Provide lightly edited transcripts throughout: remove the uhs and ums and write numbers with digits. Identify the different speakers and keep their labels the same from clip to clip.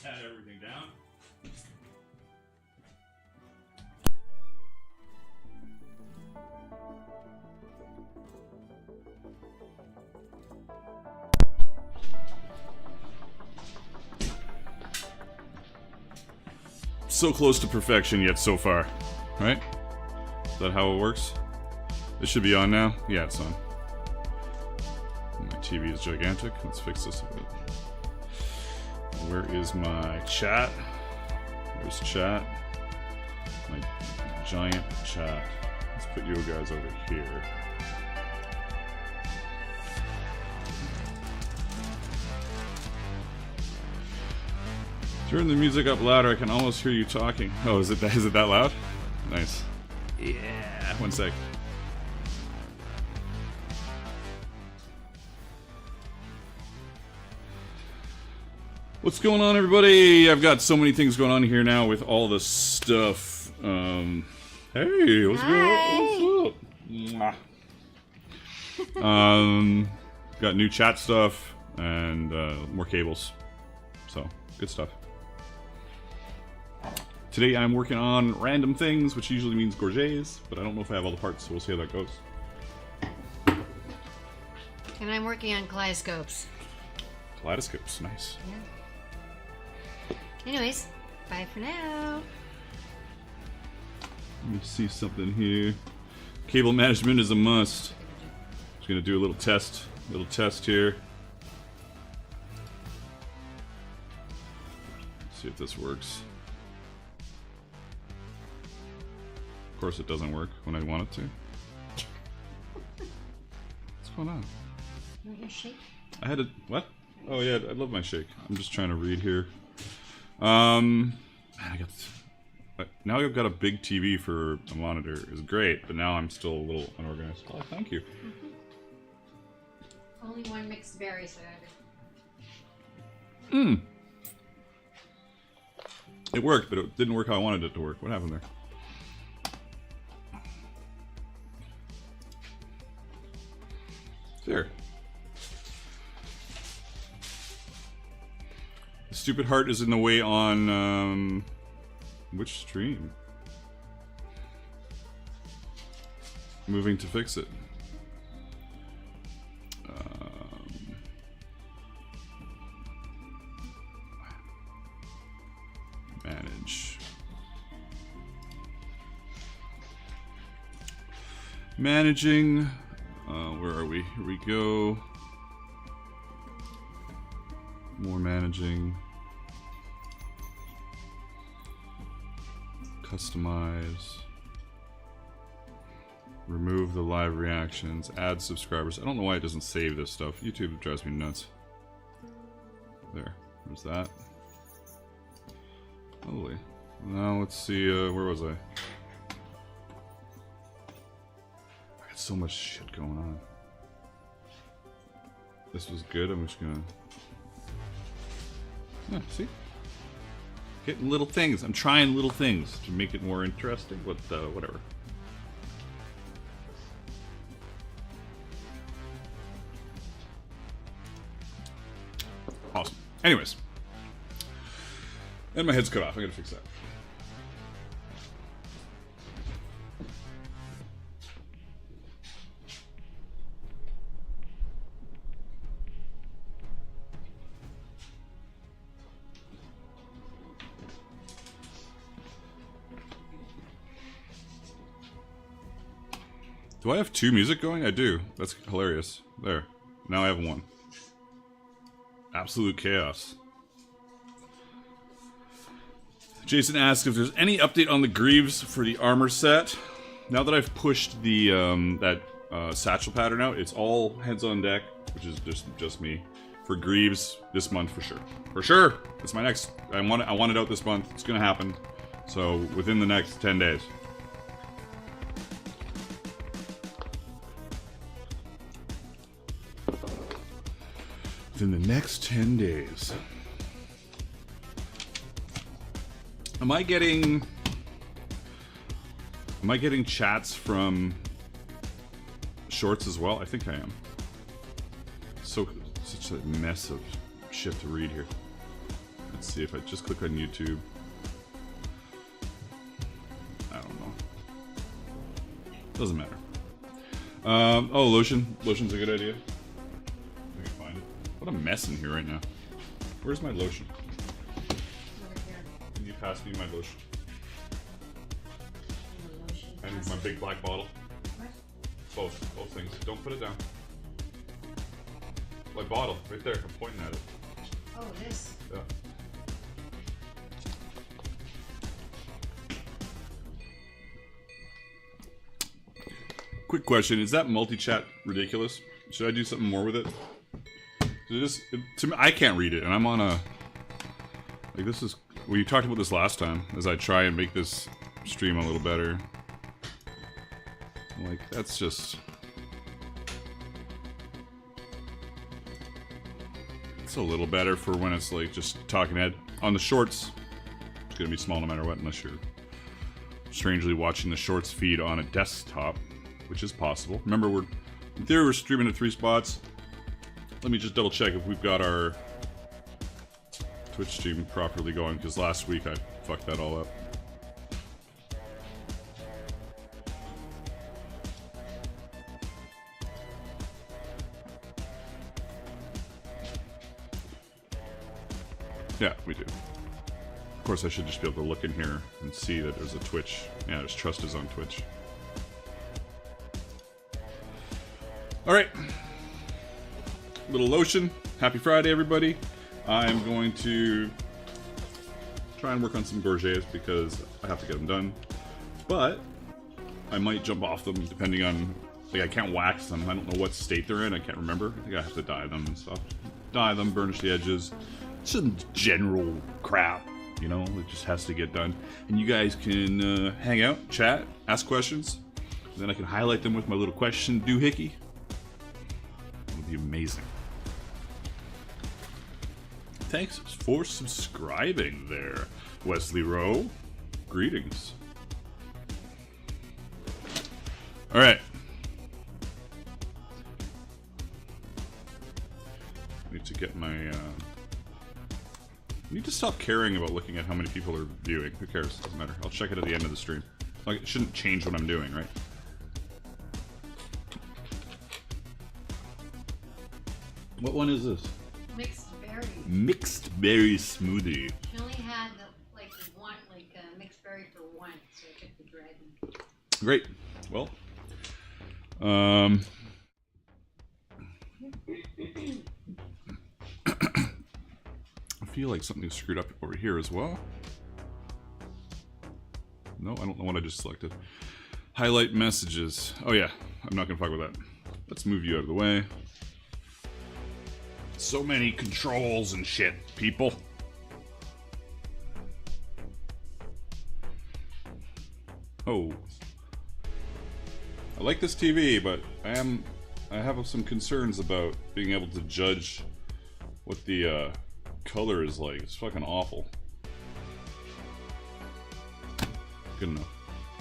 Speaker 1: Pat everything down. So close to perfection yet so far, right? Is that how it works? This should be on now? Yeah, it's on. My TV is gigantic. Let's fix this a bit. Where is my chat? There's chat. My giant chat. Let's put you guys over here. Turn the music up louder. I can almost hear you talking. Oh, is it that loud? Nice. Yeah. One sec. What's going on, everybody? I've got so many things going on here now with all the stuff. Hey, what's going on? What's up? Got new chat stuff and more cables. So, good stuff. Today I'm working on random things, which usually means Gores, but I don't know if I have all the parts, so we'll see how that goes.
Speaker 2: And I'm working on kaleidoscopes.
Speaker 1: Kaleidoscopes, nice.
Speaker 2: Yeah. Anyways, bye for now.
Speaker 1: Let me see something here. Cable management is a must. Just gonna do a little test here. See if this works. Of course it doesn't work when I want it to. What's going on?
Speaker 2: You want your shake?
Speaker 1: I had a... what? Oh yeah, I love my shake. I'm just trying to read here. Man, now I've got a big TV for a monitor. It's great, but now I'm still a little unorganized. Oh, thank you.
Speaker 2: Only one mixed berry, so
Speaker 1: It worked, but it didn't work how I wanted it to work. What happened there? There. The stupid heart is in the way on, which stream? Moving to fix it. Manage. Managing. Where are we? Here we go. More managing. Customize. Remove the live reactions. Add subscribers. I don't know why it doesn't save this stuff. YouTube drives me nuts. There. There's that. Holy. Now let's see, where was I? I got so much shit going on. This was good, I'm just gonna... Yeah, see? Getting little things. I'm trying little things to make it more interesting, but whatever. Awesome. Anyways. And my head's cut off. I gotta fix that. Do I have two music going? I do. That's hilarious. There. Now I have one. Absolute chaos. Jason asks if there's any update on the greaves for the armor set. Now that I've pushed the that satchel pattern out, it's all heads on deck, which is just me. For greaves this month for sure. For sure. It's my next. I want it out this month. It's gonna happen. So within the next 10 days. Within the next 10 days. Am I getting chats from shorts as well? I think I am. Such a mess of shit to read here. Let's see if I just click on YouTube. I don't know. Doesn't matter. Oh, lotion. Lotion's a good idea. If I can find it. What a mess in here right now. Where's my lotion? Can you pass me my lotion? And my big black bottle. Both things. Don't put it down. My bottle, right there. I'm pointing at it.
Speaker 2: Oh, this.
Speaker 1: Yeah. Quick question: is that MultiChat ridiculous? Should I do something more with it? To me, I can't read it, and I'm on a like this is. We talked about this last time. As I try and make this stream a little better, like that's just. It's a little better for when it's like just talking head. On the shorts, it's gonna be small no matter what, unless you're strangely watching the shorts feed on a desktop, which is possible. Remember, in theory we're streaming at 3 spots. Let me just double check if we've got our Twitch stream properly going, because last week I fucked that all up. Yeah, we do. Of course, I should just be able to look in here and see that there's a Twitch. Yeah, there's Trust is on Twitch. Alright. Little lotion. Happy Friday, everybody. I'm going to try and work on some gorgets because I have to get them done. But I might jump off them depending on... Like, I can't wax them. I don't know what state they're in. I can't remember. I think I have to dye them and stuff. Dye them, burnish the edges. Some general crap, you know, it just has to get done. And you guys can hang out, chat, ask questions. And then I can highlight them with my little question doohickey. It'll be amazing. Thanks for subscribing there, Wesley Rowe. Greetings. Alright. Need to get my... I need to stop caring about looking at how many people are viewing. Who cares? Doesn't matter. I'll check it at the end of the stream. Like, it shouldn't change what I'm doing, right? What one is this?
Speaker 2: Mixed berry.
Speaker 1: Mixed berry smoothie.
Speaker 2: She only had mixed berry for one, so I took the dragon.
Speaker 1: Great. Well, I feel like something's screwed up over here as well. No, I don't know what I just selected. Highlight messages. Oh yeah, I'm not gonna fuck with that. Let's move you out of the way. So many controls and shit, people. Oh. I like this TV, but I have some concerns about being able to judge what the color is like. It's fucking awful. Good enough,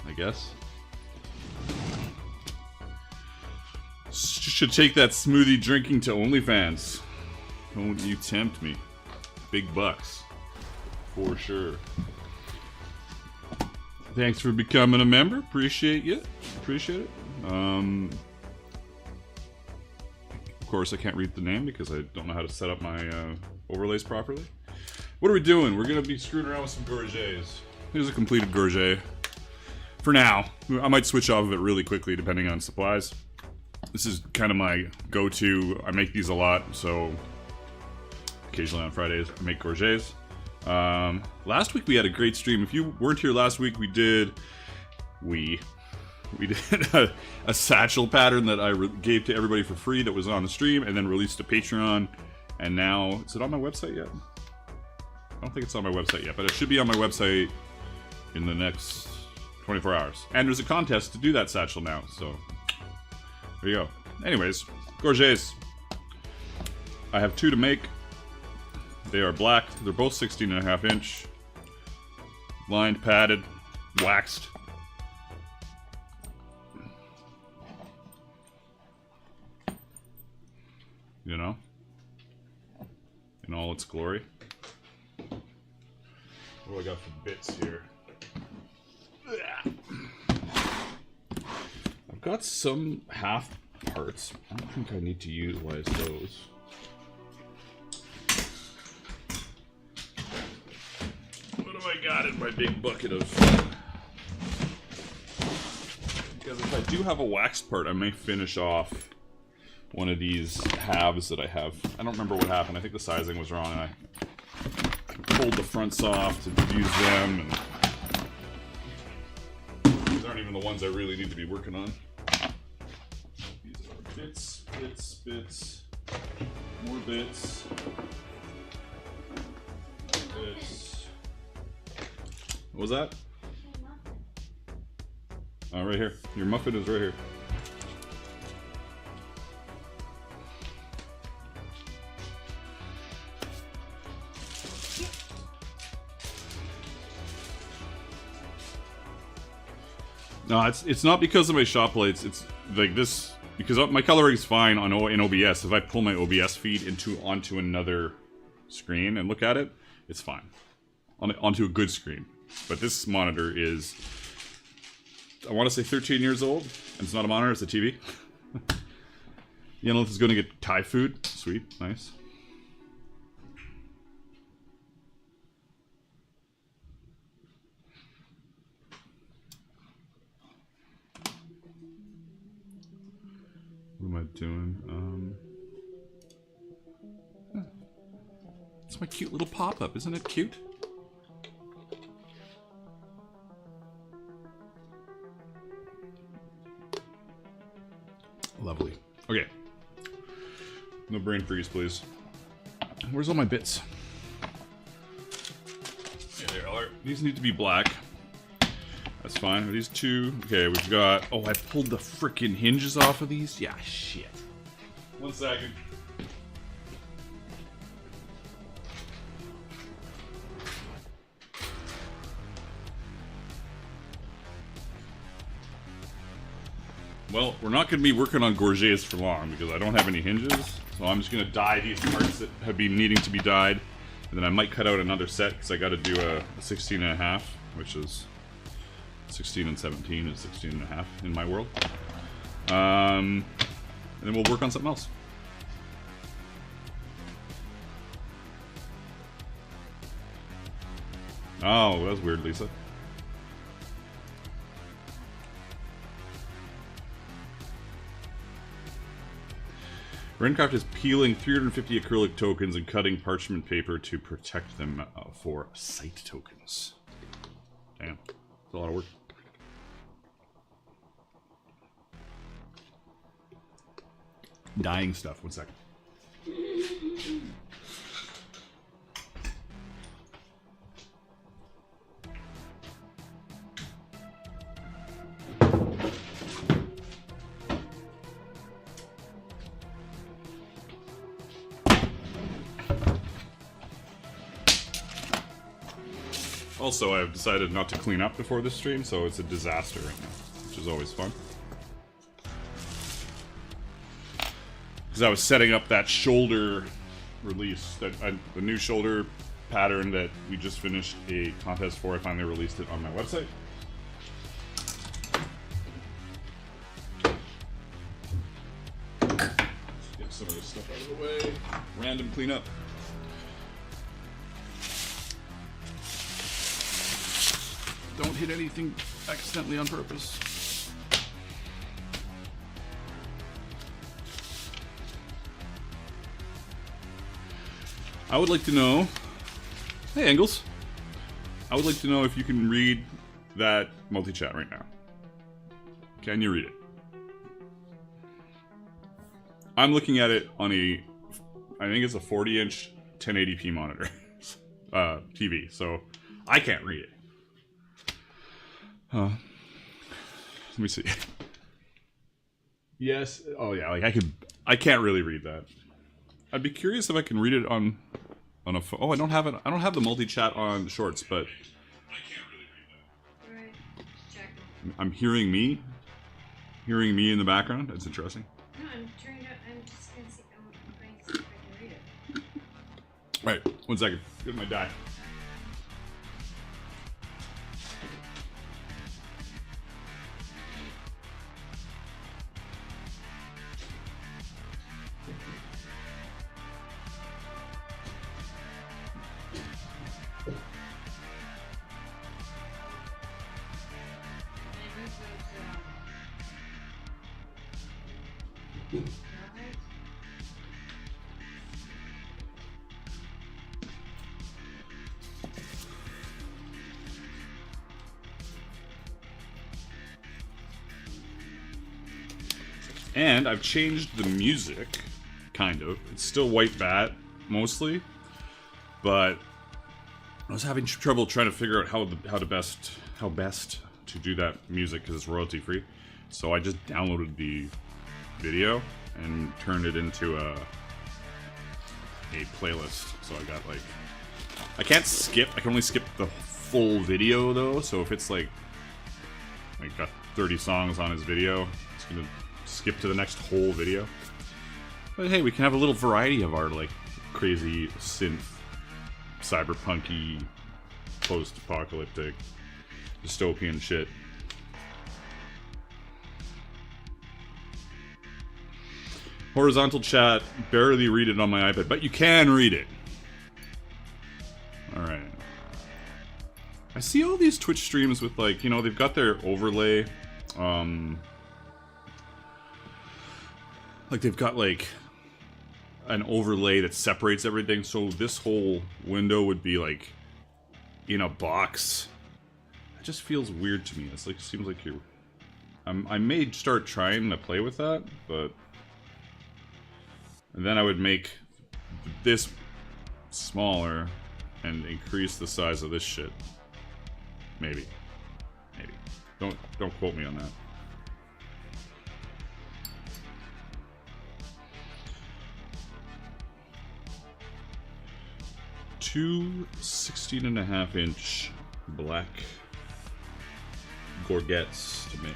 Speaker 1: I guess. Should take that smoothie drinking to OnlyFans. Don't you tempt me. Big bucks. For sure. Thanks for becoming a member. Appreciate you. Appreciate it. Of course, I can't read the name because I don't know how to set up my overlays properly. What are we doing? We're going to be screwing around with some gorgets. Here's a completed gorget. For now. I might switch off of it really quickly depending on supplies. This is kind of my go-to. I make these a lot, so occasionally on Fridays I make gorgets. Last week we had a great stream. If you weren't here last week, we did a satchel pattern that I gave to everybody for free that was on the stream, and then released to Patreon. And now, is it on my website yet? I don't think it's on my website yet, but it should be on my website in the next 24 hours. And there's a contest to do that satchel now, so there you go. Anyways, gorgets. I have 2 to make. They are black. They're both 16.5 inch. Lined, padded, waxed. You know? In all its glory. What do I got for bits here? I've got some half parts. I don't think I need to utilize those. What have I got in my big bucket of... Because if I do have a wax part, I may finish off one of these halves that I have. I don't remember what happened. I think the sizing was wrong, and I pulled the fronts off to use them, and these aren't even the ones I really need to be working on. These are bits, bits, bits, more bits, bits. What was that? Oh, right here. Your muffin is right here. No, it's not because of my shop lights. It's like this because my coloring is fine on in OBS. If I pull my OBS feed onto another screen and look at it, it's fine onto a good screen. But this monitor is, I want to say 13 years old, and it's not a monitor, it's a TV. Yenlith is going to get Thai food. Sweet, nice. What am I doing? It's my cute little pop-up. Isn't it cute? Lovely. Okay. No brain freeze, please. Where's all my bits? Yeah, there are. These need to be black. That's fine. Are these two? Okay, we've got... Oh, I pulled the frickin' hinges off of these? Yeah, shit. 1 second. Well, we're not going to be working on Gores for long because I don't have any hinges. So I'm just going to dye these parts that have been needing to be dyed. And then I might cut out another set because I got to do a 16 and a half, which is 16 and 17 is 16 and a half in my world. And then we'll work on something else. Oh, that was weird, Lisa. Leathercraft is peeling 350 acrylic tokens and cutting parchment paper to protect them for site tokens. Damn, that's a lot of work. Dyeing stuff, 1 second. Also, I've decided not to clean up before this stream, so it's a disaster right now, which is always fun. Because I was setting up that shoulder release, the new shoulder pattern that we just finished a contest for. I finally released it on my website. Let's get some of this stuff out of the way. Random cleanup. Don't hit anything accidentally on purpose. I would like to know... Hey, Engels. I would like to know if you can read that multi-chat right now. Can you read it? I'm looking at it on a... I think it's a 40-inch 1080p monitor. TV, so I can't read it. Let me see. Yes. Oh yeah. Like I can't really read that. I'd be curious if I can read it on a phone. Oh, I don't have it. I don't have the multi-chat on Shorts, but I can't really read that. Right. Check. I'm hearing me in the background. That's interesting.
Speaker 2: No, I'm trying to. I'm just gonna see. I'm going to see if I can read it.
Speaker 1: Right. 1 second. Get my die.
Speaker 2: Alright.
Speaker 1: And I've changed the music, kind of. It's still white bat, mostly. But I was having trouble trying to figure out how best to do that music because it's royalty free. So I just downloaded the video and turned it into a playlist. So I got like, I can't skip. I can only skip the full video though. So if it's like got 30 songs on his video, it's gonna skip to the next whole video. But hey, we can have a little variety of our like crazy synth, cyberpunky, post-apocalyptic, dystopian shit. Horizontal chat, barely read it on my iPad, but you can read it. Alright. I see all these Twitch streams with like, you know, they've got their overlay, like they've got like an overlay that separates everything, so this whole window would be like in a box. It just feels weird to me. It's like, seems like you're... I may start trying to play with that, but... And then I would make this smaller and increase the size of this shit. Maybe. Maybe. Don't quote me on that. Two 16.5-inch black gorgets to make.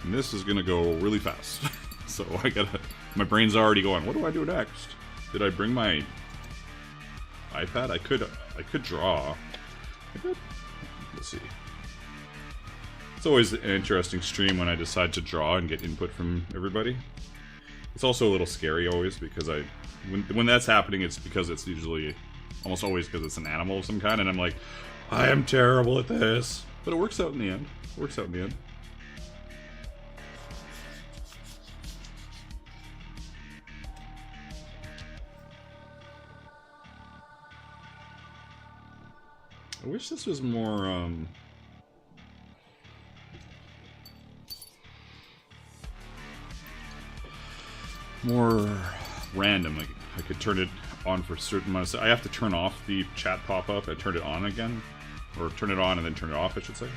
Speaker 1: And this is gonna go really fast. So I gotta... My brain's already going, what do I do next? Did I bring my iPad? I could draw. I could... Let's see. It's always an interesting stream when I decide to draw and get input from everybody. It's also a little scary always because when that's happening, it's because it's usually, almost always because it's an animal of some kind, and I'm like, I am terrible at this. But it works out in the end. It works out in the end. I wish this was more, more random. Like I could turn it on for certain amounts. I have to turn off the chat pop-up and turn it on again, or turn it on and then turn it off, I should say.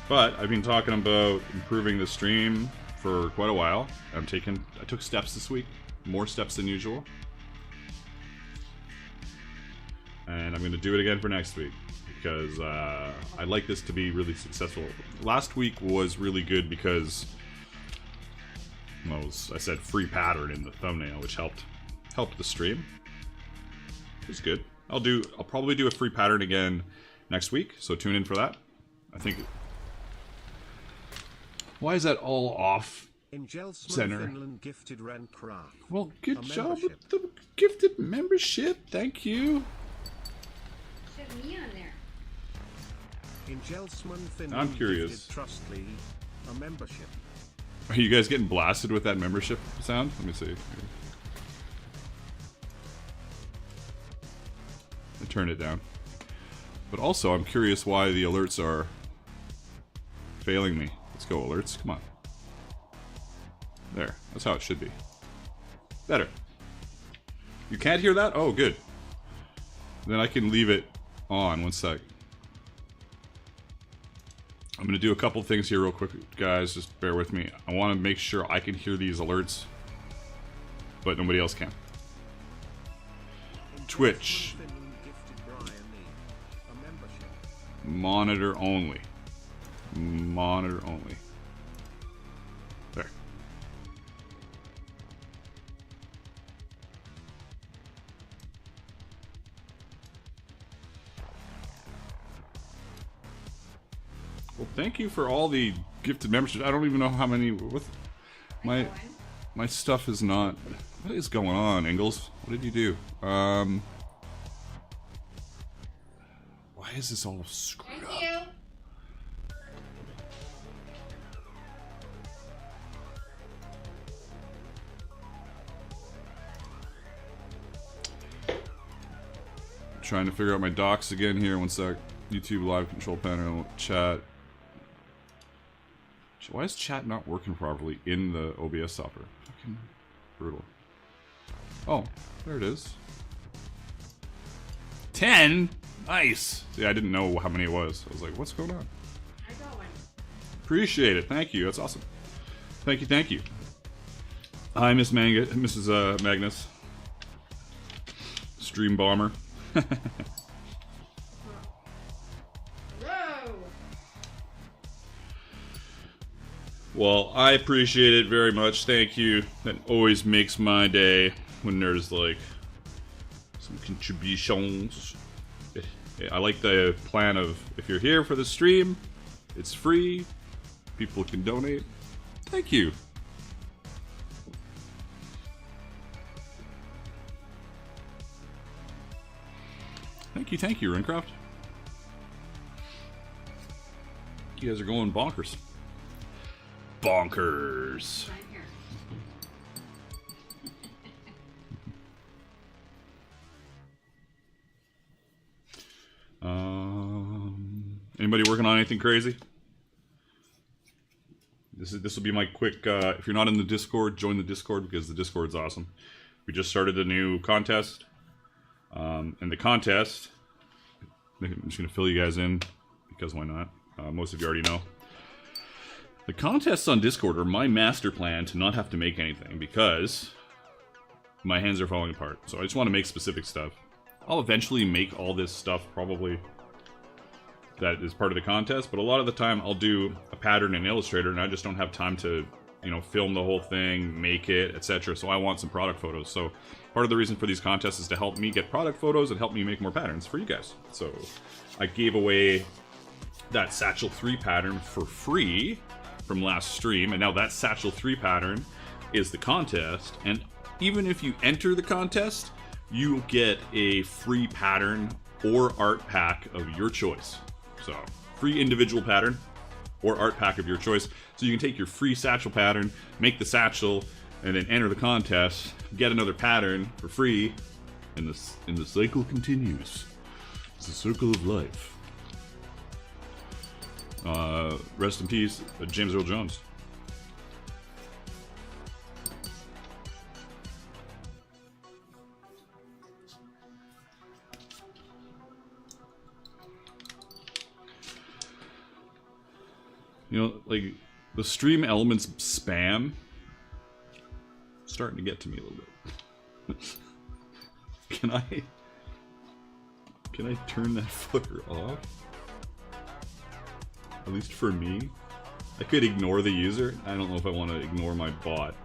Speaker 1: But I've been talking about improving the stream for quite a while. I took steps this week, more steps than usual, and I'm going to do it again for next week. Because I'd like this to be really successful. Last week was really good because, well, I said free pattern in the thumbnail, which helped the stream. It was good. I'll probably do a free pattern again next week, so tune in for that. I think. Why is that all off center? Well, good job with the gifted membership. Thank you.
Speaker 2: Set me on there.
Speaker 1: I'm curious. Are you guys getting blasted with that membership sound? Let me see. I turned it down. But also, I'm curious why the alerts are failing me. Let's go, alerts. Come on. There. That's how it should be. Better. You can't hear that? Oh, good. Then I can leave it on. One sec. I'm going to do a couple things here real quick, guys. Just bear with me. I want to make sure I can hear these alerts, but nobody else can. Twitch. Monitor only. Monitor only. There. Well, thank you for all the gifted memberships. I don't even know how many. With my stuff is not. What is going on, Ingalls? What did you do? Why is this all screwed up?
Speaker 2: Thank you.
Speaker 1: Trying to figure out my docs again here. One sec. YouTube live control panel, chat. Why is chat not working properly in the OBS software? Fucking brutal. Oh, there it is. 10? Nice! See, I didn't know how many it was. I was like, what's going on?
Speaker 2: I got one.
Speaker 1: Appreciate it. Thank you. That's awesome. Thank you, thank you. Hi, Mrs. Magnus. Stream Bomber.
Speaker 2: Whoa!
Speaker 1: Well, I appreciate it very much. Thank you. That always makes my day when there's like some contributions. I like the plan of if you're here for the stream, it's free. People can donate. Thank you. Thank you, Runcraft. You guys are going bonkers. Bonkers.
Speaker 2: Right here.
Speaker 1: Anybody working on anything crazy? This will be my quick. If you're not in the Discord, join the Discord because the Discord's awesome. We just started a new contest, and the contest. I'm just gonna fill you guys in because why not? Most of you already know. The contests on Discord are my master plan to not have to make anything because my hands are falling apart. So I just want to make specific stuff. I'll eventually make all this stuff probably that is part of the contest, but a lot of the time I'll do a pattern in Illustrator and I just don't have time to, you know, film the whole thing, make it, etc. So I want some product photos. So part of the reason for these contests is to help me get product photos and help me make more patterns for you guys. So I gave away that Satchel 3 pattern for free from last stream, and now that Satchel 3 pattern is the contest, and even if you enter the contest, you get a free pattern or art pack of your choice. So, free individual pattern or art pack of your choice. So you can take your free satchel pattern, make the satchel, and then enter the contest, get another pattern for free, and the cycle continues. It's the circle of life. Rest in peace, James Earl Jones. You know, like, the stream elements spam starting to get to me a little bit. Can I turn that fucker off? At least for me. I could ignore the user. I don't know if I want to ignore my bot.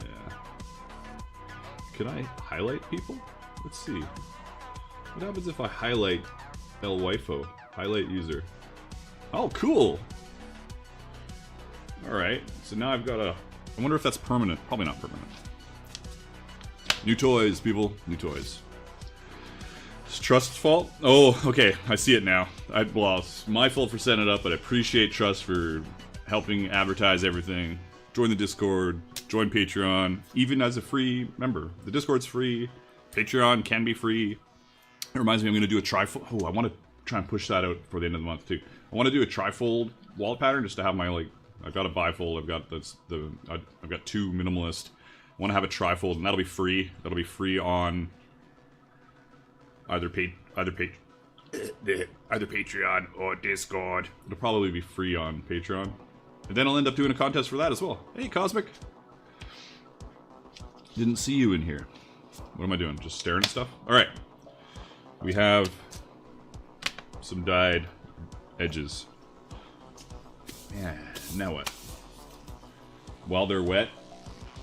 Speaker 1: Yeah. Could I highlight people? Let's see. What happens if I highlight El Wifo? Highlight user. Oh, cool! Alright, so now I've got a... I wonder if that's permanent. Probably not permanent. New toys, people. New toys. It's Trust's fault? Oh, okay. I see it now. Well, it's my fault for setting it up, but I appreciate Trust for helping advertise everything. Join the Discord. Join Patreon. Even as a free member. The Discord's free. Patreon can be free. It reminds me I'm going to do a trifold. Oh, I want to try and push that out for the end of the month, too. I want to do a trifold wallet pattern just to have my, like... I've got a bifold. I've got I've got two minimalist. I want to have a trifold, and that'll be free. That'll be free on either Patreon or Discord. It'll probably be free on Patreon, and then I'll end up doing a contest for that as well. Hey, Cosmic. Didn't see you in here. What am I doing? Just staring at stuff? All right. We have some dyed edges. Yeah. Now what? While they're wet,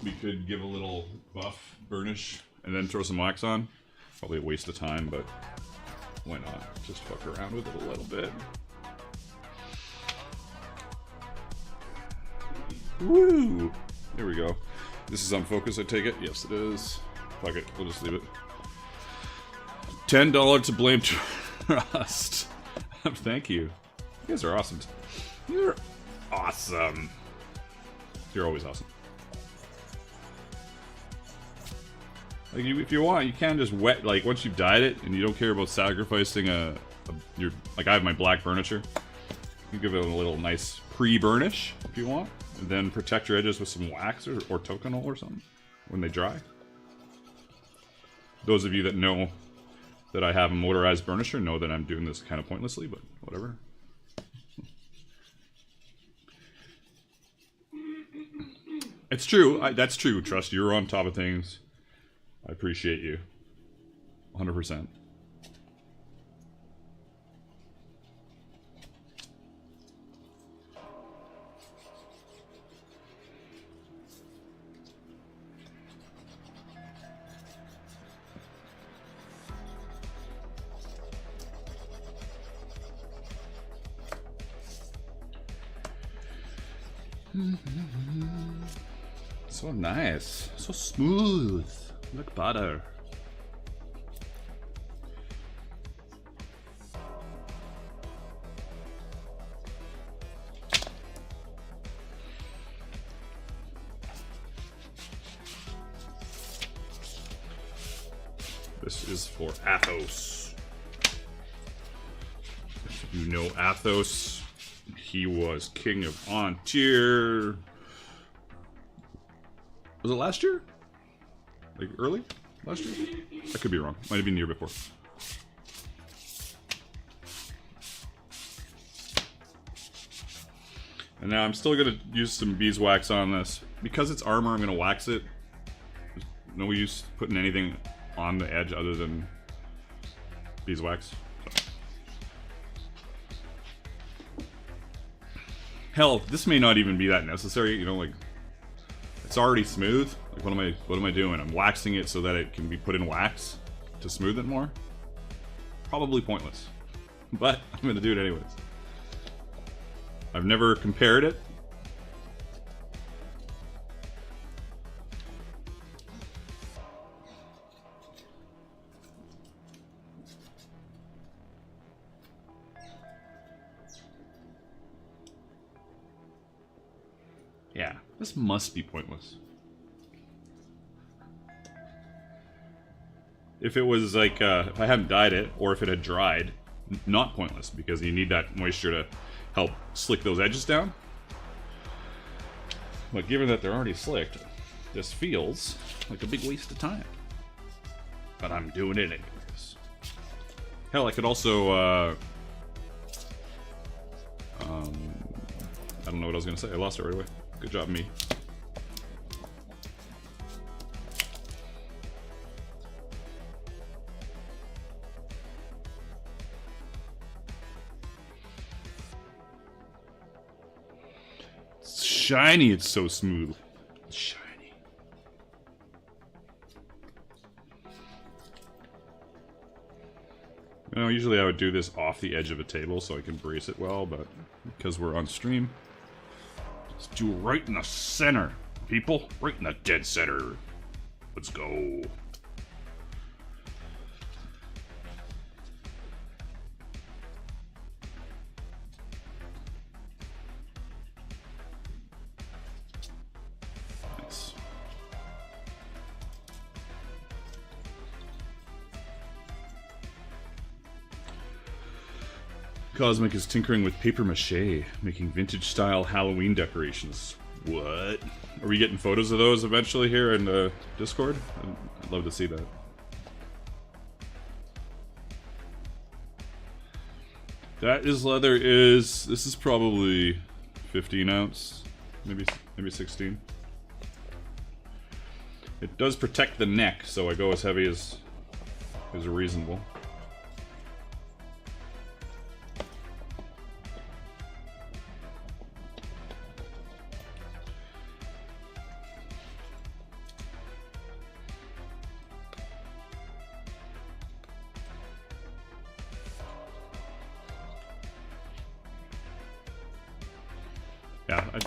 Speaker 1: we could give a little buff burnish and then throw some wax on. Probably a waste of time, but why not? Just fuck around with it a little bit. Woo! There we go. This is on focus, I take it? Yes, it is. Fuck it, we'll just leave it. $10 to blame trust. Thank you. You guys are awesome. You're awesome. You're always awesome. Like, if you want, you can just wet, like, once you've dyed it, and you don't care about sacrificing your, like, I have my black burnisher. You give it a little nice pre-burnish, if you want, and then protect your edges with some wax or toconol or something when they dry. Those of you that know that I have a motorized burnisher know that I'm doing this kind of pointlessly, but whatever. It's true. That's true. Trust, you're on top of things. I appreciate you. 100%. So nice. So smooth. Like butter. This is for Athos. If you know Athos, he was king of Antir. Was it last year? Like early? Last year? I could be wrong. Might have been the year before. And now I'm still going to use some beeswax on this. Because it's armor, I'm going to wax it. There's no use putting anything on the edge other than beeswax. So. Hell, this may not even be that necessary, you know, like, it's already smooth. Like, what am I doing? I'm waxing it so that it can be put in wax to smooth it more. Probably pointless, but I'm gonna do it anyways. I've never compared it. Yeah, this must be pointless. If it was like, if I hadn't dyed it, or if it had dried, not pointless, because you need that moisture to help slick those edges down. But given that they're already slicked, this feels like a big waste of time. But I'm doing it anyways. Hell, I could also, I don't know what I was gonna say. I lost it right away. Good job, me. It's shiny, it's so smooth. It's shiny. You know, usually I would do this off the edge of a table so I can brace it well, but because we're on stream, let's do it right in the center, people. Right in the dead center. Let's go. Nice. Cosmic is tinkering with paper mache, making vintage-style Halloween decorations. What? Are we getting photos of those eventually here in the Discord? I'd love to see that. That is leather is... This is probably 15 ounce. Maybe 16. It does protect the neck, so I go as heavy as is reasonable. Yeah,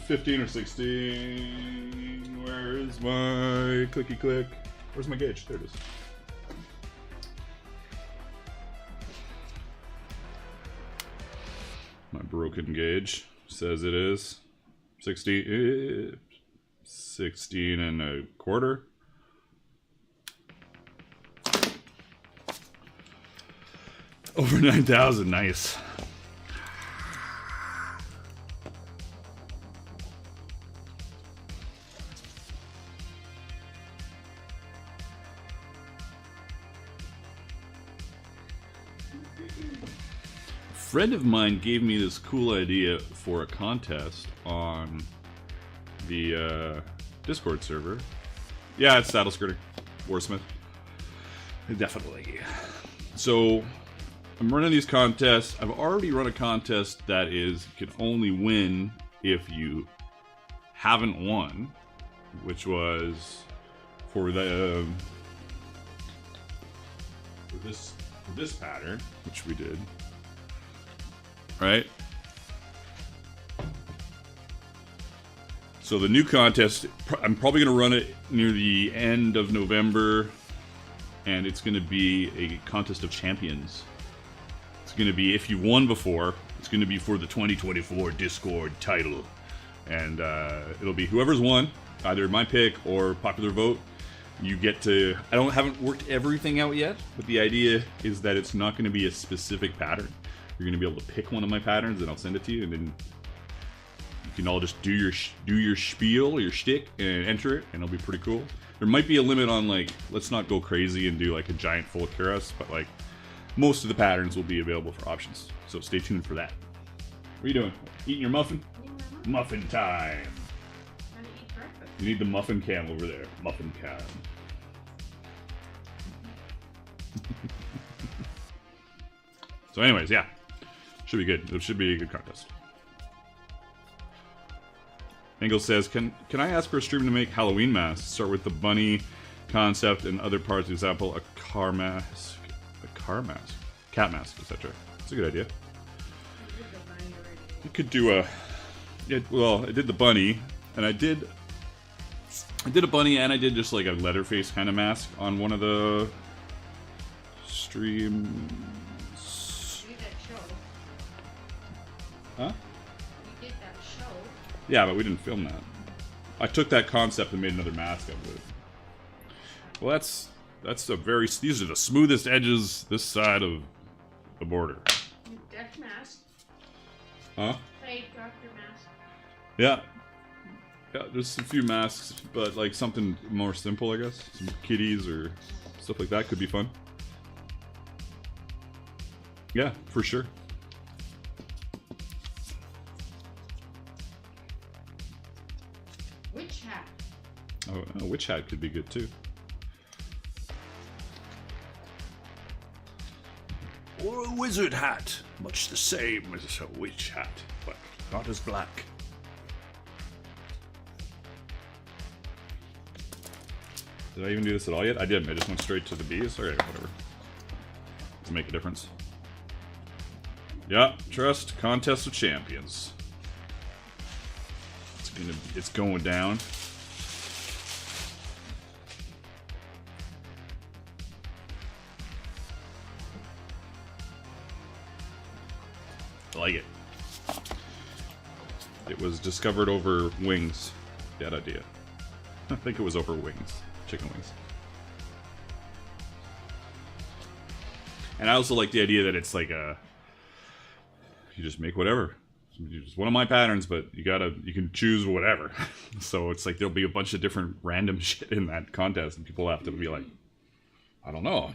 Speaker 1: 15 or 16. Where is my clicky click? Where's my gauge? There it is. broken gauge says it is. 16 and a quarter. Over 9,000, nice. A friend of mine gave me this cool idea for a contest on the Discord server. Yeah, it's saddle skirting, Warsmith. Definitely. So I'm running these contests. I've already run a contest that is you can only win if you haven't won, which was for the for this pattern, which we did. Right? So the new contest, I'm probably going to run it near the end of November, and it's going to be a contest of champions. It's going to be, if you've won before, it's going to be for the 2024 Discord title. And it'll be whoever's won, either my pick or popular vote. You get to, haven't worked everything out yet, but the idea is that it's not going to be a specific pattern. You're going to be able to pick one of my patterns, and I'll send it to you, and then you can all just do your spiel, your shtick, and enter it, and it'll be pretty cool. There might be a limit on, like, let's not go crazy and do like a giant full cuirass, but like most of the patterns will be available for options. So stay tuned for that. What are you doing? Eating your muffin? Muffin time.
Speaker 2: Trying to eat breakfast.
Speaker 1: You need the muffin cam over there. Muffin cam. So anyways, yeah. Should be good. It should be a good contest. Engel says, can I ask for a stream to make Halloween masks? Start with the bunny concept and other parts, for example, a cat mask, etc. That's a good idea. You could do a, well, I did the bunny, and I did a bunny, and I did just like a Leatherface kind of mask on one of the streams.
Speaker 2: You did that show.
Speaker 1: Huh?
Speaker 2: You did that show.
Speaker 1: Yeah, but we didn't film that. I took that concept and made another mask out of it. Well, that's a very, these are the smoothest edges this side of the border.
Speaker 2: Death mask.
Speaker 1: Huh?
Speaker 2: Plague doctor mask.
Speaker 1: Yeah. Yeah, there's a few masks, but like something more simple, I guess. Some kitties or stuff like that could be fun. Yeah, for sure.
Speaker 2: Witch hat.
Speaker 1: Oh, a witch hat could be good too. Or a wizard hat, much the same as a witch hat, but not as black. Did I even do this at all yet? I didn't. I just went straight to the bees. Okay, whatever. Doesn't make a difference. Yeah, trust contest of champions. It's going down. I like it. It was discovered over wings. That idea. I think it was over wings. Chicken wings. And I also like the idea that it's like a... You just make whatever. It's one of my patterns, but you can choose whatever. So it's like there'll be a bunch of different random shit in that contest, and people have to be like, I don't know,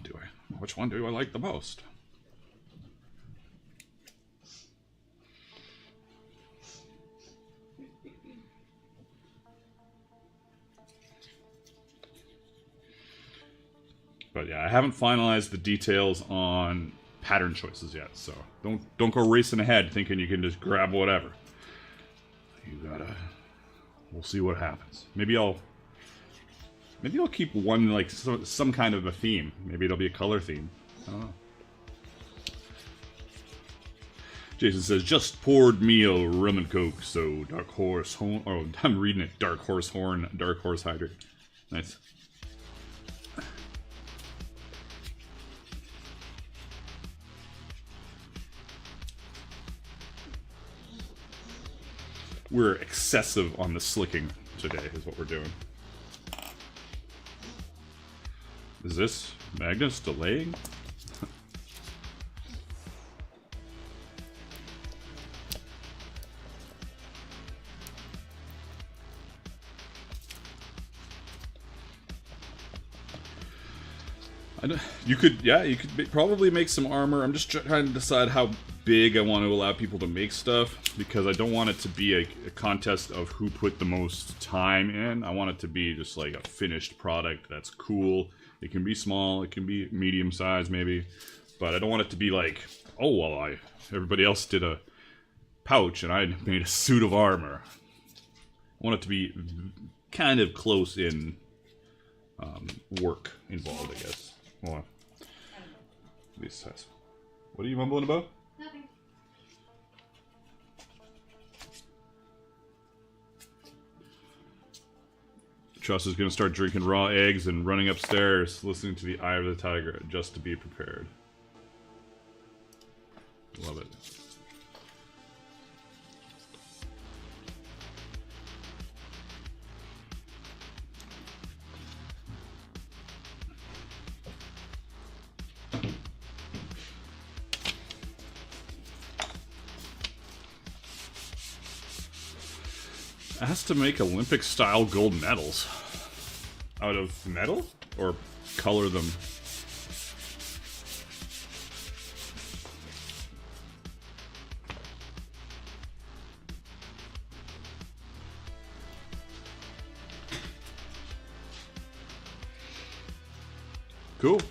Speaker 1: which one do I like the most? But yeah, I haven't finalized the details on pattern choices yet, so don't go racing ahead thinking you can just grab whatever. We'll see what happens. Maybe I'll keep one, like some kind of a theme. Maybe it'll be a color theme. I don't know. Jason says, just poured me a rum and coke, so dark horse horn. Oh, I'm reading it. Dark horse horn, dark horse hydrate. Nice. we're excessive on the slicking today, is what we're doing. Is this Magnus delaying? You could probably make some armor. I'm just trying to decide how big I want to allow people to make stuff, because I don't want it to be a contest of who put the most time in. I want it to be just like a finished product that's cool. It can be small, it can be medium size maybe, but I don't want it to be like, oh well, everybody else did a pouch and I made a suit of armor. I want it to be kind of close in work involved, I guess. Hold on. What are you mumbling about?
Speaker 2: Nothing.
Speaker 1: Truss is going to start drinking raw eggs and running upstairs, listening to the Eye of the Tiger, just to be prepared. Love it. It has to make Olympic-style gold medals. Out of metal? Or color them? Cool.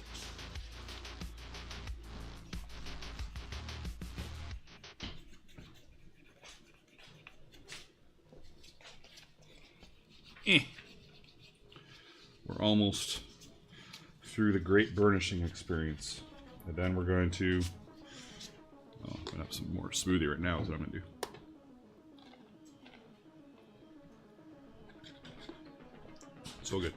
Speaker 1: We're almost through the great burnishing experience. And then we're going to... Oh, I'm going to have some more smoothie right now is what I'm going to do. So good.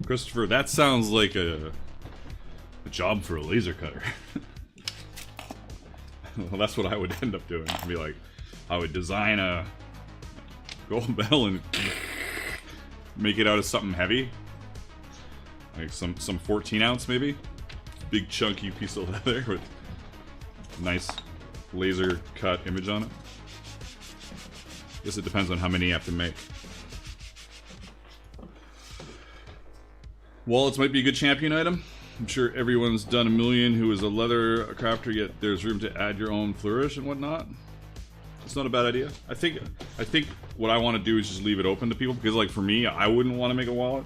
Speaker 1: Christopher, that sounds like a job for a laser cutter. Well, that's what I would end up doing. I'd be like, I would design a gold medal and make it out of something heavy. Like some 14 ounce maybe. Big chunky piece of leather with nice laser cut image on it. Guess it depends on how many you have to make. Wallets might be a good champion item. I'm sure everyone's done a million who is a leather crafter, yet there's room to add your own flourish and whatnot. It's not a bad idea. I think what I want to do is just leave it open to people, because like for me, I wouldn't want to make a wallet.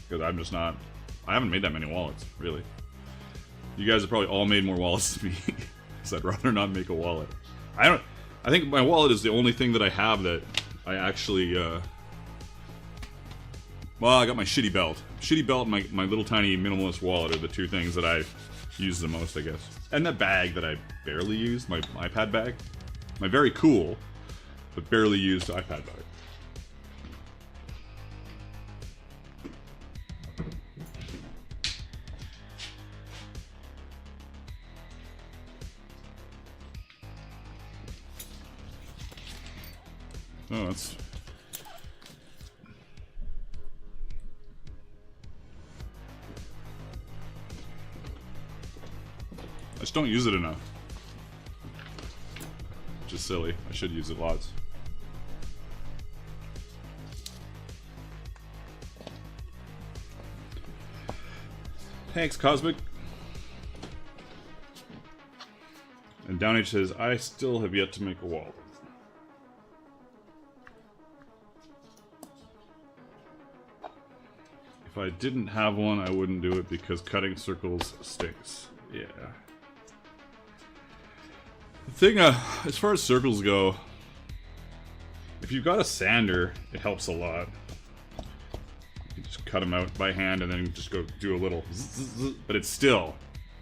Speaker 1: Because I'm just not... I haven't made that many wallets, really. You guys have probably all made more wallets than me. Because I'd rather not make a wallet. I think my wallet is the only thing that I have that I actually... Well, I got my shitty belt. Shitty belt and my little tiny minimalist wallet are the two things that I use the most, I guess. And that bag that I barely use, my iPad bag. My very cool, but barely used iPad bag. Oh, that's... I just don't use it enough. Which is silly. I should use it lots. Thanks, Cosmic. And Downage says, I still have yet to make a wallet. If I didn't have one, I wouldn't do it because cutting circles stinks. Yeah. The thing, as far as circles go, if you've got a sander, it helps a lot. You just cut them out by hand and then just go do a little zzz, but it's still,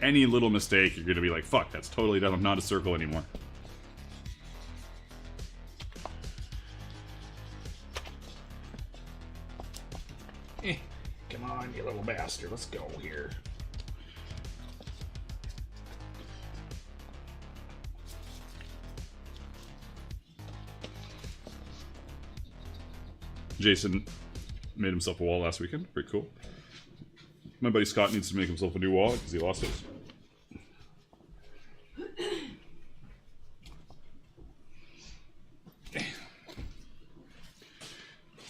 Speaker 1: any little mistake, you're gonna be like, fuck, that's totally not a circle anymore.
Speaker 3: on, you little bastard. Let's go here.
Speaker 1: Jason made himself a wall last weekend. Pretty cool. My buddy Scott needs to make himself a new wall because he lost his.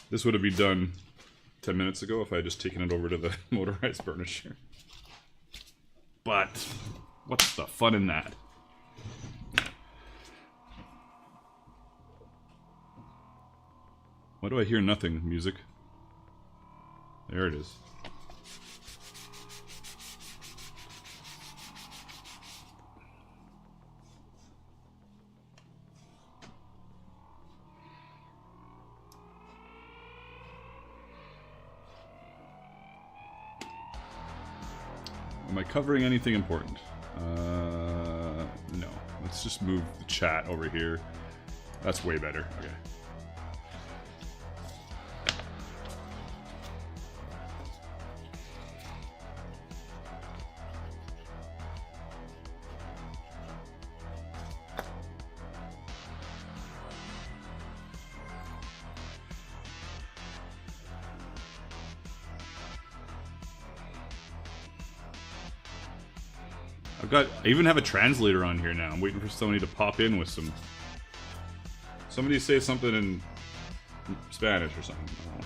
Speaker 1: This would have been done 10 minutes ago if I had just taken it over to the motorized burnisher. But what's the fun in that? Why do I hear nothing? Music? There it is. Am I covering anything important? No. Let's just move the chat over here. That's way better. Okay. I even have a translator on here now. I'm waiting for somebody to pop in with some... Somebody say something in Spanish or something. I don't know.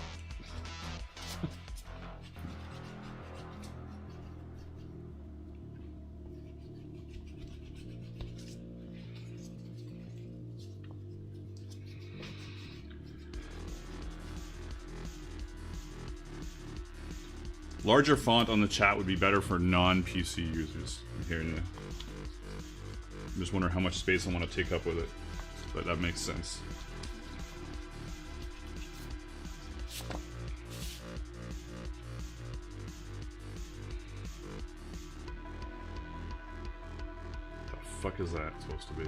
Speaker 1: Larger font on the chat would be better for non-PC users. I'm just wondering how much space I want to take up with it. But that makes sense. The fuck is that supposed to be?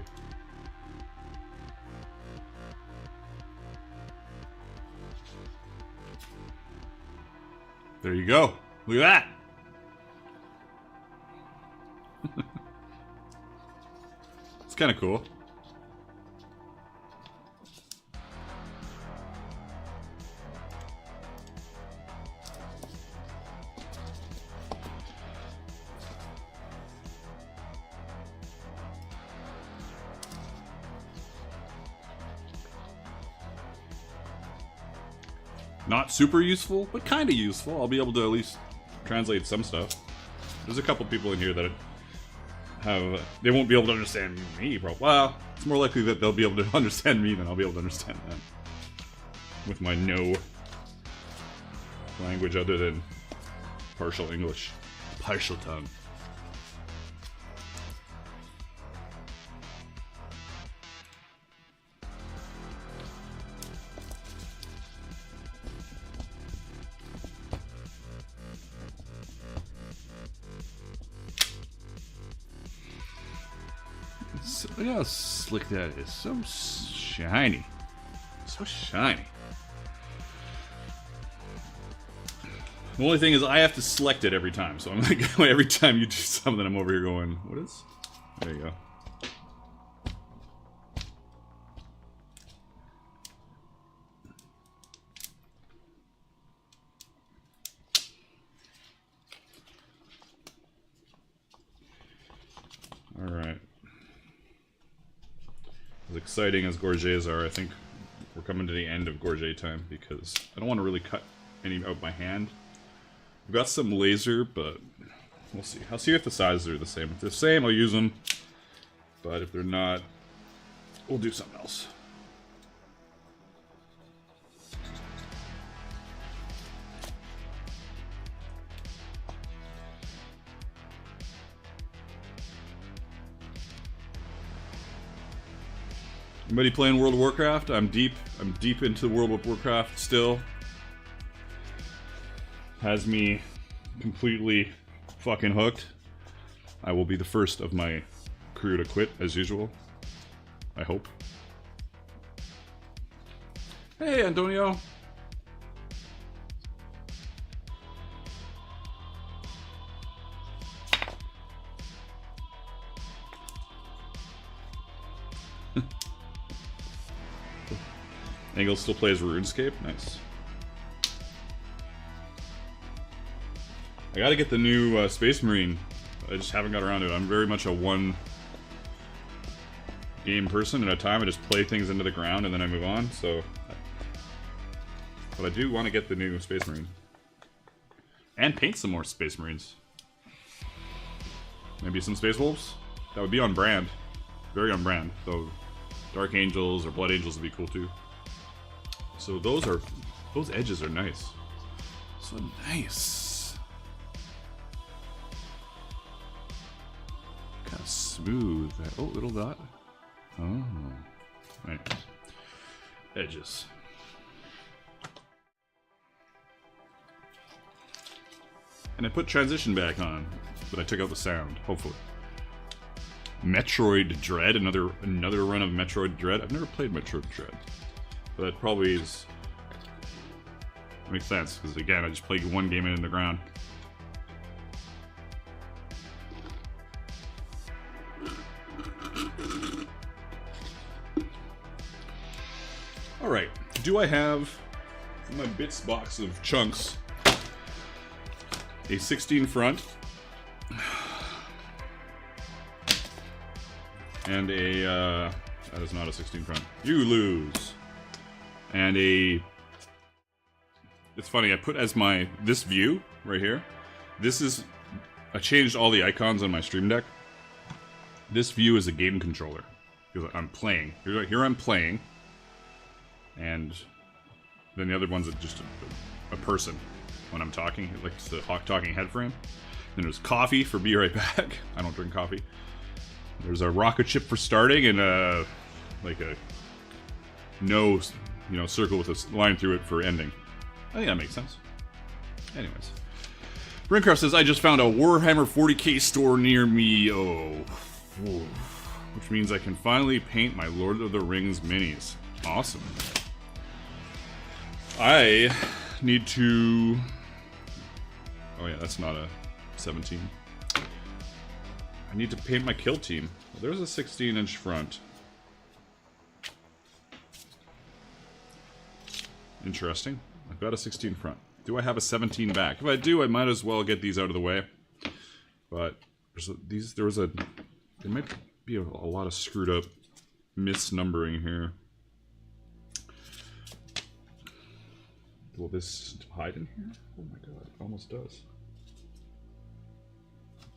Speaker 1: There you go. Look at that. It's kind of cool. Not super useful, but kind of useful. I'll be able to at least translate some stuff. There's a couple people in here that have... they won't be able to understand me, bro. Well, it's more likely that they'll be able to understand me than I'll be able to understand them. With my no language other than partial English. Partial tongue. Look how slick that is. So shiny. So shiny. The only thing is I have to select it every time. So I'm like, every time you do something, I'm over here going, what is? There you go. Alright. As exciting as Gores are, I think we're coming to the end of Gores time because I don't want to really cut any out by hand. I've got some laser, but we'll see. I'll see if the sizes are the same. If they're the same, I'll use them. But if they're not, we'll do something else. Anybody playing World of Warcraft? I'm deep into World of Warcraft still. Has me completely fucking hooked. I will be the first of my crew to quit, as usual. I hope. Hey, Antonio. Angle still plays RuneScape? Nice. I gotta get the new Space Marine. I just haven't got around to it. I'm very much a one game person at a time. I just play things into the ground and then I move on, so... But I do want to get the new Space Marine. And paint some more Space Marines. Maybe some Space Wolves? That would be on brand. Very on brand. Though Dark Angels or Blood Angels would be cool too. So those edges are nice. So nice. Kind of smooth. Oh, little dot. Oh. Anyways. Edges. And I put transition back on, but I took out the sound, hopefully. Metroid Dread, another run of Metroid Dread. I've never played Metroid Dread. But that probably is... makes sense, because again, I just played one game in the ground. Alright, do I have in my bits box of chunks a 16 front and a that is not a 16 front. You lose. And a... It's funny, I put as my... this view, right here. This is... I changed all the icons on my Stream Deck. This view is a game controller. Because I'm playing. Here I'm playing. And... then the other one's just a person when I'm talking. Like the talking head frame. Then there's coffee for be right back. I don't drink coffee. There's a rocket ship for starting and a... like a... no... you know, circle with a line through it for ending. I think that makes sense. Anyways. Brincraft says, I just found a Warhammer 40k store near me. Oh. Which means I can finally paint my Lord of the Rings minis. Awesome. I need to... oh yeah, that's not a 17. I need to paint my kill team. Well, there's a 16-inch front. Interesting. I've got a 16 front. Do I have a 17 back? If I do, I might as well get these out of the way. But there might be a lot of screwed up misnumbering here. Will this hide in here? Oh my god, it almost does.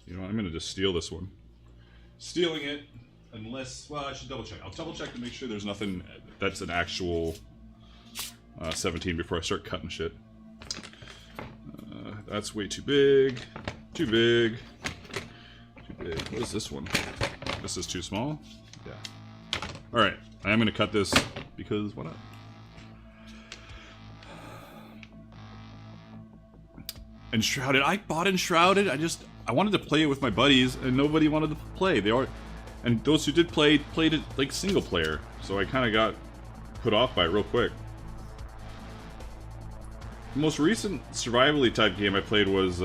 Speaker 1: You know what, I'm gonna just steal this one. Stealing it, unless, well, I should double check. I'll double check to make sure there's nothing that's an actual 17 before I start cutting shit. That's way too big. Too big. Too big. What is this one? This is too small? Yeah. Alright, I am gonna cut this because why not? Enshrouded. I bought Enshrouded. I wanted to play it with my buddies, and nobody wanted to play. And those who did play, played it like single player. So I kind of got put off by it real quick. The most recent survival-y type game I played was,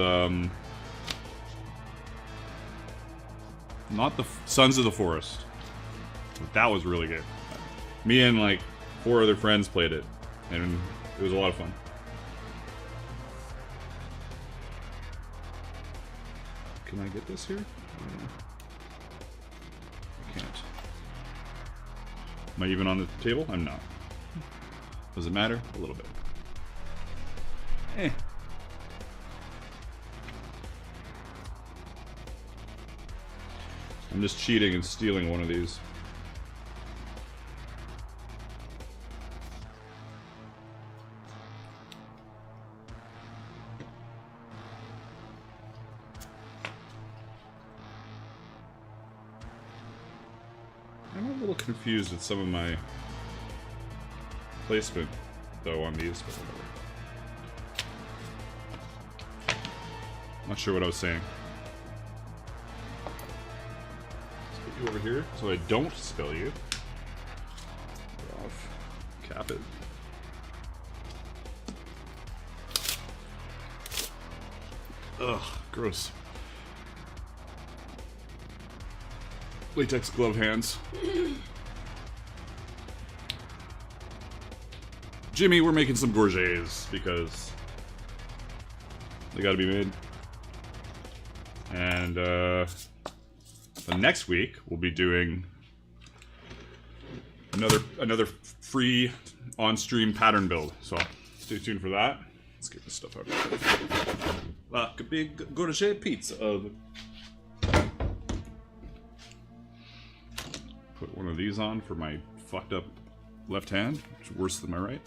Speaker 1: not the Sons of the Forest. But that was really good. Me and like 4 other friends played it, and it was a lot of fun. Can I get this here? I can't. Am I even on the table? I'm not. Does it matter? A little bit. Eh. I'm just cheating and stealing one of these. Confused with some of my placement though on these, but whatever. Not sure what I was saying. Let's put you over here so I don't spill you. Get off. Cap it. Ugh, gross. Latex glove hands. Jimmy, we're making some Gores because they gotta be made. And the next week we'll be doing another free on-stream pattern build. So stay tuned for that. Let's get this stuff out. Like a big Gores pizza. Put one of these on for my fucked up left hand, which is worse than my right.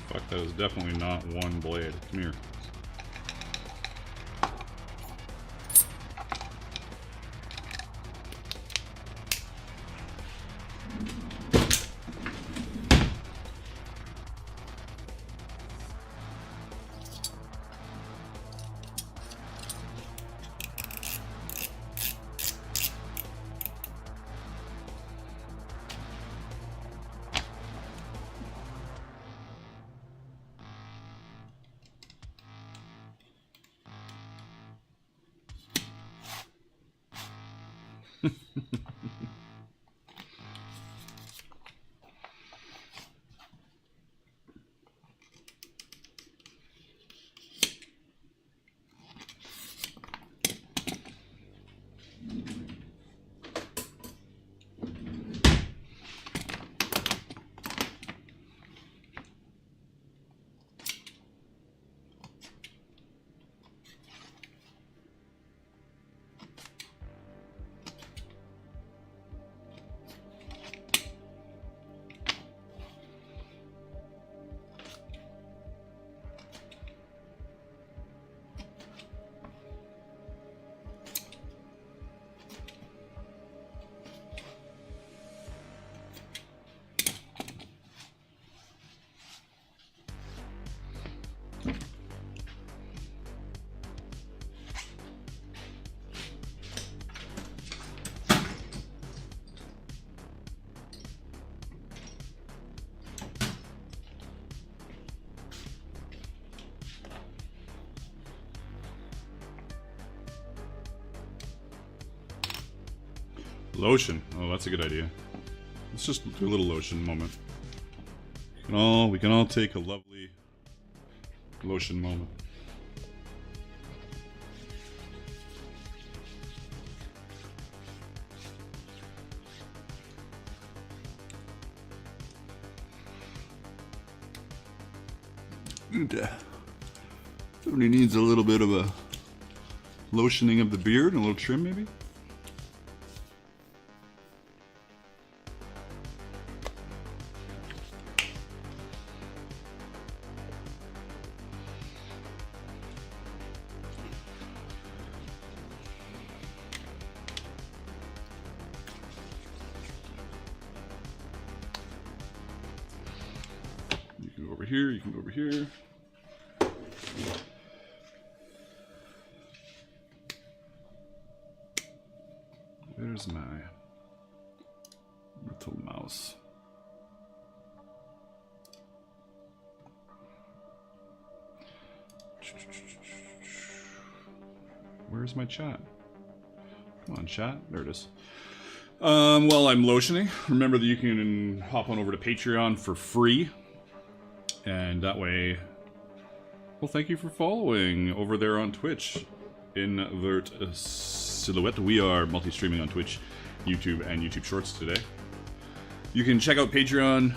Speaker 1: Fuck, that is definitely not one blade. Come here. Lotion. Oh, that's a good idea. Let's just do a little lotion moment. We can all take a lovely lotion moment. Somebody needs a little bit of a lotioning of the beard and a little trim, maybe? You can go over here, you can go over here. Where's my little mouse? Where's my chat? Come on, chat. There it is. While I'm lotioning, remember that you can hop on over to Patreon for free. And that way, well, thank you for following over there on Twitch. Invert Silhouette. We are multi-streaming on Twitch, YouTube, and YouTube Shorts today. You can check out Patreon.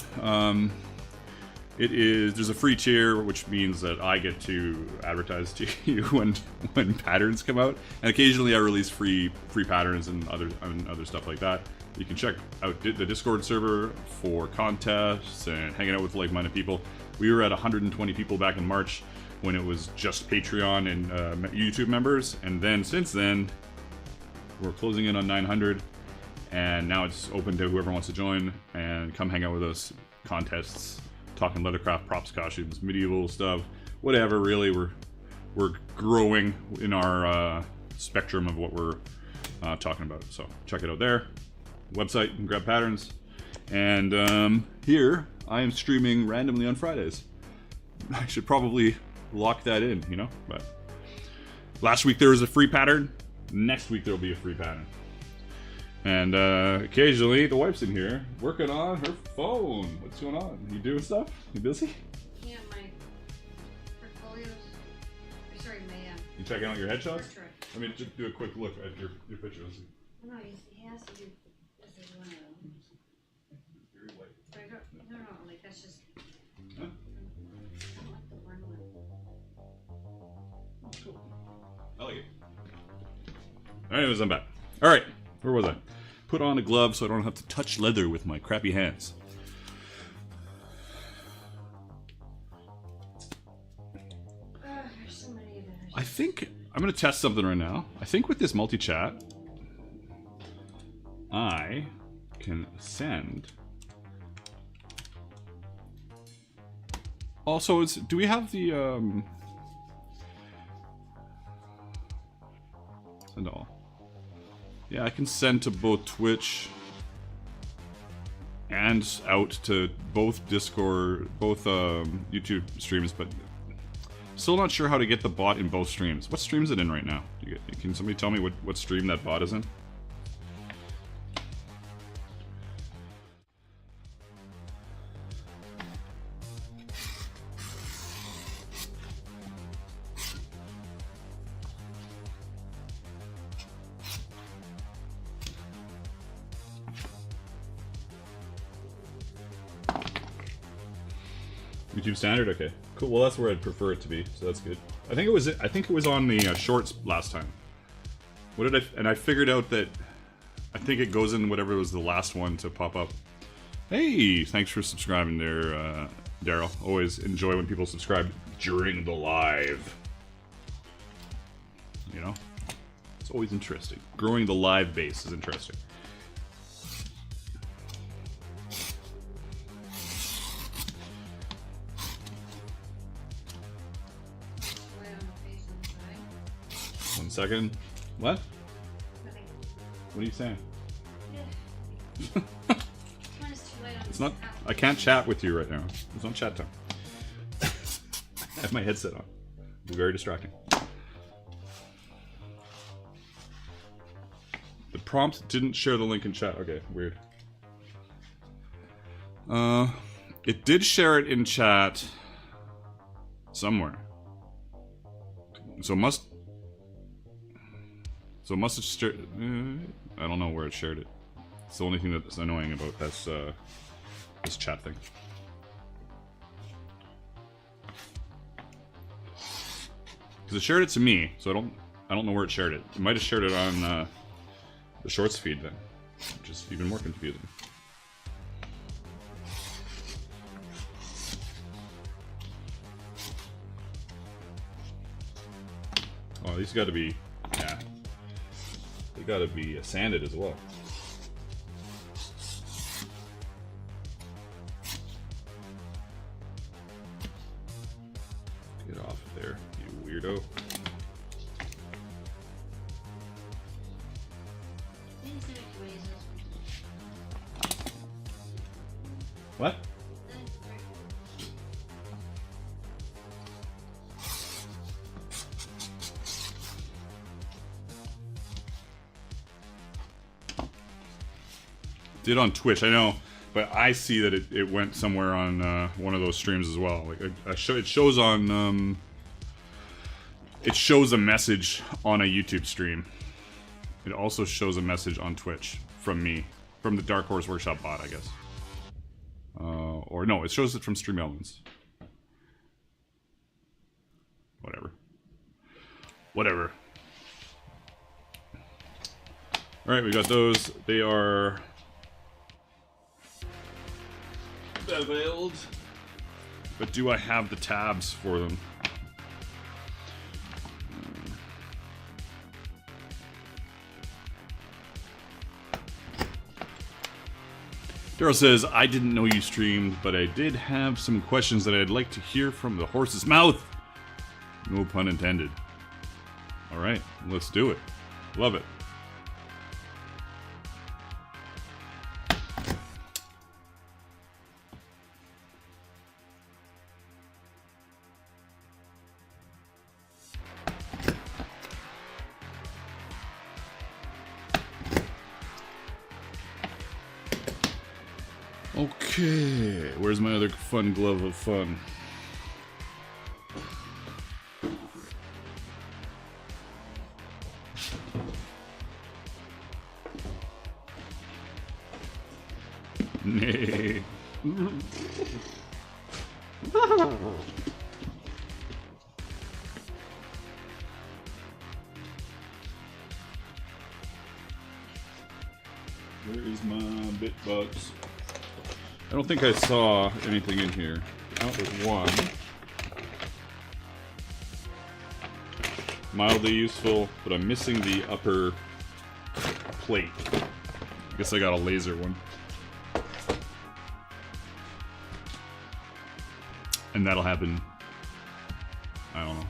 Speaker 1: There's a free tier, which means that I get to advertise to you when patterns come out, and occasionally I release free patterns and other stuff like that. You can check out the Discord server for contests and hanging out with like-minded people. We were at 120 people back in March, when it was just Patreon and YouTube members, and then since then we're closing in on 900, and now it's open to whoever wants to join and come hang out with us. Contests, talking Leathercraft, props, costumes, medieval stuff, whatever. Really, we're growing in our spectrum of what we're talking about. So check it out there. Website, and grab patterns. And here I am streaming randomly on Fridays. I should probably lock that in, you know. But last week there was a free pattern. Next week there'll be a free pattern. And occasionally the wife's in here working on her phone. What's going on? You doing stuff? You busy?
Speaker 2: Yeah, my portfolios. Sorry, my
Speaker 1: You checking out your headshots?
Speaker 2: portrait.
Speaker 1: I mean, just do a quick look at your pictures.
Speaker 2: No, he has to do. This is one of them.
Speaker 1: Very white.
Speaker 2: But I don't. No, like that's just.
Speaker 1: Huh?
Speaker 2: I want the one with.
Speaker 1: Oh, cool. I like it. Anyways, I'm back. All right, where was I? Put on a glove so I don't have to touch leather with my crappy hands.
Speaker 2: There's so many of them.
Speaker 1: I think I'm gonna test something right now. I think with this multi-chat, I can send. Also, do we have the send all? Yeah, I can send to both Twitch and out to both Discord, both YouTube streams, but still not sure how to get the bot in both streams. What stream is it in right now? Can somebody tell me what stream that bot is in? YouTube standard, okay, cool. Well, that's where I'd prefer it to be, so that's good. I think it was on the shorts last time. What did I figured out that I think it goes in whatever was the last one to pop up. Hey, thanks for subscribing there, Daryl. Always enjoy when people subscribe during the live. You know, it's always interesting. Growing the live base is interesting. Second. What?
Speaker 2: Nothing.
Speaker 1: What are you saying?
Speaker 2: Yeah. Mine is too light on
Speaker 1: It's not.
Speaker 2: this
Speaker 1: I can't chat with you right now. It's not chat time. I have my headset on. It'll be very distracting. The prompt didn't share the link in chat. Okay, weird. It did share it in chat somewhere. So it must have shared. I don't know where it shared it. It's the only thing that's annoying about this chat thing. Because it shared it to me, so I don't know where it shared it. It might have shared it on the shorts feed then, which is even more confusing. Oh, these got to be, yeah. They got to be sanded as well. Get off of there, you weirdo. What? Did on Twitch, I know, but I see that it went somewhere on one of those streams as well. Like it shows on it shows a message on a YouTube stream. It also shows a message on Twitch from me, from the Dark Horse Workshop bot, I guess. Or no, it shows it from Stream Elements. Whatever. All right, we got those. They are beveled, but do I have the tabs for them? Daryl says, I didn't know you streamed, but I did have some questions that I'd like to hear from the horse's mouth. No pun intended. Alright, let's do it. Love it. Okay, where's my other fun glove of fun? Nay. Where is my bitbox? I don't think I saw anything in here. Out with one. Mildly useful, but I'm missing the upper plate. I guess I got a laser one. And that'll happen. I don't know.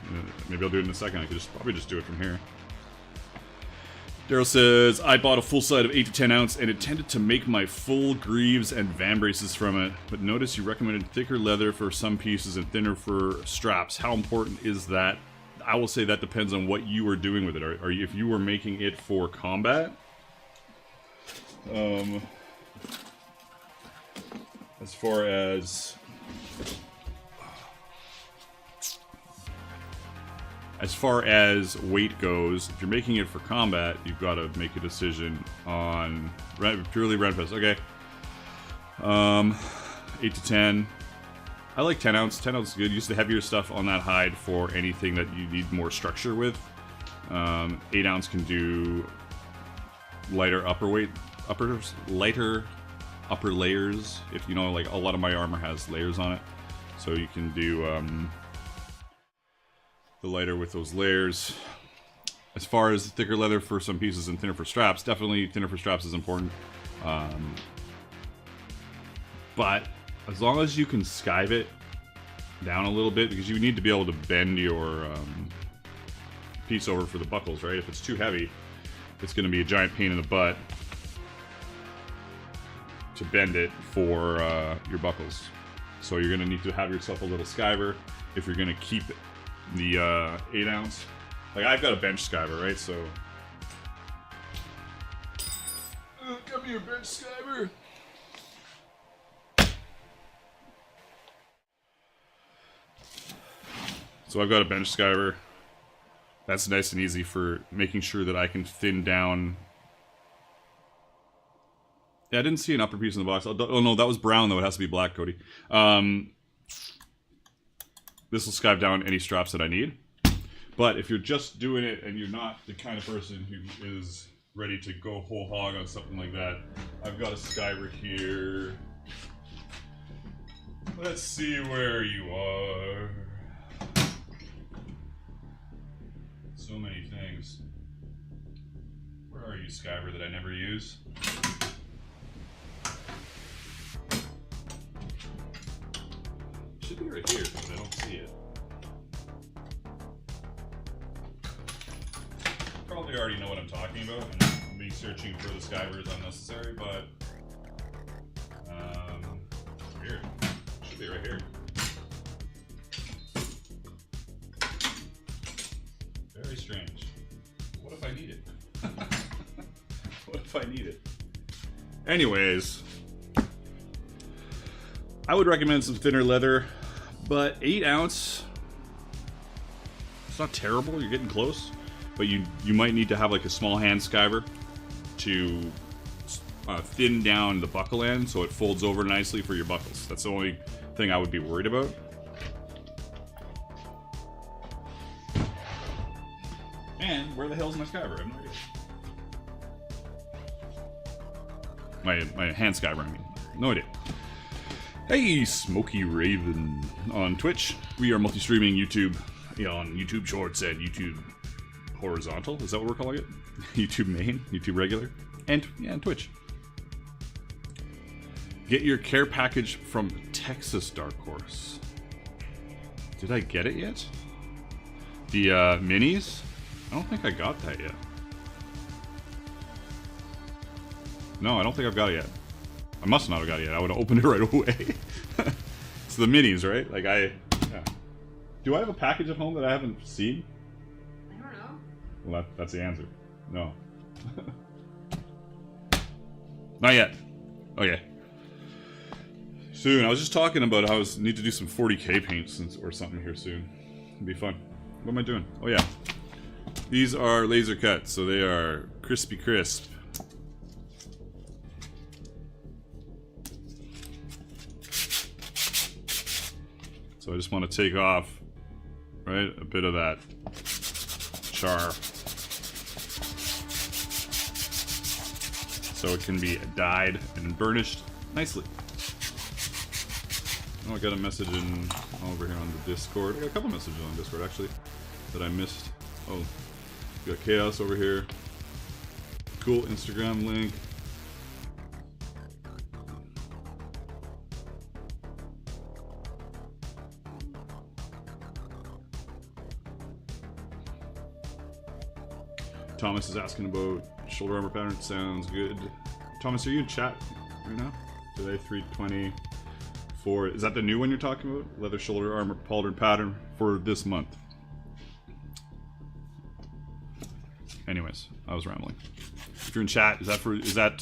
Speaker 1: Maybe I'll do it in a second. I could probably just do it from here. Daryl says, I bought a full set of 8 to 10 ounce and intended to make my full greaves and van braces from it, but notice you recommended thicker leather for some pieces and thinner for straps. How important is that? I will say that depends on what you are doing with it. Are you, if you were making it for combat, as far as weight goes, if you're making it for combat, you've got to make a decision on purely red pest. Okay. 8 to 10. I like 10 ounce. 10 ounce is good. Use the heavier stuff on that hide for anything that you need more structure with. 8 ounce can do lighter lighter upper layers. If you know, like a lot of my armor has layers on it, so you can do the lighter with those layers. As far as thicker leather for some pieces and thinner for straps, definitely thinner for straps is important. But as long as you can skive it down a little bit, because you need to be able to bend your piece over for the buckles, right? If it's too heavy, it's going to be a giant pain in the butt to bend it for your buckles. So you're going to need to have yourself a little skiver if you're going to keep the 8 ounce. Like, I've got a bench skiver, right? So come here, bench skiver. So I've got a bench skiver. That's nice and easy for making sure that I can thin down. Yeah, I didn't see an upper piece in the box. Oh no, that was brown though. It has to be black, Cody. This will skive down any straps that I need. But if you're just doing it and you're not the kind of person who is ready to go whole hog on something like that, I've got a skiver here. Let's see where you are. So many things. Where are you, skiver, that I never use? Should be right here, but I don't see it. Probably already know what I'm talking about, and me searching for the skiver is unnecessary, but weird. Should be right here. Very strange. What if I need it? What if I need it? Anyways, I would recommend some thinner leather, but 8 ounce, it's not terrible. You're getting close, but you might need to have like a small hand skiver to thin down the buckle end so it folds over nicely for your buckles. That's the only thing I would be worried about. And where the hell's my skiver? I have no idea. My hand skiver, I mean. No idea. Hey, Smoky Raven on Twitch. We are multi-streaming YouTube, on YouTube Shorts and YouTube Horizontal. Is that what we're calling it? YouTube Main, YouTube Regular, and Twitch. Get your care package from Texas Dark Horse. Did I get it yet? The minis? I don't think I got that yet. No, I don't think I've got it yet. I must not have got it yet. I would have opened it right away. It's the minis, right? Like yeah. Do I have a package at home that I haven't seen?
Speaker 2: I don't know.
Speaker 1: Well, that's the answer. No. Not yet. Okay. Soon. I was just talking about how I need to do some 40k paints or something here soon. It'd be fun. What am I doing? Oh yeah. These are laser cuts, so they are crispy crisp. So I just want to take off, right, a bit of that char. So it can be dyed and burnished nicely. Oh, I got a message over here on the Discord. I got a couple messages on Discord actually that I missed. Oh, we got Chaos over here. Cool Instagram link. Thomas is asking about shoulder armor pattern. Sounds good. Thomas, are you in chat right now? Today, 3/24. Is that the new one you're talking about? Leather shoulder armor pattern for this month. Anyways, I was rambling. If you're in chat, is that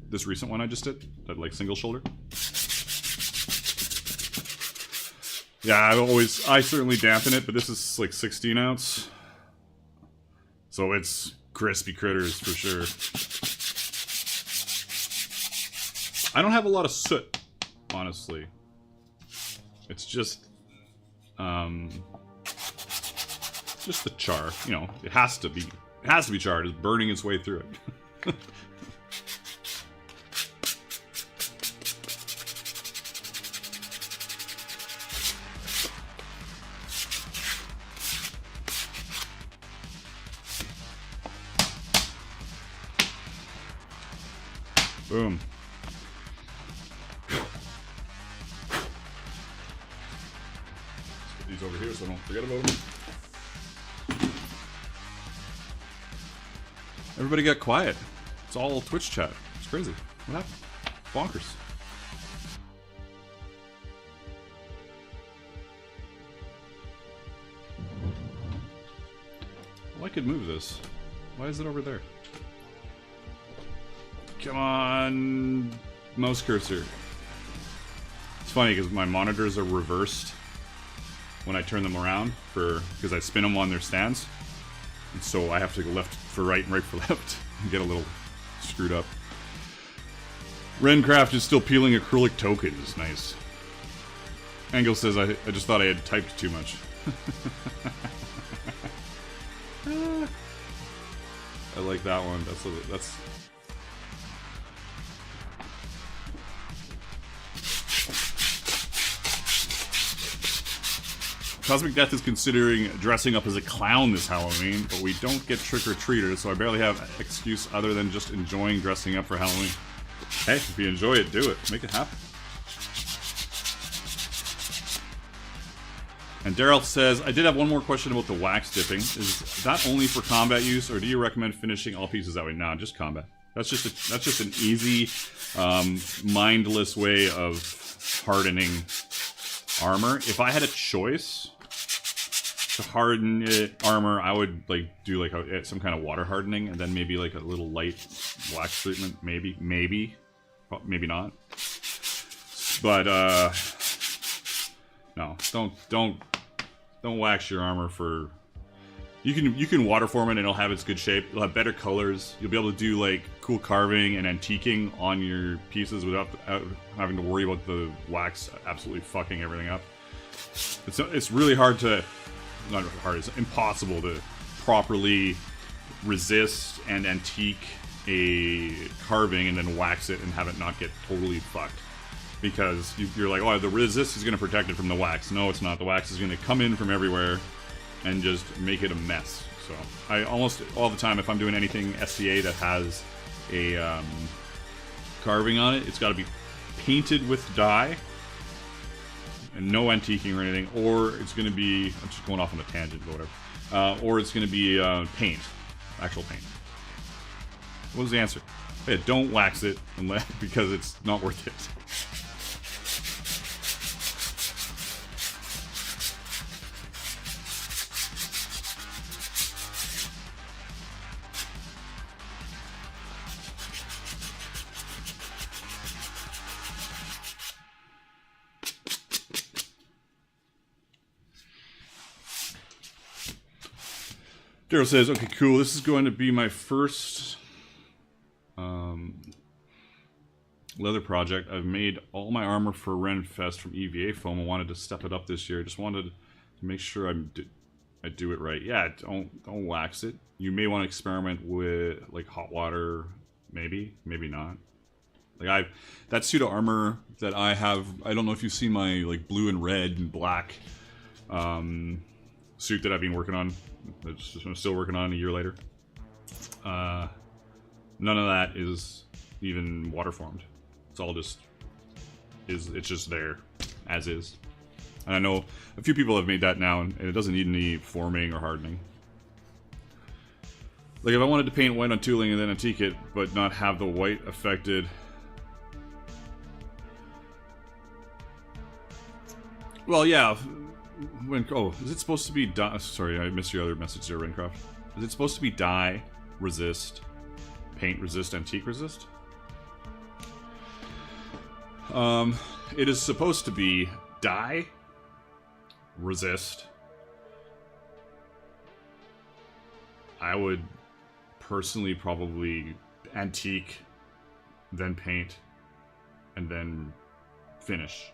Speaker 1: this recent one I just did? That like single shoulder? Yeah, I certainly dampen it, but this is like 16 ounce. So it's crispy critters for sure. I don't have a lot of soot, honestly. It's just the char. You know, it has to be charred. It's burning its way through it. Boom. Let's put these over here so I don't forget about them. Everybody got quiet. It's all Twitch chat. It's crazy. What happened? Bonkers. Well, I could move this. Why is it over there? Come on, mouse cursor. It's funny because my monitors are reversed when I turn them around because I spin them on their stands. And so I have to go left for right and right for left and get a little screwed up. Rencraft is still peeling acrylic tokens. Nice. Engel says, I just thought I had typed too much. I like that one. That's Cosmic Death is considering dressing up as a clown this Halloween, but we don't get trick-or-treaters, so I barely have an excuse other than just enjoying dressing up for Halloween. Hey, if you enjoy it, do it. Make it happen. And Daryl says, I did have one more question about the wax dipping. Is that only for combat use, or do you recommend finishing all pieces that way? No, just combat. That's just an easy, mindless way of hardening armor. If I had a choice to harden armor, I would like do like some kind of water hardening, and then maybe like a little light wax treatment. Maybe not. But no, don't wax your armor for. You can water form it and it'll have its good shape. It'll have better colors. You'll be able to do like cool carving and antiquing on your pieces without having to worry about the wax absolutely fucking everything up. It's really hard to, not hard, it's impossible to properly resist and antique a carving and then wax it and have it not get totally fucked. Because you're like, oh, the resist is going to protect it from the wax. No, it's not. The wax is going to come in from everywhere and just make it a mess. So I almost all the time, if I'm doing anything SCA that has a carving on it, it's got to be painted with dye, and no antiquing or anything, or it's going to be, I'm just going off on a tangent, but whatever, or it's going to be paint, actual paint. What was the answer? Yeah, don't wax it unless, because it's not worth it. Daryl says, okay, cool, this is going to be my first leather project. I've made all my armor for Renfest from EVA foam. I wanted to step it up this year. I just wanted to make sure I do it right. Yeah, don't wax it. You may want to experiment with like hot water, maybe not. Like that suit of armor that I have, I don't know if you've seen my like blue and red and black suit that I've been working on. I'm still working on a year later. None of that is even water formed. It's all just it's just there as is. And I know a few people have made that now, and it doesn't need any forming or hardening. Like if I wanted to paint white on tooling and then antique it, but not have the white affected. Well, yeah. Is it supposed to be dye? Sorry, I missed your other message there, Rancroft. Is it supposed to be dye resist, paint resist, antique resist? It is supposed to be dye resist. I would personally probably antique, then paint, and then finish.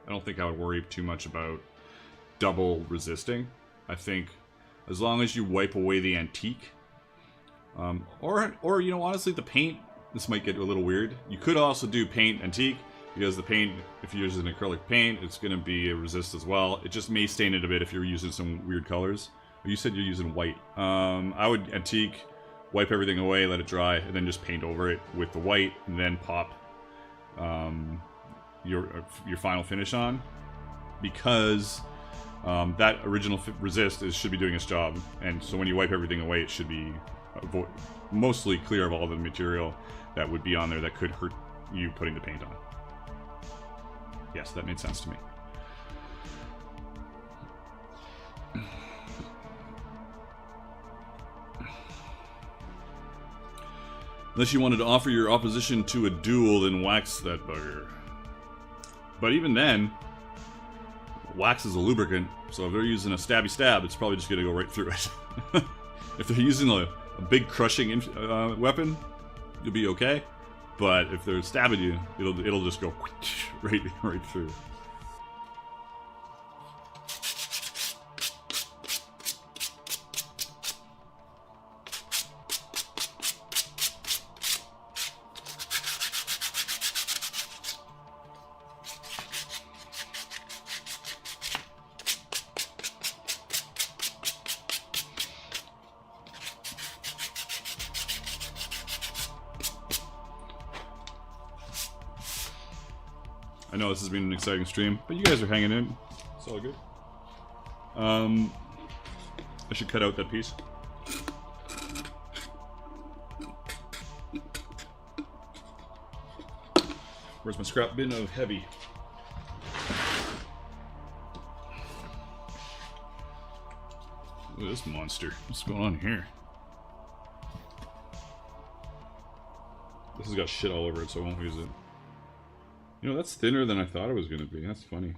Speaker 1: I don't think I would worry too much about double resisting. I think as long as you wipe away the antique, or you know, honestly, the paint, this might get a little weird. You could also do paint antique, because the paint, if you're using acrylic paint, it's going to be a resist as well. It just may stain it a bit if you're using some weird colors. You said you're using white. I would antique, wipe everything away, let it dry, and then just paint over it with the white, and then pop your final finish on, because that original resist should be doing its job, and so when you wipe everything away, it should be mostly clear of all the material that would be on there that could hurt you putting the paint on. Yes, that made sense to me. Unless you wanted to offer your opposition to a duel, then wax that bugger. But even then, wax is a lubricant, so if they're using a stabby stab, it's probably just going to go right through it. If they're using a big crushing weapon, you'll be okay. But if they're stabbing you, it'll just go right through. I know this has been an exciting stream, but you guys are hanging in. It's all good. I should cut out that piece. Where's my scrap bin of heavy? Look at this monster. What's going on here? This has got shit all over it, so I won't use it. You know, that's thinner than I thought it was going to be. That's funny.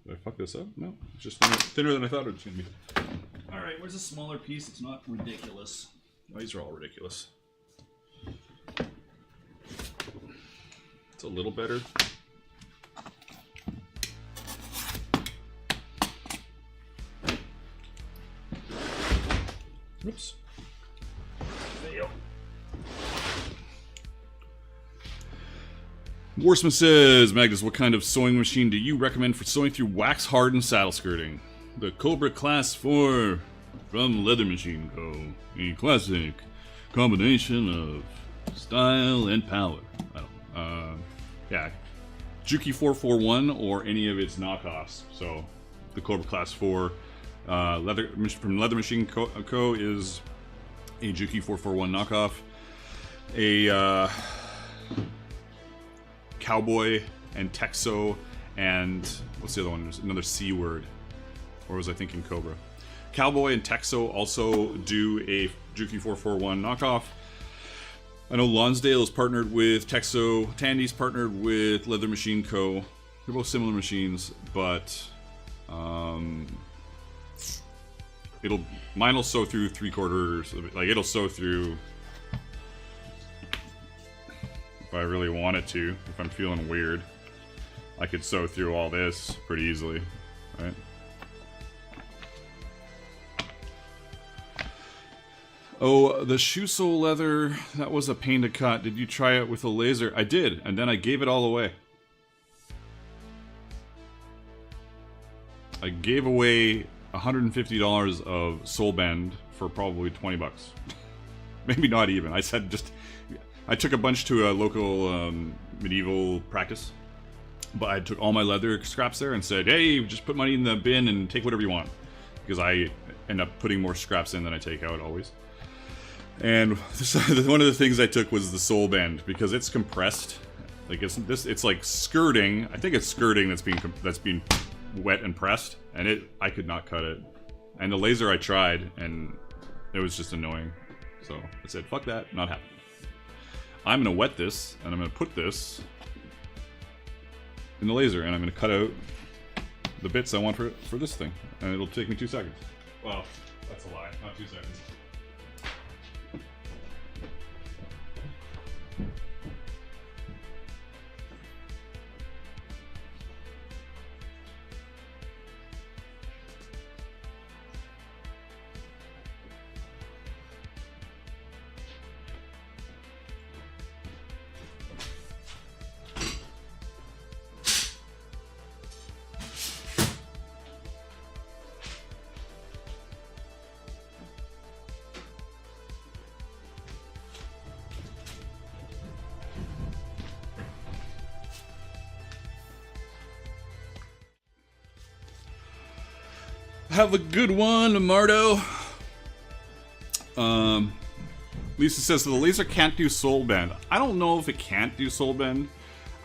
Speaker 1: Did I fuck this up? No, it's just thinner than I thought it was going to be. Alright, where's a smaller piece? It's not ridiculous. Oh, these are all ridiculous. It's a little better. Oops. Fail. Warsman says, Magnus, what kind of sewing machine do you recommend for sewing through wax-hardened saddle skirting? The Cobra Class 4 from Leather Machine Co. A classic Combination of style and power. I don't know. Yeah. Juki 441 or any of its knockoffs. So, the Cobra Class 4 from Leather Machine Co. is a Juki 441 knockoff. A Cowboy and Texo and what's the other one? There's another C word. Or was I thinking Cobra? Cowboy and Texo also do a Juki 441 knockoff. I know Lonsdale is partnered with Texo. Tandy's partnered with Leather Machine Co. They're both similar machines, but mine will sew through 3/4 of it. Like it'll sew through if I really wanted to. If I'm feeling weird, I could sew through all this pretty easily, right? Oh, the shoe sole leather, that was a pain to cut. Did you try it with a laser? I did, and then I gave it all away. I gave away $150 of sole bend for probably 20 bucks. Maybe not even. I said I took a bunch to a local medieval practice, but I took all my leather scraps there and said, hey, just put money in the bin and take whatever you want. Because I end up putting more scraps in than I take out always. And one of the things I took was the sole bend because it's compressed. Like it's like skirting. I think it's skirting that's being wet and pressed, and I could not cut it. And the laser I tried, and it was just annoying. So I said, "Fuck that, not happening." I'm gonna wet this, and I'm gonna put this in the laser, and I'm gonna cut out the bits I want for this thing, and it'll take me 2 seconds. Well, that's a lie. Not 2 seconds. Have a good one, Mardo. Lisa says the laser can't do soul bend. I don't know if it can't do soul bend.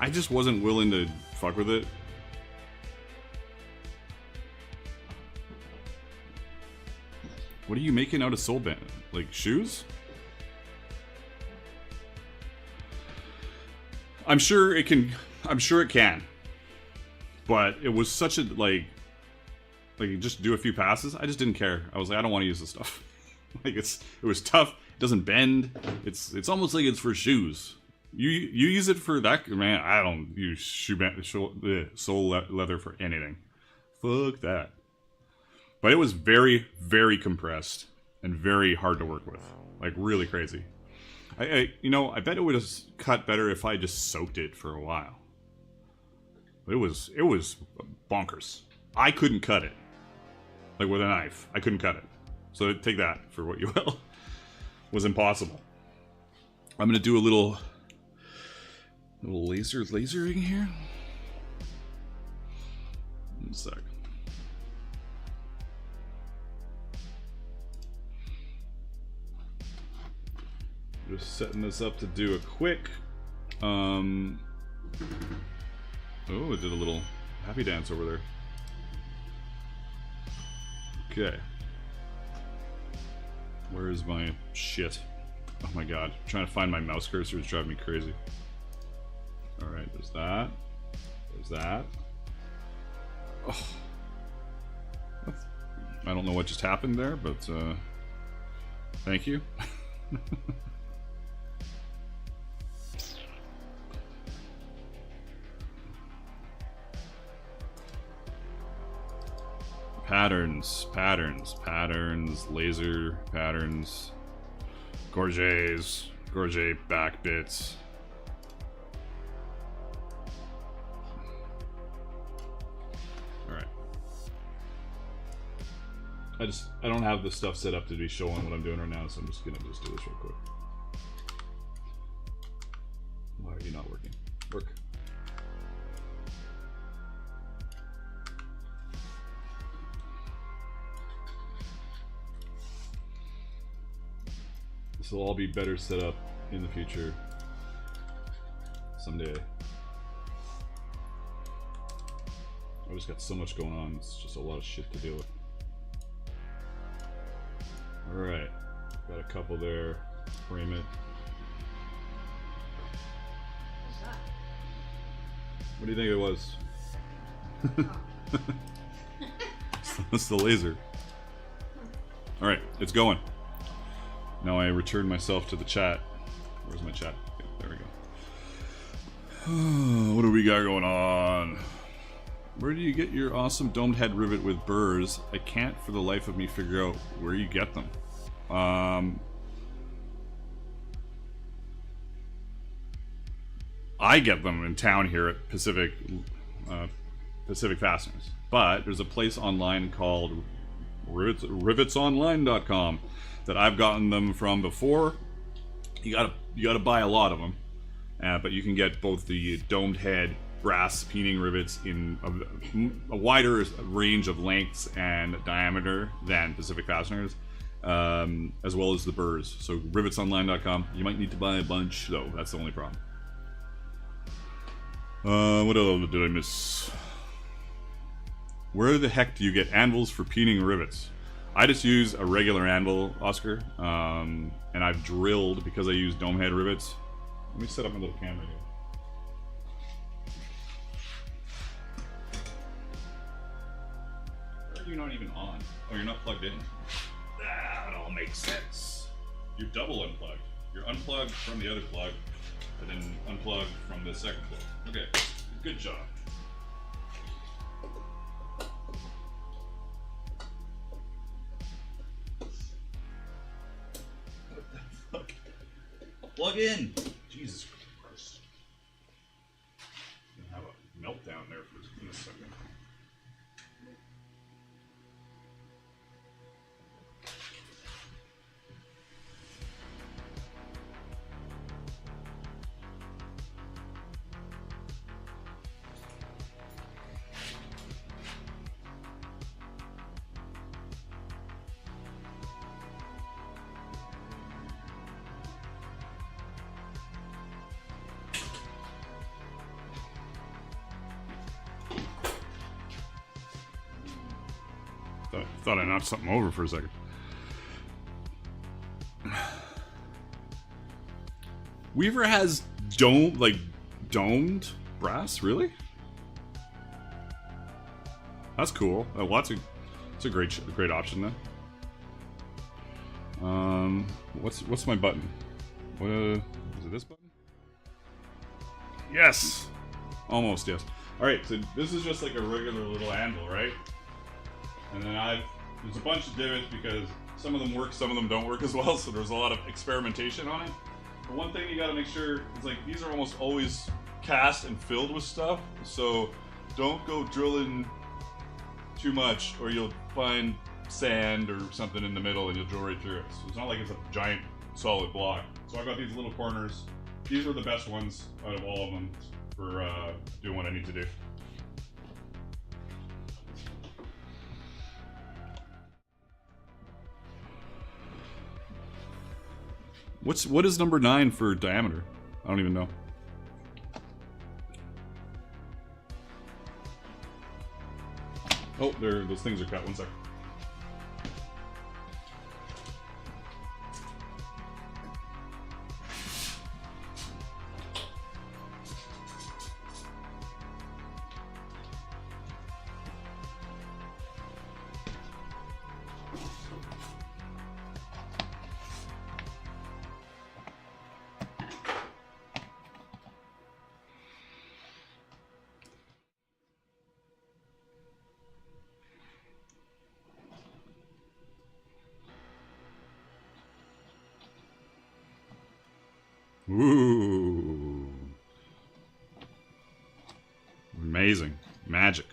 Speaker 1: I just wasn't willing to fuck with it. What are you making out of soul bend? Like shoes? I'm sure it can. I'm sure it can. But it was such a like just do a few passes. I just didn't care. I was like, I don't want to use this stuff. Like it was tough. It doesn't bend. It's almost like it's for shoes. You use it for that, man. I don't use sole leather for anything. Fuck that. But it was very, very compressed and very hard to work with. Like really crazy. I bet it would have cut better if I just soaked it for a while. It was bonkers. I couldn't cut it. Like with a knife. I couldn't cut it. So take that for what you will. It was impossible. I'm gonna do a little lasering here. One sec. Just setting this up to do a quick oh, it did a little happy dance over there. Okay. Where is my shit? Oh my god. I'm trying to find my mouse cursor is driving me crazy. Alright, there's that. There's that. Oh. I don't know what just happened there, but thank you. Patterns, laser patterns, gorget back bits. Alright. I don't have this stuff set up to be showing what I'm doing right now, so I'm just gonna do this real quick. This will all be better set up in the future. Someday. I just got so much going on, it's just a lot of shit to deal with. Alright, got a couple there. Frame it.
Speaker 2: What's that?
Speaker 1: What do you think it was?
Speaker 2: Oh.
Speaker 1: That's the laser. Alright, it's going. Now I return myself to the chat. Where's my chat? Okay, there we go. What do we got going on? Where do you get your awesome domed head rivet with burrs? I can't for the life of me figure out where you get them. I get them in town here at Pacific Fasteners. But there's a place online called rivetsonline.com that I've gotten them from before. You gotta buy a lot of them, but you can get both the domed head brass peening rivets in a wider range of lengths and diameter than Pacific Fasteners, as well as the burrs. So rivetsonline.com. You might need to buy a bunch though. That's the only problem. What else did I miss? Where the heck do you get anvils for peening rivets? I just use a regular anvil, Oscar, and I've drilled because I use dome head rivets. Let me set up my little camera here. Why are you not even on? Oh, you're not plugged in. That all makes sense. You're double unplugged. You're unplugged from the other plug, and then unplugged from the second plug. Okay, good job. Plug in! Jesus Christ. I'm gonna have a meltdown there for a second. Thought I knocked something over for a second. Weaver has domed brass, really? That's cool. It's a great option then. What's my button? What is it? This button? Yes, almost yes. All right, so this is just like a regular little anvil, right? And then there's a bunch of divots because some of them work, some of them don't work as well, so there's a lot of experimentation on it. But one thing you gotta make sure is like these are almost always cast and filled with stuff, so don't go drilling too much or you'll find sand or something in the middle and you'll drill right through it. So it's not like it's a giant solid block. So I've got these little corners. These are the best ones out of all of them for doing what I need to do. What is number 9 for diameter? I don't even know. Oh, those things are cut. One sec. Ooh. Amazing. Magic.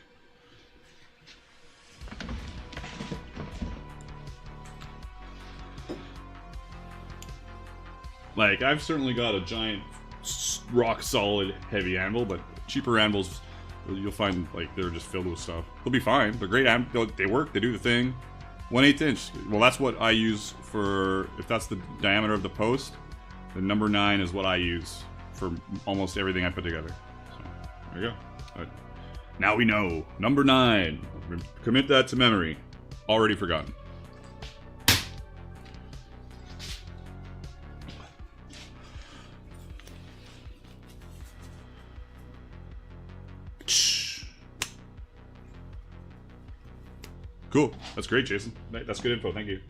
Speaker 1: Like, I've certainly got a giant, rock solid, heavy anvil, but cheaper anvils, you'll find, like, they're just filled with stuff. They'll be fine. They're great they work, they do the thing. 1/8 inch. Well, that's what I use for, if that's the diameter of the post, the number 9 is what I use for almost everything I put together. So, there you go. All right. Now we know. Number 9. Commit that to memory. Already forgotten. Cool. That's great, Jason. That's good info. Thank you.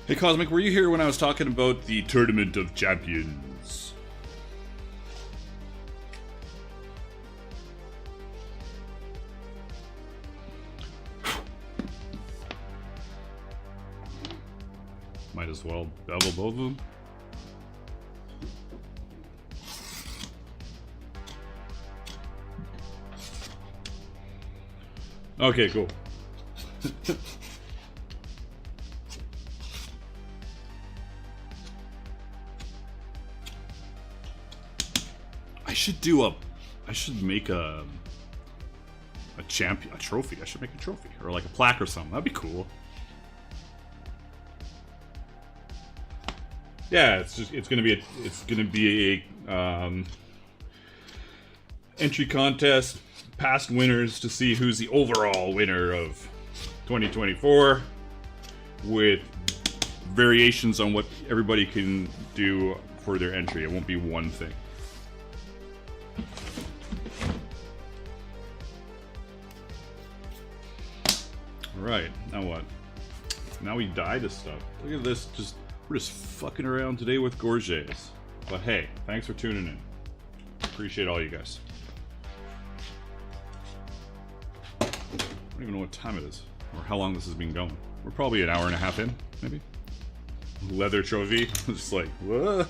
Speaker 1: Hey Cosmic, were you here when I was talking about the Tournament of Champions? Might as well bevel both of them. Okay, cool. I should make a trophy. I should make a trophy or like a plaque or something. That'd be cool. Yeah, it's gonna be a entry contest, past winners to see who's the overall winner of 2024, with variations on what everybody can do for their entry. It won't be one thing. Right, now what? Now we dye this stuff. Look at this, we're just fucking around today with Gores. But hey, thanks for tuning in. Appreciate all you guys. I don't even know what time it is, or how long this has been going. We're probably an hour and a half in, maybe? Leather trophy, just like, whoa.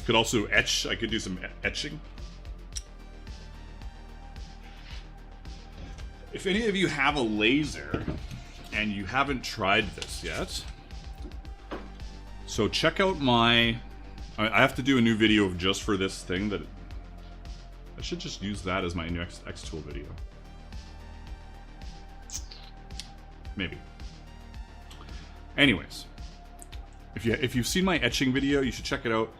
Speaker 1: Could also etch, I could do some etching. If any of you have a laser and you haven't tried this yet, so check out I have to do a new video of just for this thing that I should just use that as my next X-Tool video. Maybe. Anyways, if you've seen my etching video, you should check it out.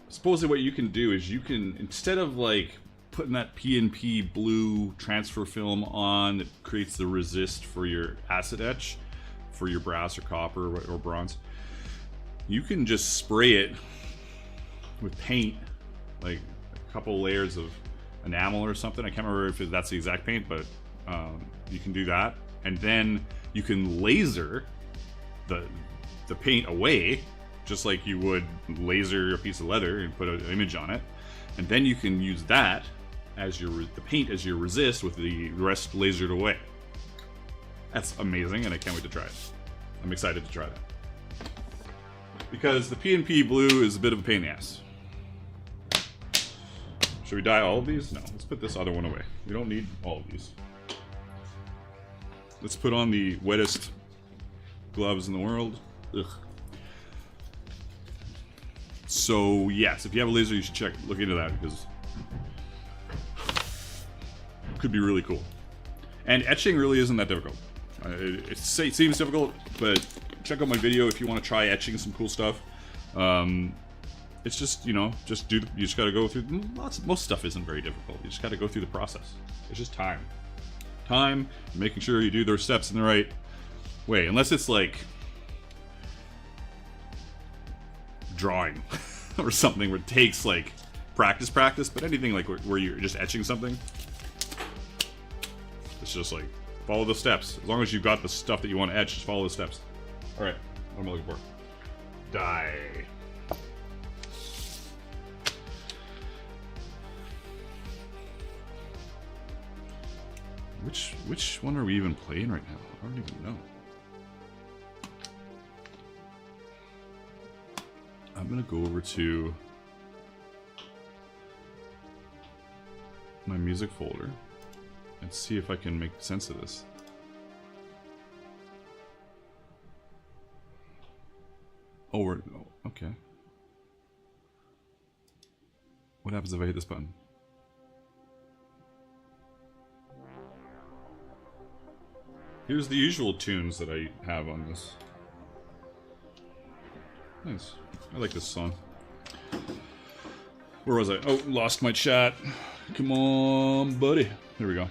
Speaker 1: Supposedly what you can do is you can, instead of like putting that PNP blue transfer film on that creates the resist for your acid etch for your brass or copper or bronze, you can just spray it with paint, like a couple layers of enamel or something. I can't remember if that's the exact paint, but you can do that, and then you can laser the paint away just like you would laser a piece of leather and put an image on it, and then you can use that as the paint as your resist with the rest lasered away. That's amazing, and I can't wait to try it. I'm excited to try that. Because the PNP blue is a bit of a pain in the ass. Should we dye all of these? No, let's put this other one away. We don't need all of these. Let's put on the wettest gloves in the world. Ugh. So yes, if you have a laser, you should look into that, because it could be really cool. And etching really isn't that difficult. It seems difficult, but check out my video if you want to try etching some cool stuff. It's just, you just got to go through. Most stuff isn't very difficult. You just got to go through the process. It's just time, making sure you do those steps in the right way. Unless it's like drawing or something where it takes like practice, but anything like where you're just etching something, it's just like follow the steps. As long as you've got the stuff that you want to etch, just follow the steps. All right, what am I looking for? Dye. Which one are we even playing right now? I don't even know. I'm gonna go over to my music folder and see if I can make sense of this. Oh, okay. What happens if I hit this button? Here's the usual tunes that I have on this. Nice. I like this song. Where was I? Oh, lost my chat. Come on, buddy. There we go.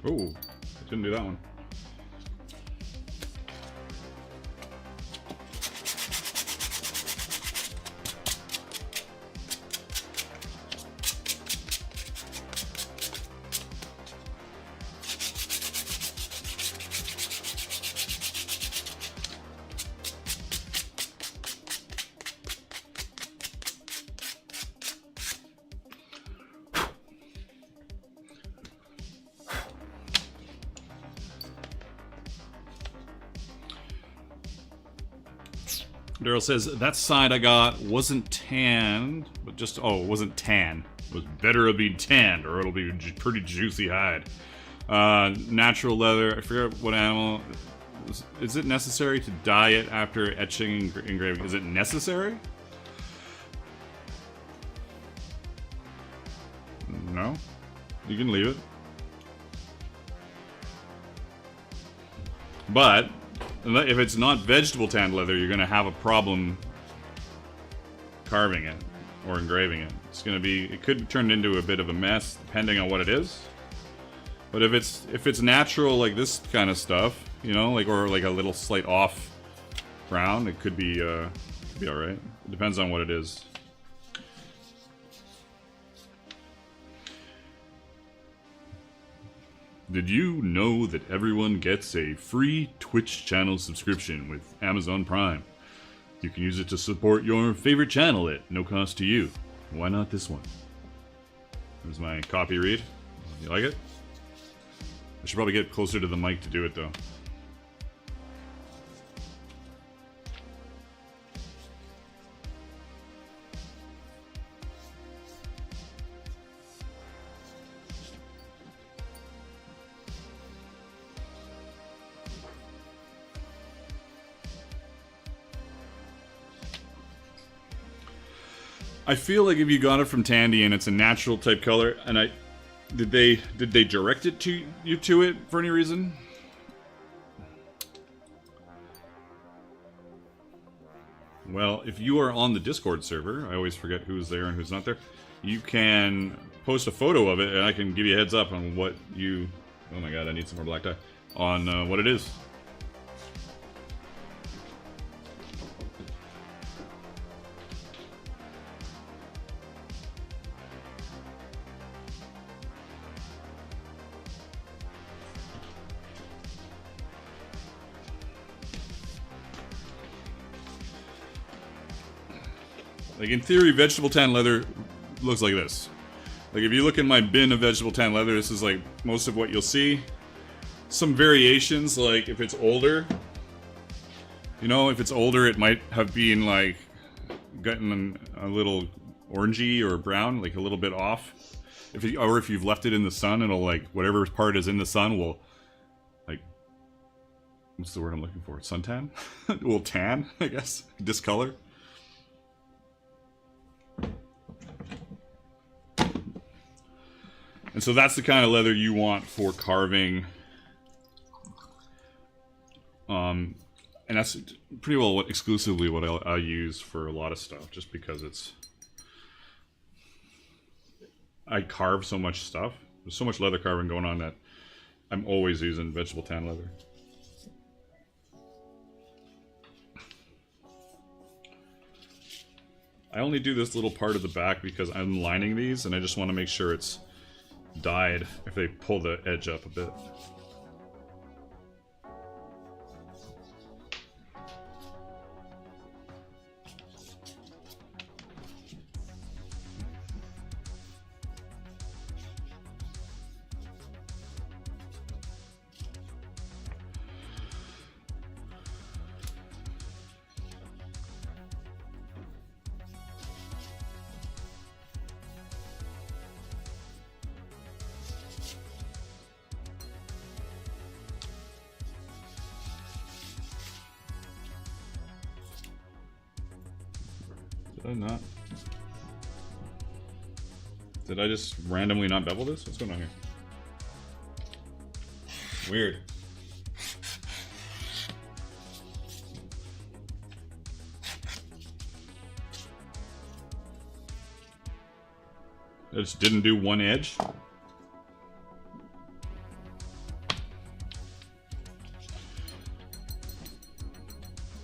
Speaker 1: Oh, I didn't do that one. Daryl says, that side I got wasn't tanned, but just, oh, it wasn't tan. It was better to be tanned, or it'll be pretty juicy hide. Natural leather, I forget what animal. Is it necessary to dye it after etching and engraving? Is it necessary? No? You can leave it. But if it's not vegetable tanned leather, you're going to have a problem carving it or engraving it. It's going to be, it could turn into a bit of a mess depending on what it is. But if it's natural, like this kind of stuff, you know, like, or like a little slight off brown, it could be all right. It depends on what it is. Did you know that everyone gets a free Twitch channel subscription with Amazon Prime? You can use it to support your favorite channel at no cost to you. Why not this one? Here's my copy read. You like it? I should probably get closer to the mic to do it though. I feel like if you got it from Tandy and it's a natural type color, and did they direct it to you to it for any reason? Well, if you are on the Discord server, I always forget who's there and who's not there. You can post a photo of it, and I can give you a heads up on what you. Oh my god, I need some more black dye. On what it is. Like, in theory, vegetable tan leather looks like this. Like, if you look in my bin of vegetable tan leather, this is, like, most of what you'll see. Some variations, like, if it's older, you know, if it's older, it might have been, like, gotten a little orangey or brown, like, a little bit off. Or if you've left it in the sun, it'll, like, whatever part is in the sun will, like, what's the word I'm looking for? Suntan? Will tan, I guess. Discolor. And so that's the kind of leather you want for carving And that's pretty well exclusively what I use for a lot of stuff, just because it's... I carve so much stuff. There's so much leather carving going on that I'm always using vegetable tan leather. I only do this little part of the back because I'm lining these and I just want to make sure it's dyed if they pull the edge up a bit. Did I not? Did I just randomly not bevel this? What's going on here? Weird. I just didn't do one edge.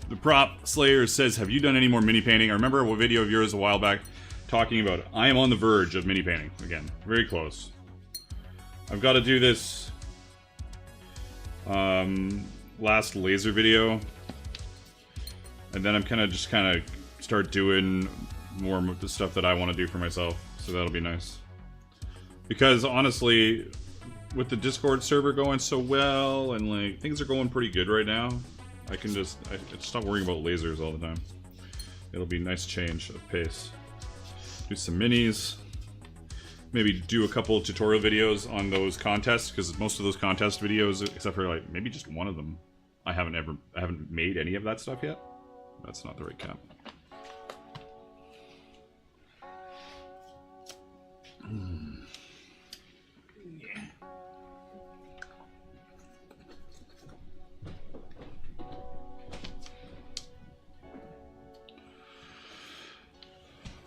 Speaker 1: The Prop Slayer says, have you done any more mini painting? I remember a video of yours a while back talking about it. I am on the verge of mini painting again. Very close. I've got to do this last laser video. And then I'm kind of start doing more of the stuff that I want to do for myself. So that'll be nice. Because honestly, with the Discord server going so well and like things are going pretty good right now, I can just stop worrying about lasers all the time. It'll be a nice change of pace. Do some minis. Maybe do a couple of tutorial videos on those contests, because most of those contest videos, except for like maybe just one of them, I haven't made any of that stuff yet. That's not the right cap. Yeah.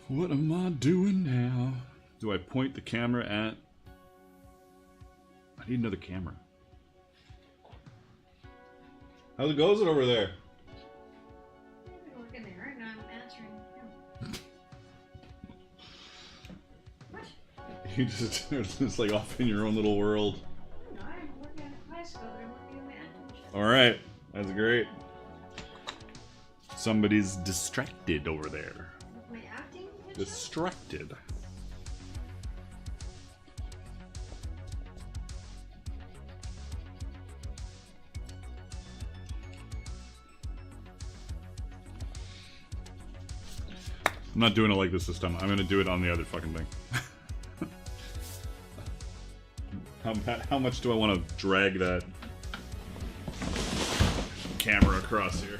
Speaker 1: What am I doing now? Do I point the camera at... I need another camera. How's it goes over there?
Speaker 2: I'm working there and I'm answering him. What?
Speaker 1: You just like off in your own little world.
Speaker 2: No, I'm working on a classical, but I'm working on my acting.
Speaker 1: Alright, that's great. Somebody's distracted over there.
Speaker 2: With my acting?
Speaker 1: Distracted. I'm not doing it like this time. I'm gonna do it on the other fucking thing. How much do I want to drag that camera across here?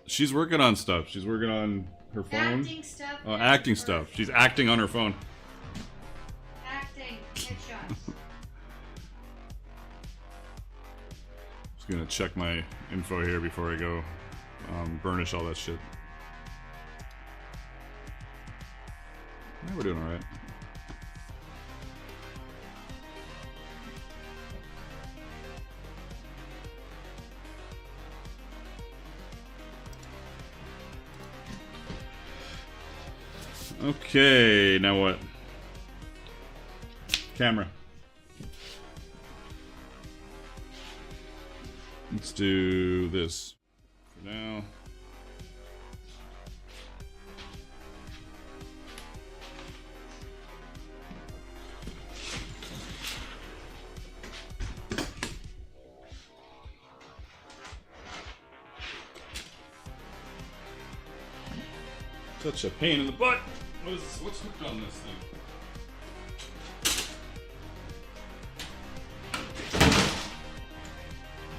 Speaker 1: She's working on stuff. She's working on her phone.
Speaker 2: Acting stuff.
Speaker 1: Oh, acting stuff. She's acting on her phone.
Speaker 2: Acting. Headshots.
Speaker 1: Just gonna check my info here before I go burnish all that shit. Yeah, we're doing alright. Okay, now what? Camera. Let's do this for now. Such a pain in the butt. What's hooked on this thing?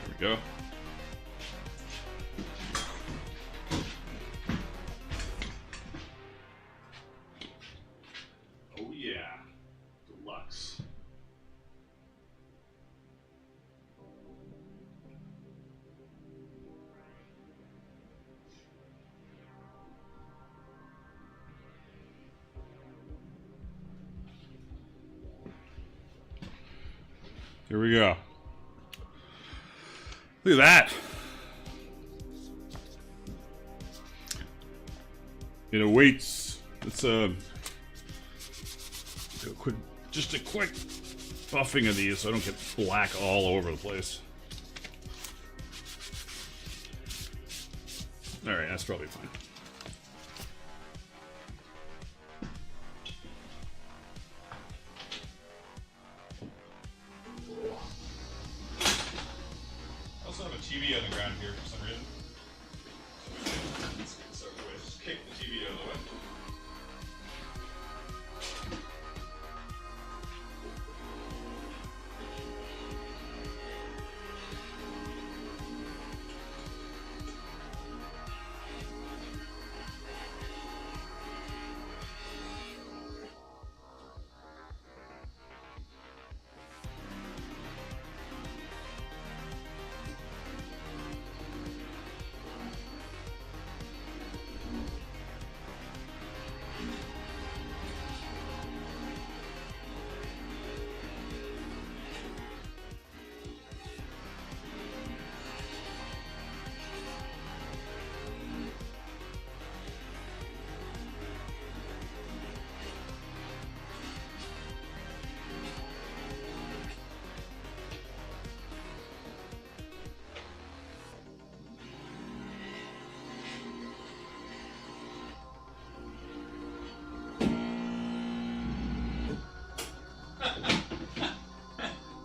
Speaker 1: There we go. Oh yeah, deluxe. Here we go. Look at that. It awaits. It's do a quick, just a quick buffing of these so I don't get black all over the place. All right, that's probably fine. I also have a TV on the ground here for some reason. Let's start with just kick the TV out of the way.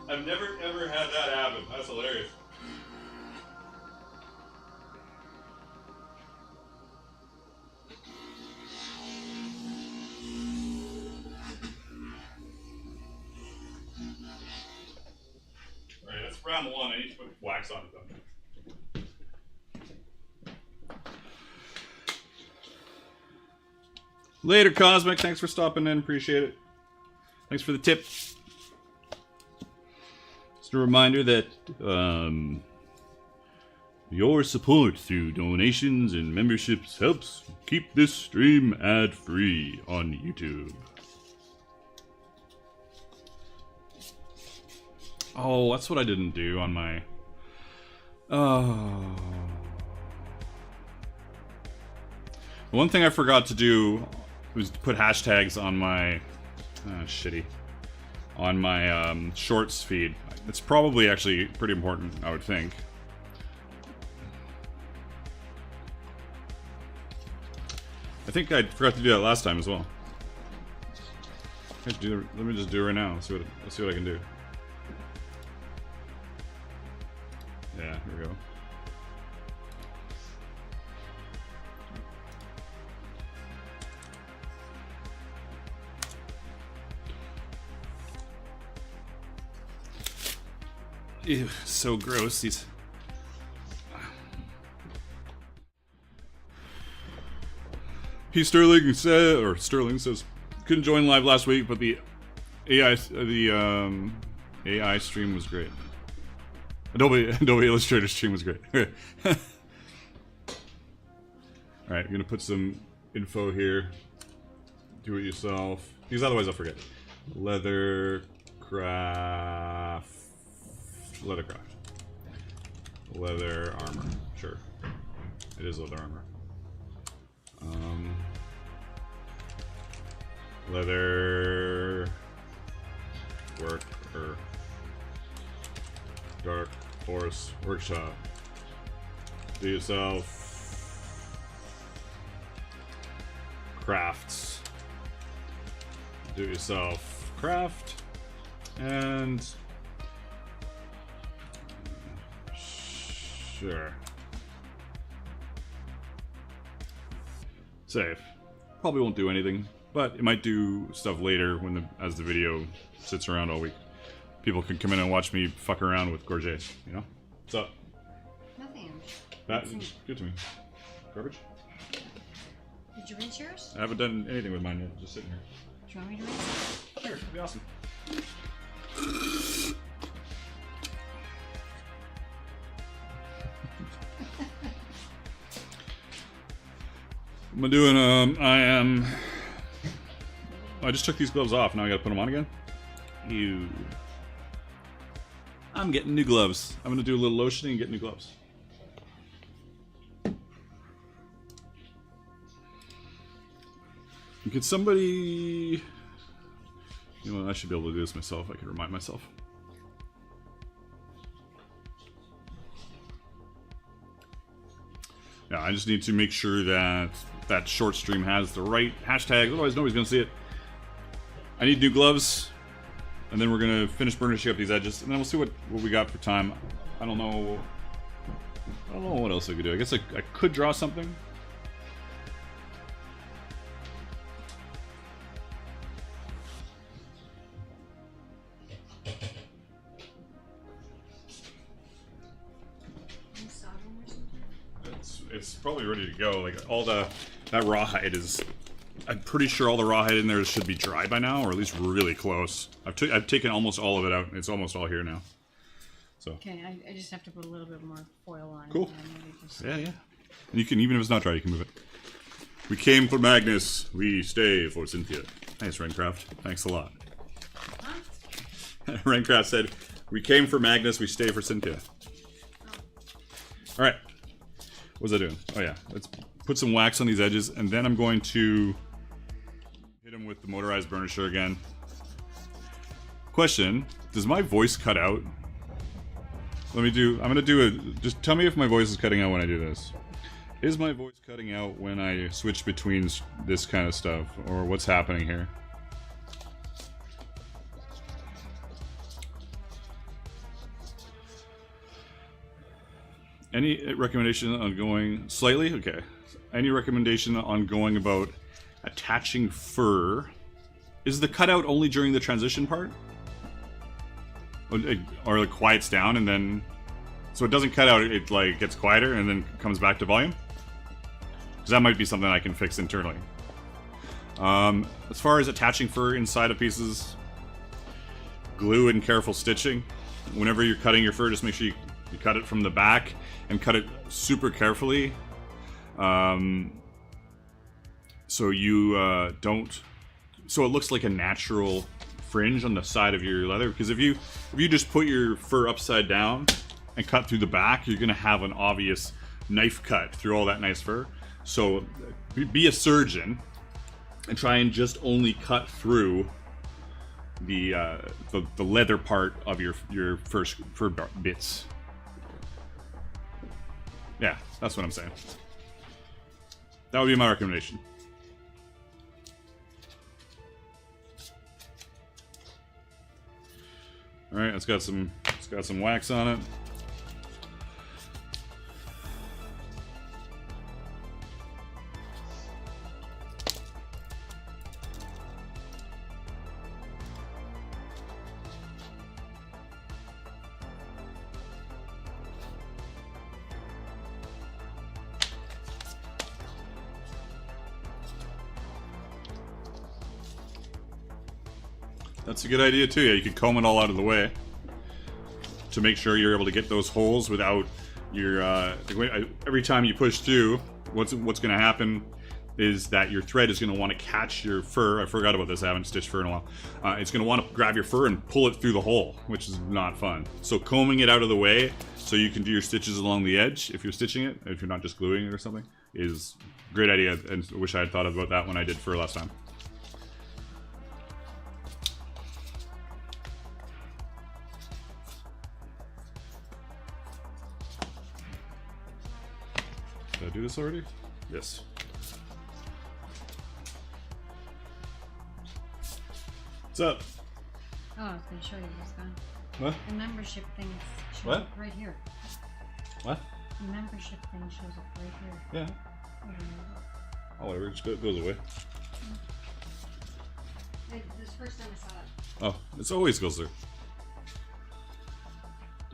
Speaker 1: I've never ever had that happen. That's hilarious. Alright, that's round one. I need to put wax on it though. Later, Cosmic. Thanks for stopping in. Appreciate it. Thanks for the tip. Just a reminder that your support through donations and memberships helps keep this stream ad-free on YouTube. Oh, that's what I didn't do on my... Oh. The one thing I forgot to do was to put hashtags on my... shitty. On my shorts feed. It's probably actually pretty important, I would think. I think I forgot to do that last time as well. Let me just do it right now. Let's see what I can do. Yeah, here we go. Ew, so gross, these... Sterling says, couldn't join live last week, but the AI stream was great. Adobe Illustrator stream was great. Alright, I'm gonna put some info here. Do it yourself. Because otherwise I'll forget. Leathercraft. Leather armor. Sure. It is leather armor. Leather worker. Dark Forest Workshop. Do yourself crafts. Do yourself craft and sure. Save. Probably won't do anything, but it might do stuff later when as the video sits around all week. People can come in and watch me fuck around with Gores, you know? What's up?
Speaker 2: Nothing.
Speaker 1: That's good to me. Garbage?
Speaker 2: Did you rinse yours?
Speaker 1: I haven't done anything with mine yet, just sitting here.
Speaker 2: Do you want me to rinse it?
Speaker 1: Here, it'd be awesome. What am I doing? I just took these gloves off, now I gotta put them on again? Ew. I'm getting new gloves. I'm gonna do a little lotioning and get new gloves. Could somebody... You know what, I should be able to do this myself. I can remind myself. Yeah, I just need to make sure that that short stream has the right hashtag, otherwise nobody's gonna see it. I need new gloves, and then we're gonna finish burnishing up these edges, and then we'll see what we got for time. I don't know what else I could do. I guess I could draw something. It's probably ready to go. Like all that rawhide is. I'm pretty sure all the rawhide in there should be dry by now, or at least really close. I've taken almost all of it out. It's almost all here now. So. Okay,
Speaker 2: I just have to put a little bit more foil on.
Speaker 1: Cool. Yeah. And you can, even if it's not dry, you can move it. We came for Magnus. We stay for Cynthia. Thanks, Rancraft. Thanks a lot.
Speaker 2: Huh?
Speaker 1: Rancraft said, "We came for Magnus. We stay for Cynthia."
Speaker 2: Oh.
Speaker 1: All right. What's I doing? Oh yeah, let's put some wax on these edges, and then I'm going to hit them with the motorized burnisher again. Question: does my voice cut out? I'm gonna do a. Just tell me if my voice is cutting out when I do this. Is my voice cutting out when I switch between this kind of stuff, or what's happening here? Any recommendation on going slightly? Okay. Any recommendation on going about attaching fur? Is the cutout only during the transition part? Or it quiets down and then... So it doesn't cut out, it like gets quieter and then comes back to volume? Because that might be something I can fix internally. As far as attaching fur inside of pieces, glue and careful stitching. Whenever you're cutting your fur, just make sure you cut it from the back and cut it super carefully. So you don't... So it looks like a natural fringe on the side of your leather. Because if you just put your fur upside down and cut through the back, you're going to have an obvious knife cut through all that nice fur. So be a surgeon and try and just only cut through the leather part of your fur bits. Yeah, that's what I'm saying. That would be my recommendation. All right, it's got some wax on it. That's a good idea too. Yeah, you could comb it all out of the way to make sure you're able to get those holes without your. Every time you push through, what's going to happen is that your thread is going to want to catch your fur. I forgot about this. I haven't stitched fur in a while. It's going to want to grab your fur and pull it through the hole, which is not fun. So combing it out of the way so you can do your stitches along the edge if you're stitching it, if you're not just gluing it or something, is a great idea. And I wish I had thought about that when I did fur last time. Did I do this already? Yes. What's up?
Speaker 2: Oh, I was going to show you this guy.
Speaker 1: What?
Speaker 2: The membership thing shows
Speaker 1: What?
Speaker 2: up right here.
Speaker 1: What?
Speaker 2: The membership thing shows up right here.
Speaker 1: Yeah. Oh, whatever, it just goes away.
Speaker 2: This is the first time I saw it.
Speaker 1: Oh, it always goes there.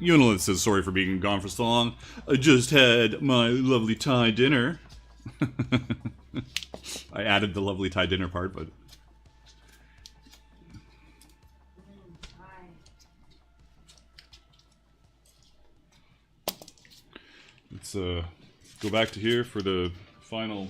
Speaker 1: Unilith says, sorry for being gone for so long. I just had my lovely Thai dinner. I added the lovely Thai dinner part, but... Let's go back to here for the final...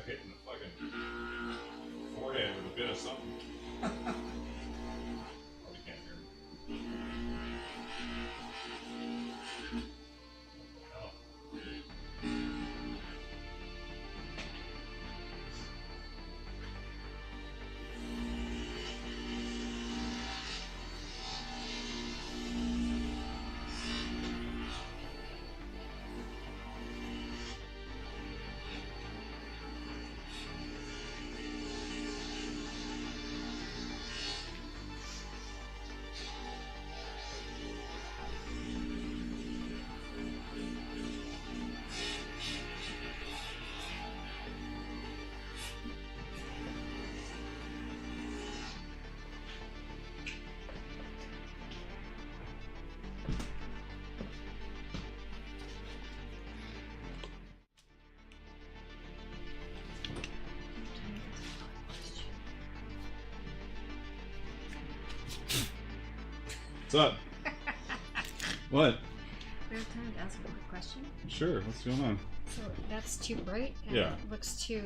Speaker 1: Hit in the fucking forehead with a bit of something. Probably can't hear me. Oh. What's up? What?
Speaker 2: We have time to ask a quick question.
Speaker 1: Sure, what's going on?
Speaker 2: So that's too bright and
Speaker 1: Yeah.
Speaker 2: it looks too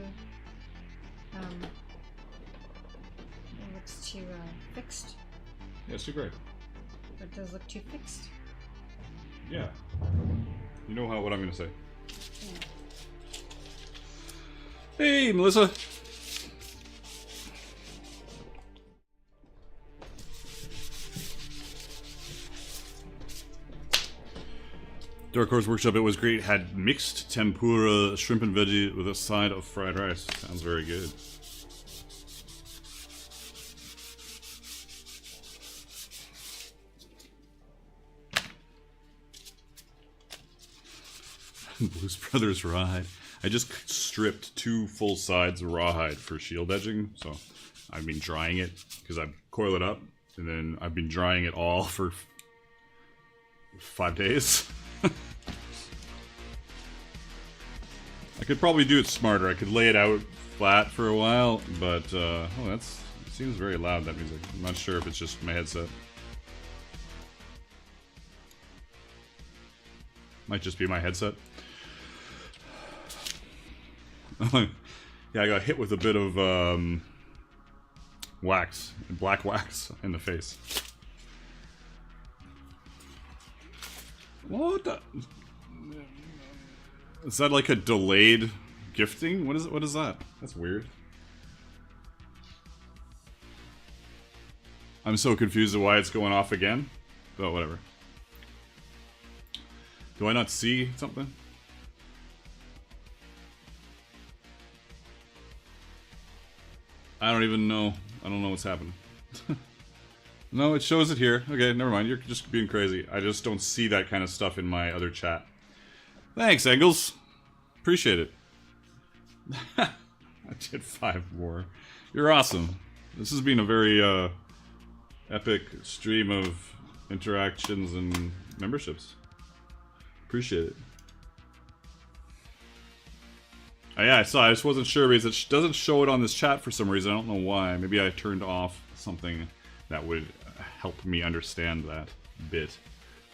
Speaker 2: fixed.
Speaker 1: Yeah, it's too great.
Speaker 2: It does look too fixed.
Speaker 1: Yeah. You know what I'm gonna say.
Speaker 2: Yeah.
Speaker 1: Hey, Melissa! Dark Horse Workshop, it was great. Had mixed tempura, shrimp and veggie with a side of fried rice. Sounds very good. Blues Brothers Rawhide. I just stripped 2 full sides of rawhide for shield edging, so I've been drying it because I coil it up, and then I've been drying it all for 5 days. I could probably do it smarter. I could lay it out flat for a while, but oh, it seems very loud, that music. I'm not sure if it's just my headset. Might just be my headset. Yeah, I got hit with a bit of wax, black wax in the face. What the? Is that like a delayed gifting? What is that? That's weird. I'm so confused at why it's going off again. But whatever. Do I not see something? I don't even know. I don't know what's happened. No, it shows it here. Okay, never mind. You're just being crazy. I just don't see that kind of stuff in my other chat. Thanks, Engels. Appreciate it. I did 5 more. You're awesome. This has been a very epic stream of interactions and memberships. Appreciate it. Oh, yeah, I saw. I just wasn't sure because it doesn't show it on this chat for some reason. I don't know why. Maybe I turned off something that would help me understand that bit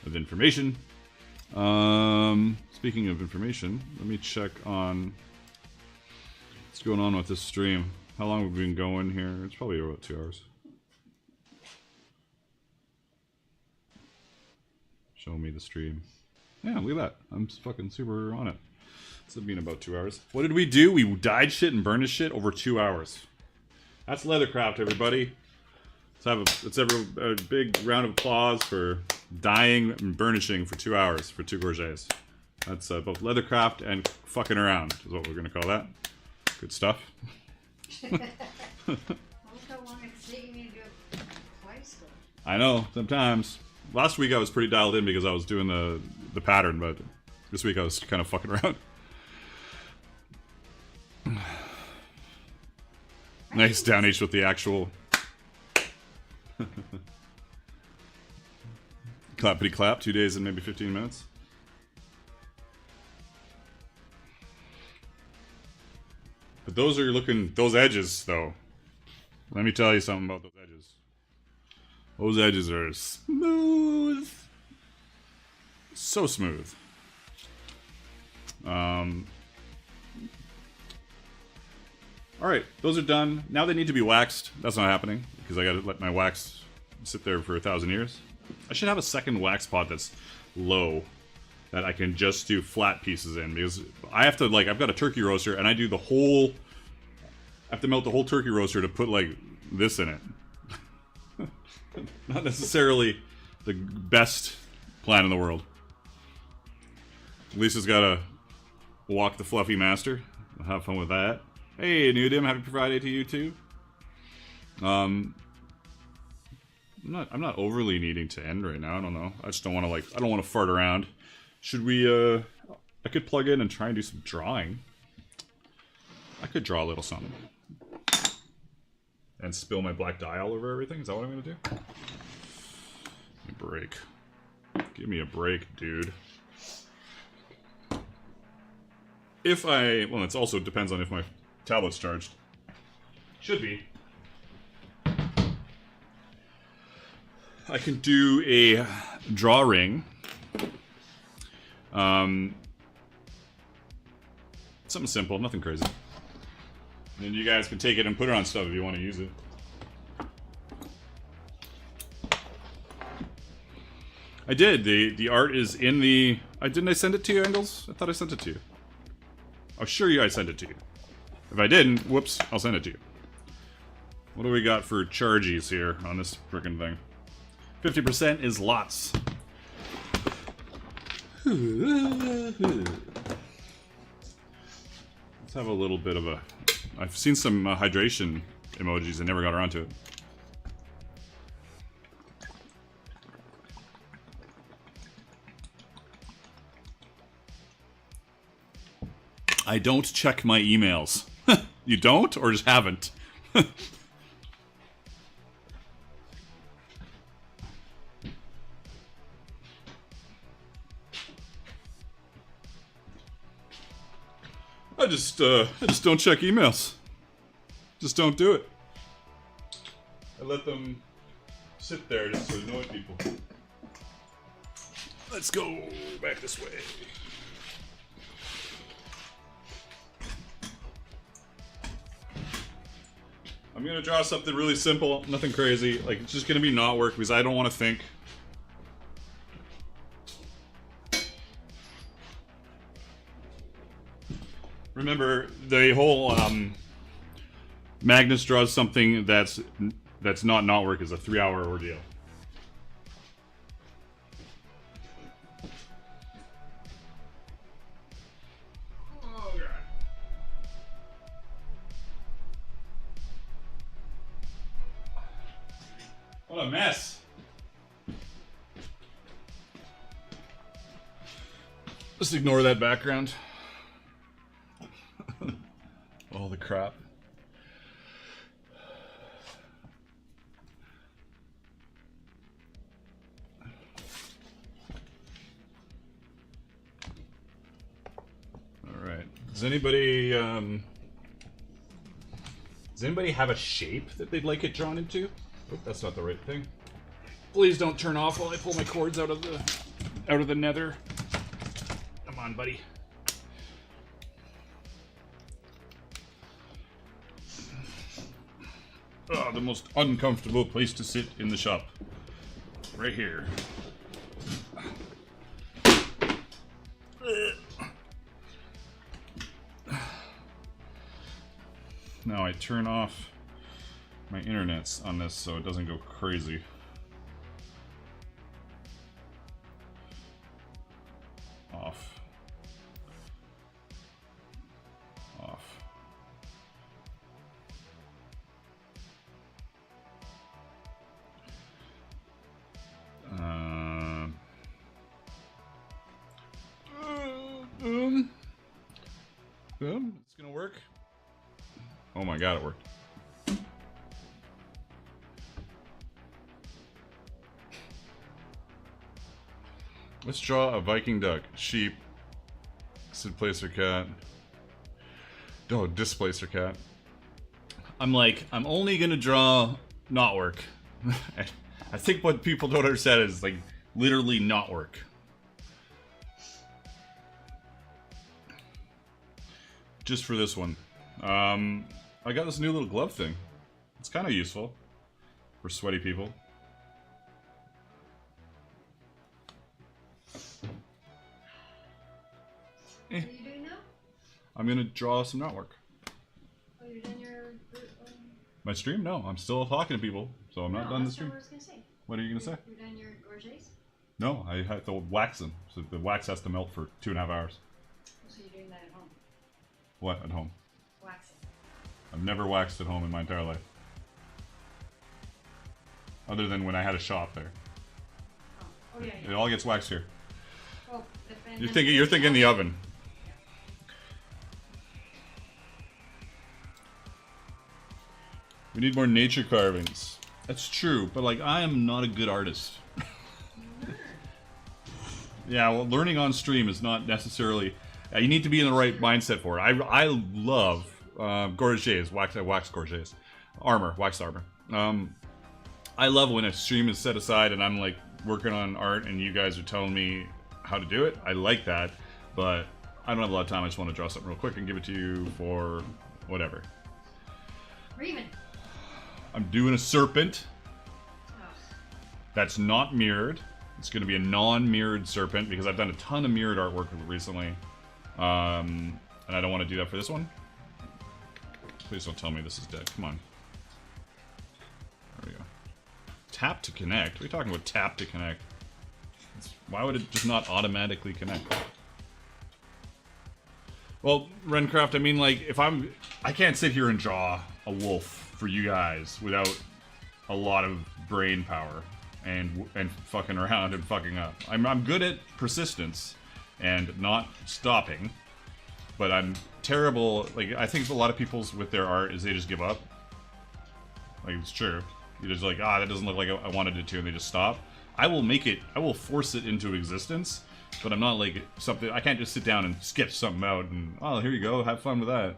Speaker 1: of information. Speaking of information, let me check on what's going on with this stream. How long have we been going here? It's probably about 2 hours. Show me the stream. Yeah, look at that. I'm fucking super on it. It's been about 2 hours. What did we do? We dyed shit and burned shit over 2 hours. That's Leathercraft, everybody. Let's have a big round of applause for dyeing and burnishing for 2 hours for 2 Gores. That's both Leathercraft and fucking around is what we're gonna call that. Good stuff.
Speaker 2: Look how long it's taking me to do it twice though.
Speaker 1: I know, sometimes. Last week I was pretty dialed in because I was doing the pattern, but this week I was kind of fucking around. Nice down H with the actual clappity clap, 2 days and maybe 15 minutes. But those are those edges though. Let me tell you something about those edges. Those edges are smooth. So smooth. Alright, those are done. Now they need to be waxed. That's not happening, because I gotta let my wax sit there for 1,000 years. I should have a second wax pot that's low, that I can just do flat pieces in, because I have to, like, I've got a turkey roaster, and I do the whole... I have to melt the whole turkey roaster to put, like, this in it. Not necessarily the best plan in the world. Lisa's gotta walk the fluffy master. I'll have fun with that. Hey, Nudim, happy Friday to you too. I'm not overly needing to end right now. I don't know. I just don't want to I don't want to fart around. Should we? I could plug in and try and do some drawing. I could draw a little something and spill my black dye all over everything. Is that what I'm gonna do? Give me a break. Give me a break, dude. Well, it also depends on if my tablet's charged. Should be. I can do a drawing. Something simple, nothing crazy. And then you guys can take it and put it on stuff if you want to use it. I did. The art is in the... didn't I send it to you, Engels? I thought I sent it to you. Oh, sure I sent it to you. If I didn't, whoops, I'll send it to you. What do we got for charges here on this frickin' thing? 50% is lots. Let's have a little bit of a... I've seen some hydration emojis and never got around to it. I don't check my emails. You don't? Or just haven't? I just don't check emails. Just don't do it. I let them sit there just to annoy people. Let's go back this way. I'm gonna draw something really simple, nothing crazy. Like, it's just gonna be knot work because I don't want to think. Remember, the whole Magnus draws something that's not knot work is a 3-hour ordeal. What a mess. Just ignore that background. All the crap. Alright. Does anybody have a shape that they'd like it drawn into? Oh, that's not the right thing. Please don't turn off while I pull my cords out of the nether. Come on, buddy. Oh, the most uncomfortable place to sit in the shop. Right here. Now I turn off my internets on this so it doesn't go crazy. Off. Off. It's gonna work. Oh my god, it worked. Let's draw a Viking duck, sheep, displacer cat. Oh, displacer cat. I'm only gonna draw not work. I think what people don't understand is like literally not work. Just for this one. I got this new little glove thing. It's kind of useful for sweaty people.
Speaker 2: What are you doing now?
Speaker 1: I'm gonna draw some knotwork.
Speaker 2: Oh, you're done your...
Speaker 1: My stream? No, I'm still talking to people, so I'm not done the stream.
Speaker 2: That's what I was gonna say.
Speaker 1: What are you gonna say?
Speaker 2: You're done your gorgets?
Speaker 1: No, I have to wax them. So the wax has to melt for 2.5 hours.
Speaker 2: So you're doing that at home?
Speaker 1: What, at home?
Speaker 2: Waxing.
Speaker 1: I've never waxed at home in my entire life. Other than when I had a shop there.
Speaker 2: Oh yeah,
Speaker 1: It all gets waxed here.
Speaker 2: Oh,
Speaker 1: You're thinking the oven. We need more nature carvings. That's true, but like I am not a good artist. Yeah, well, learning on stream is not necessarily. You need to be in the right mindset for it. I love gorgets, wax gorgets, waxed armor. I love when a stream is set aside and I'm like working on art and you guys are telling me how to do it. I like that, but I don't have a lot of time. I just want to draw something real quick and give it to you for whatever.
Speaker 2: Raven.
Speaker 1: I'm doing a serpent.
Speaker 2: Oh.
Speaker 1: That's not mirrored. It's going to be a non-mirrored serpent because I've done a ton of mirrored artwork recently. And I don't want to do that for this one. Please don't tell me this is dead. Come on. There we go. Tap to connect? What are you talking about tap to connect? Why would it just not automatically connect? Well, Rencraft, I mean, like, if I can't sit here and draw a wolf for you guys without a lot of brain power and fucking around and fucking up. I'm good at persistence and not stopping, but I'm terrible. Like, I think a lot of people's with their art is they just give up. Like, it's true. You're just like, that doesn't look like I wanted it to, and they just stop. I will force it into existence, but I'm not like something. I can't just sit down and sketch something out and, oh, here you go, have fun with that.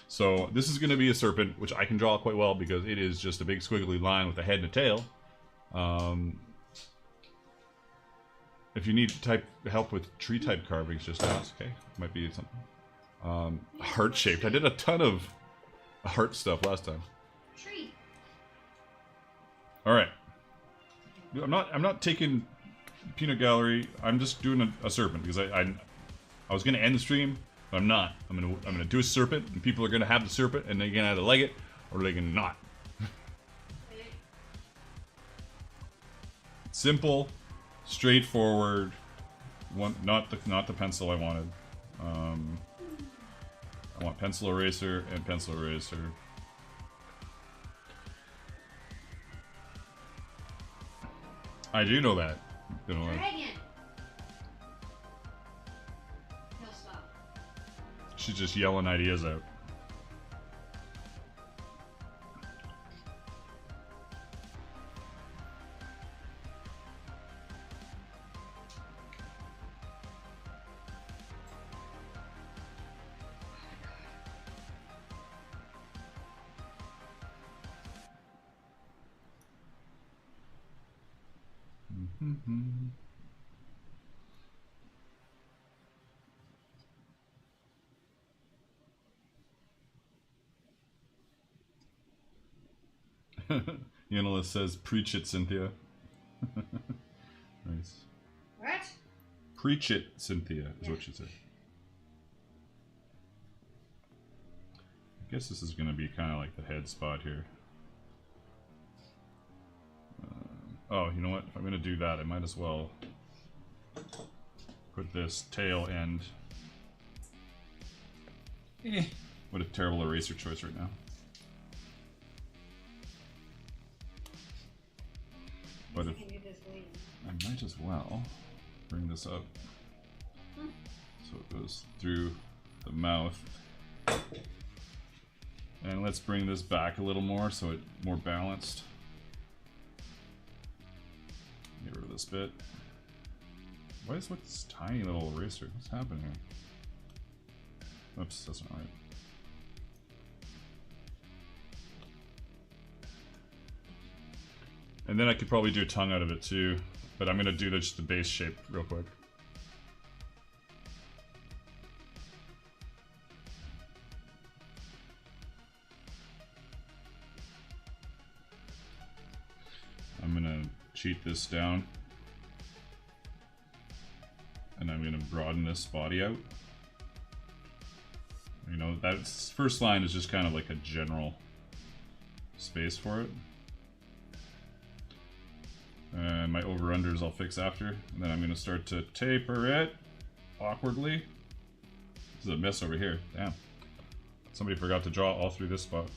Speaker 1: So this is going to be a serpent, which I can draw quite well because it is just a big squiggly line with a head and a tail. If you need help with tree type carvings, just ask. Okay, might be something. Heart shaped. I did a ton of heart stuff last time.
Speaker 2: Tree.
Speaker 1: All right. I'm not taking peanut gallery. I'm just doing a serpent because I was gonna end the stream, but I'm not. I'm gonna do a serpent, and people are gonna have the serpent, and they can either like it or they can not. Simple, straightforward. Not the pencil I wanted. I want pencil eraser and pencil eraser. I do know that. Gonna lie.
Speaker 2: Dragon. He'll stop.
Speaker 1: She's just yelling ideas out. Yanela says, "Preach it, Cynthia." Nice.
Speaker 2: What?
Speaker 1: Preach it, Cynthia, is what she said. I guess this is going to be kind of like the head spot here. Oh, you know what? If I'm going to do that, I might as well put this tail end. What a terrible eraser choice right now. But if,
Speaker 2: Can you just leave?
Speaker 1: I might as well bring this up so it goes through the mouth. And let's bring this back a little more so it's more balanced. Get rid of this bit. What is with this tiny little eraser? What's happening here? Oops, that's not right. And then I could probably do a tongue out of it too, but I'm gonna do just the base shape real quick. I'm gonna cheat this down, and I'm gonna broaden this body out. You know, that first line is just kind of like a general space for it. And my over-unders I'll fix after. And then I'm going to start to taper it awkwardly. This is a mess over here. Damn. Somebody forgot to draw all through this spot.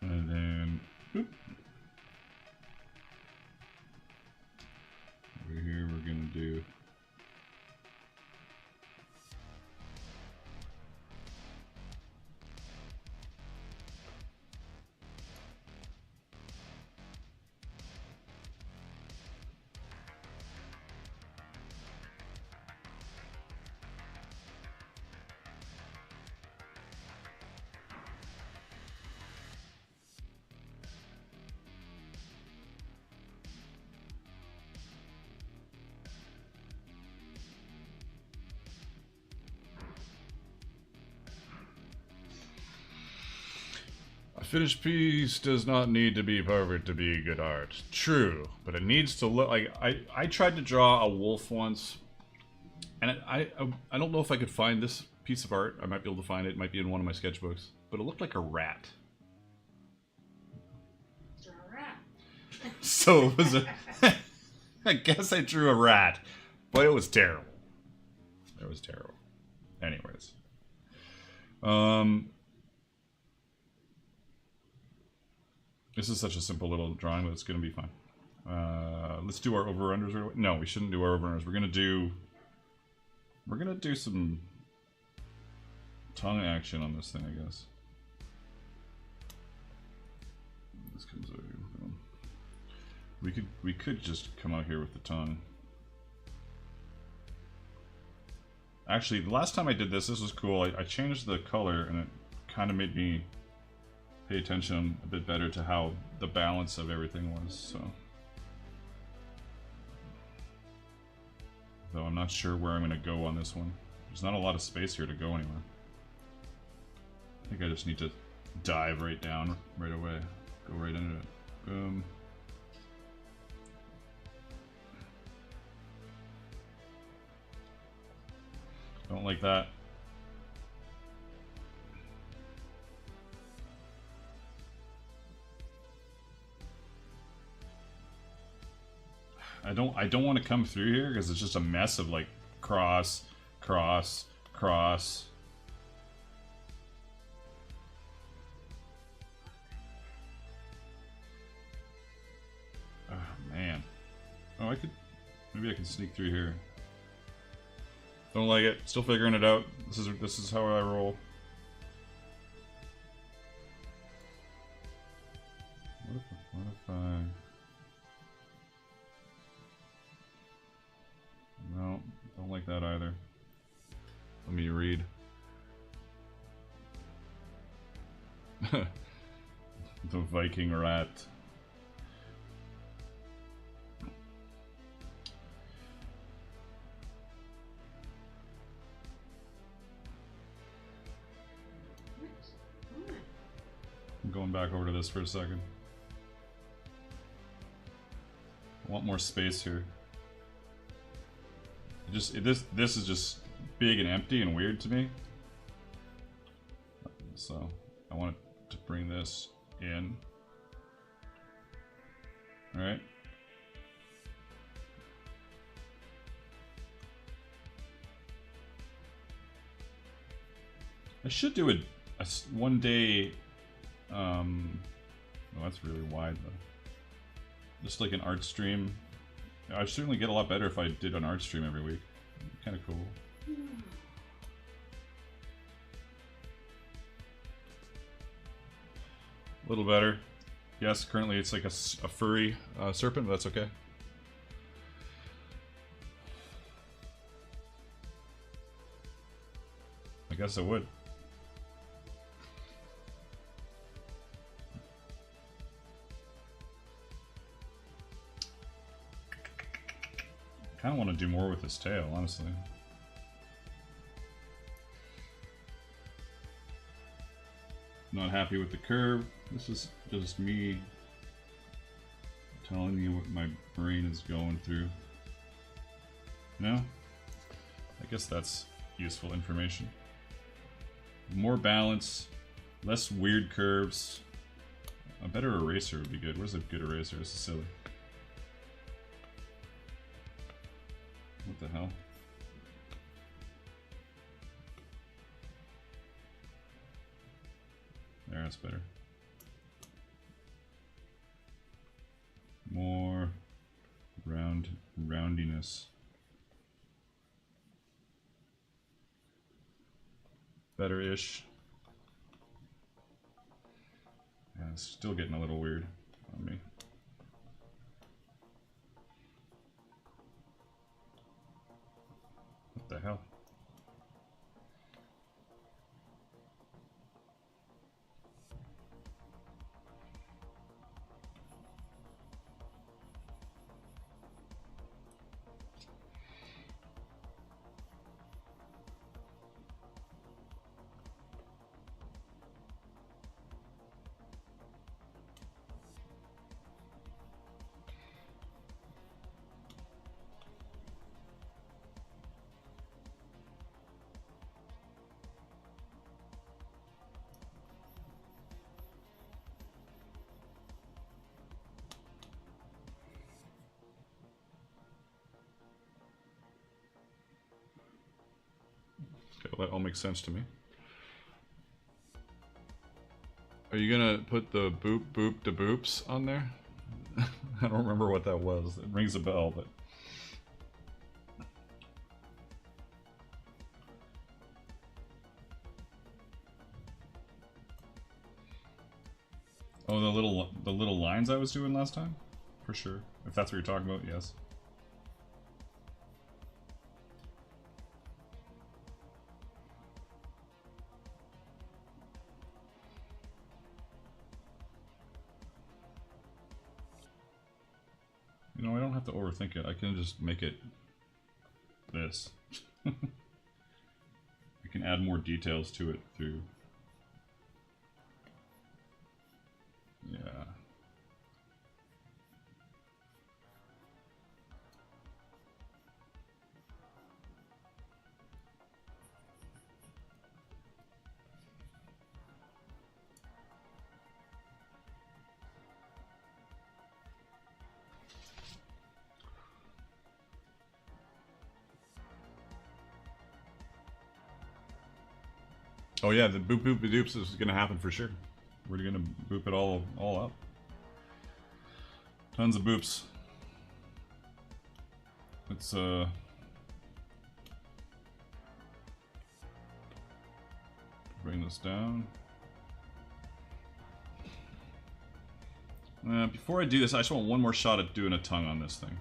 Speaker 1: And then, oop. Over here we're gonna do a finished piece does not need to be perfect to be good art. True, but it needs to look like I tried to draw a wolf once, and I don't know if I could find this piece of art. I might be able to find it. It might be in one of my sketchbooks, but it looked like a rat.
Speaker 2: It's a rat.
Speaker 1: So it was a. I guess I drew a rat, but it was terrible. It was terrible. Anyways, this is such a simple little drawing, but it's going to be fine. Let's do our over-unders right away. No, we shouldn't do our over-unders. We're gonna do some tongue action on this thing, I guess. This comes over here. We could just come out here with the tongue. Actually, the last time I did this was cool. I changed the color, and it kind of made me pay attention a bit better to how the balance of everything was, so. Though I'm not sure where I'm going to go on this one. There's not a lot of space here to go anywhere. I think I just need to dive right down right away. Go right into it. Boom. Don't like that. don't want to come through here because it's just a mess of like cross, cross, cross. Oh man. Oh, maybe I can sneak through here. Don't like it. Still figuring it out. This is how I roll. What if I... No, don't like that either. Let me read. The Viking rat. I'm going back over to this for a second. I want more space here. This is just big and empty and weird to me. So I want to bring this in. All right. I should do a one day. Oh, that's really wide though. Just like an art stream. I'd certainly get a lot better if I did an art stream every week. Kind of cool. A little better. Yes, currently it's like a furry serpent, but that's okay. I guess I would. I kind of want to do more with his tail, honestly. Not happy with the curve. This is just me telling you what my brain is going through. No? I guess that's useful information. More balance, less weird curves. A better eraser would be good. Where's a good eraser? This is silly. What the hell? There, that's better. More roundiness. Better-ish. Yeah, it's still getting a little weird on me. What the hell? Okay, well, that all makes sense to me. Are you gonna put the boop boop da boops on there? I don't remember what that was. It rings a bell, but... Oh, the little lines I was doing last time? For sure. If that's what you're talking about, yes. You know, I don't have to overthink it. I can just make it this. I can add more details to it through... Yeah. Oh yeah, the boop boop doops is gonna happen for sure. We're gonna boop it all up. Tons of boops. Let's bring this down. Before I do this, I just want one more shot at doing a tongue on this thing.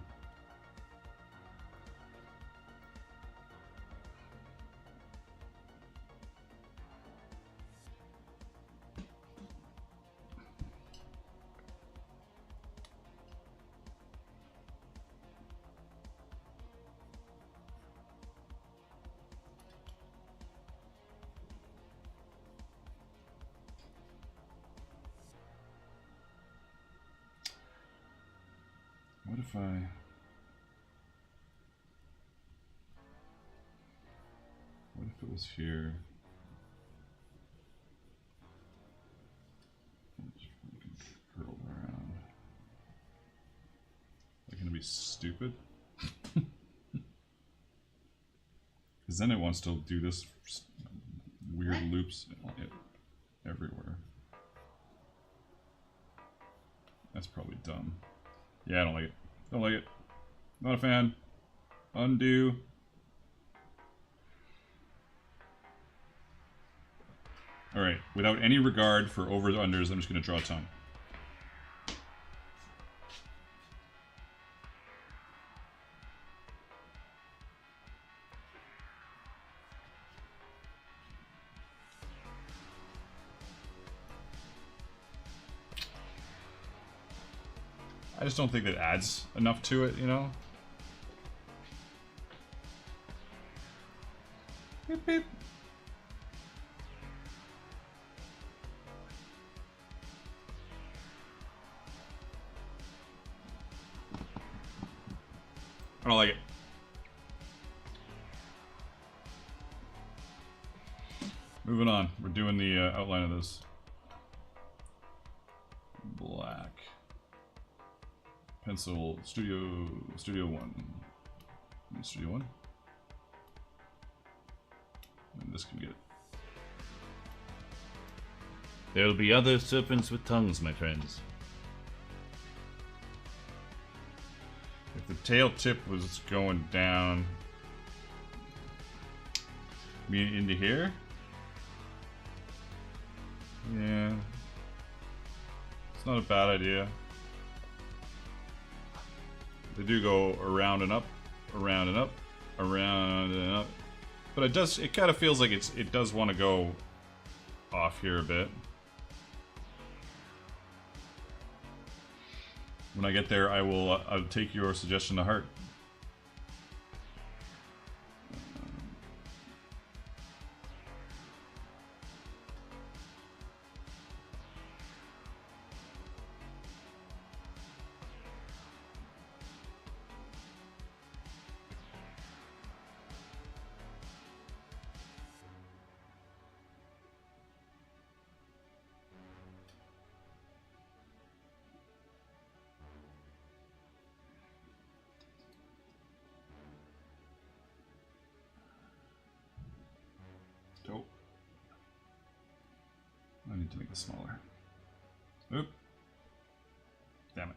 Speaker 1: What if I... What if it was here? Just curl around. Am I gonna be stupid? Because then it wants to do this weird loops everywhere. That's probably dumb. Yeah, I don't like it. Don't like it. Not a fan. Undo. Alright, without any regard for overs or unders, I'm just going to draw a tongue. I just don't think that adds enough to it, you know? Beep, beep. I don't like it. Moving on. We're doing the outline of this. Black. Pencil, Studio 1. Studio 1. And this can get it.
Speaker 4: There'll be other serpents with tongues, my friends.
Speaker 1: If the tail tip was going down into here, yeah, it's not a bad idea. They do go around and up, around and up, around and up, but it kind of feels like it does want to go off here a bit. When I get there, I'll take your suggestion to heart. Dope. I need to make this smaller. Oop. Damn it.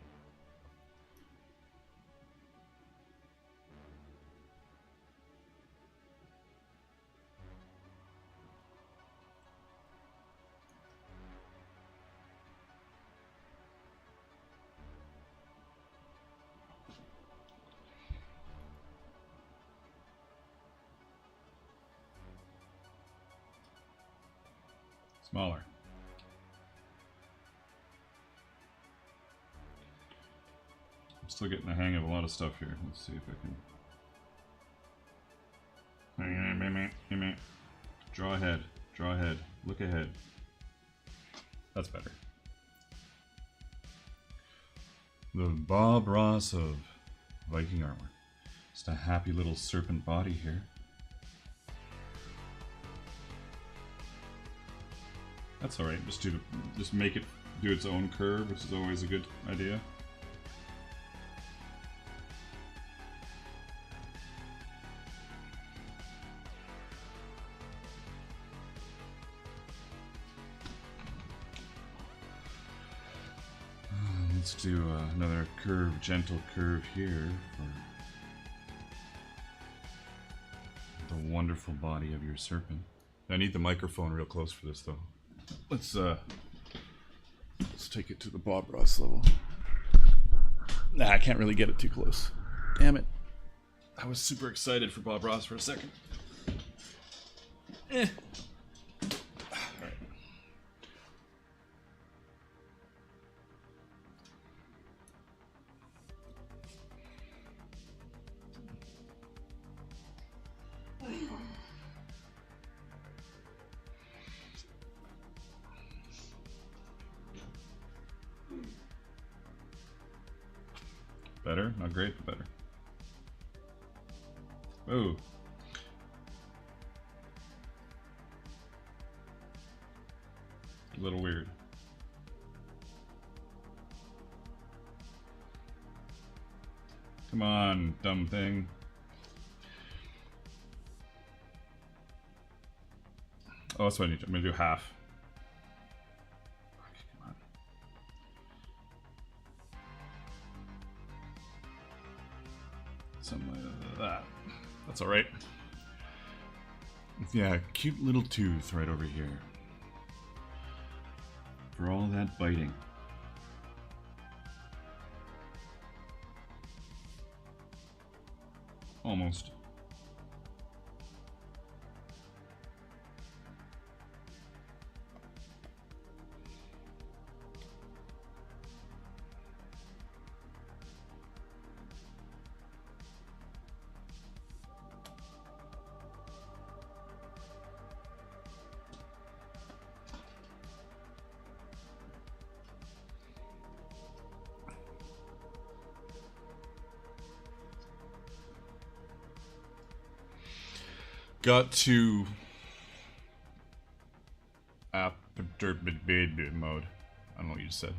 Speaker 1: Smaller. I'm still getting the hang of a lot of stuff here. Let's see if I can... Draw ahead. Draw ahead. Look ahead. That's better. The Bob Ross of Viking armor. Just a happy little serpent body here. That's alright, just make it do its own curve, which is always a good idea. Let's do another curve, gentle curve here for the wonderful body of your serpent. I need the microphone real close for this, though. Let's take it to the Bob Ross level. Nah, I can't really get it too close. Damn it. I was super excited for Bob Ross for a second. Alright. Better? Not great, but better. Ooh. A little weird. Come on, dumb thing. Oh, that's what I need. I'm gonna do half. Come on. Something like that. That's all right. Yeah, cute little tooth right over here. For all that biting. Almost. Got to mode. I don't know what you said.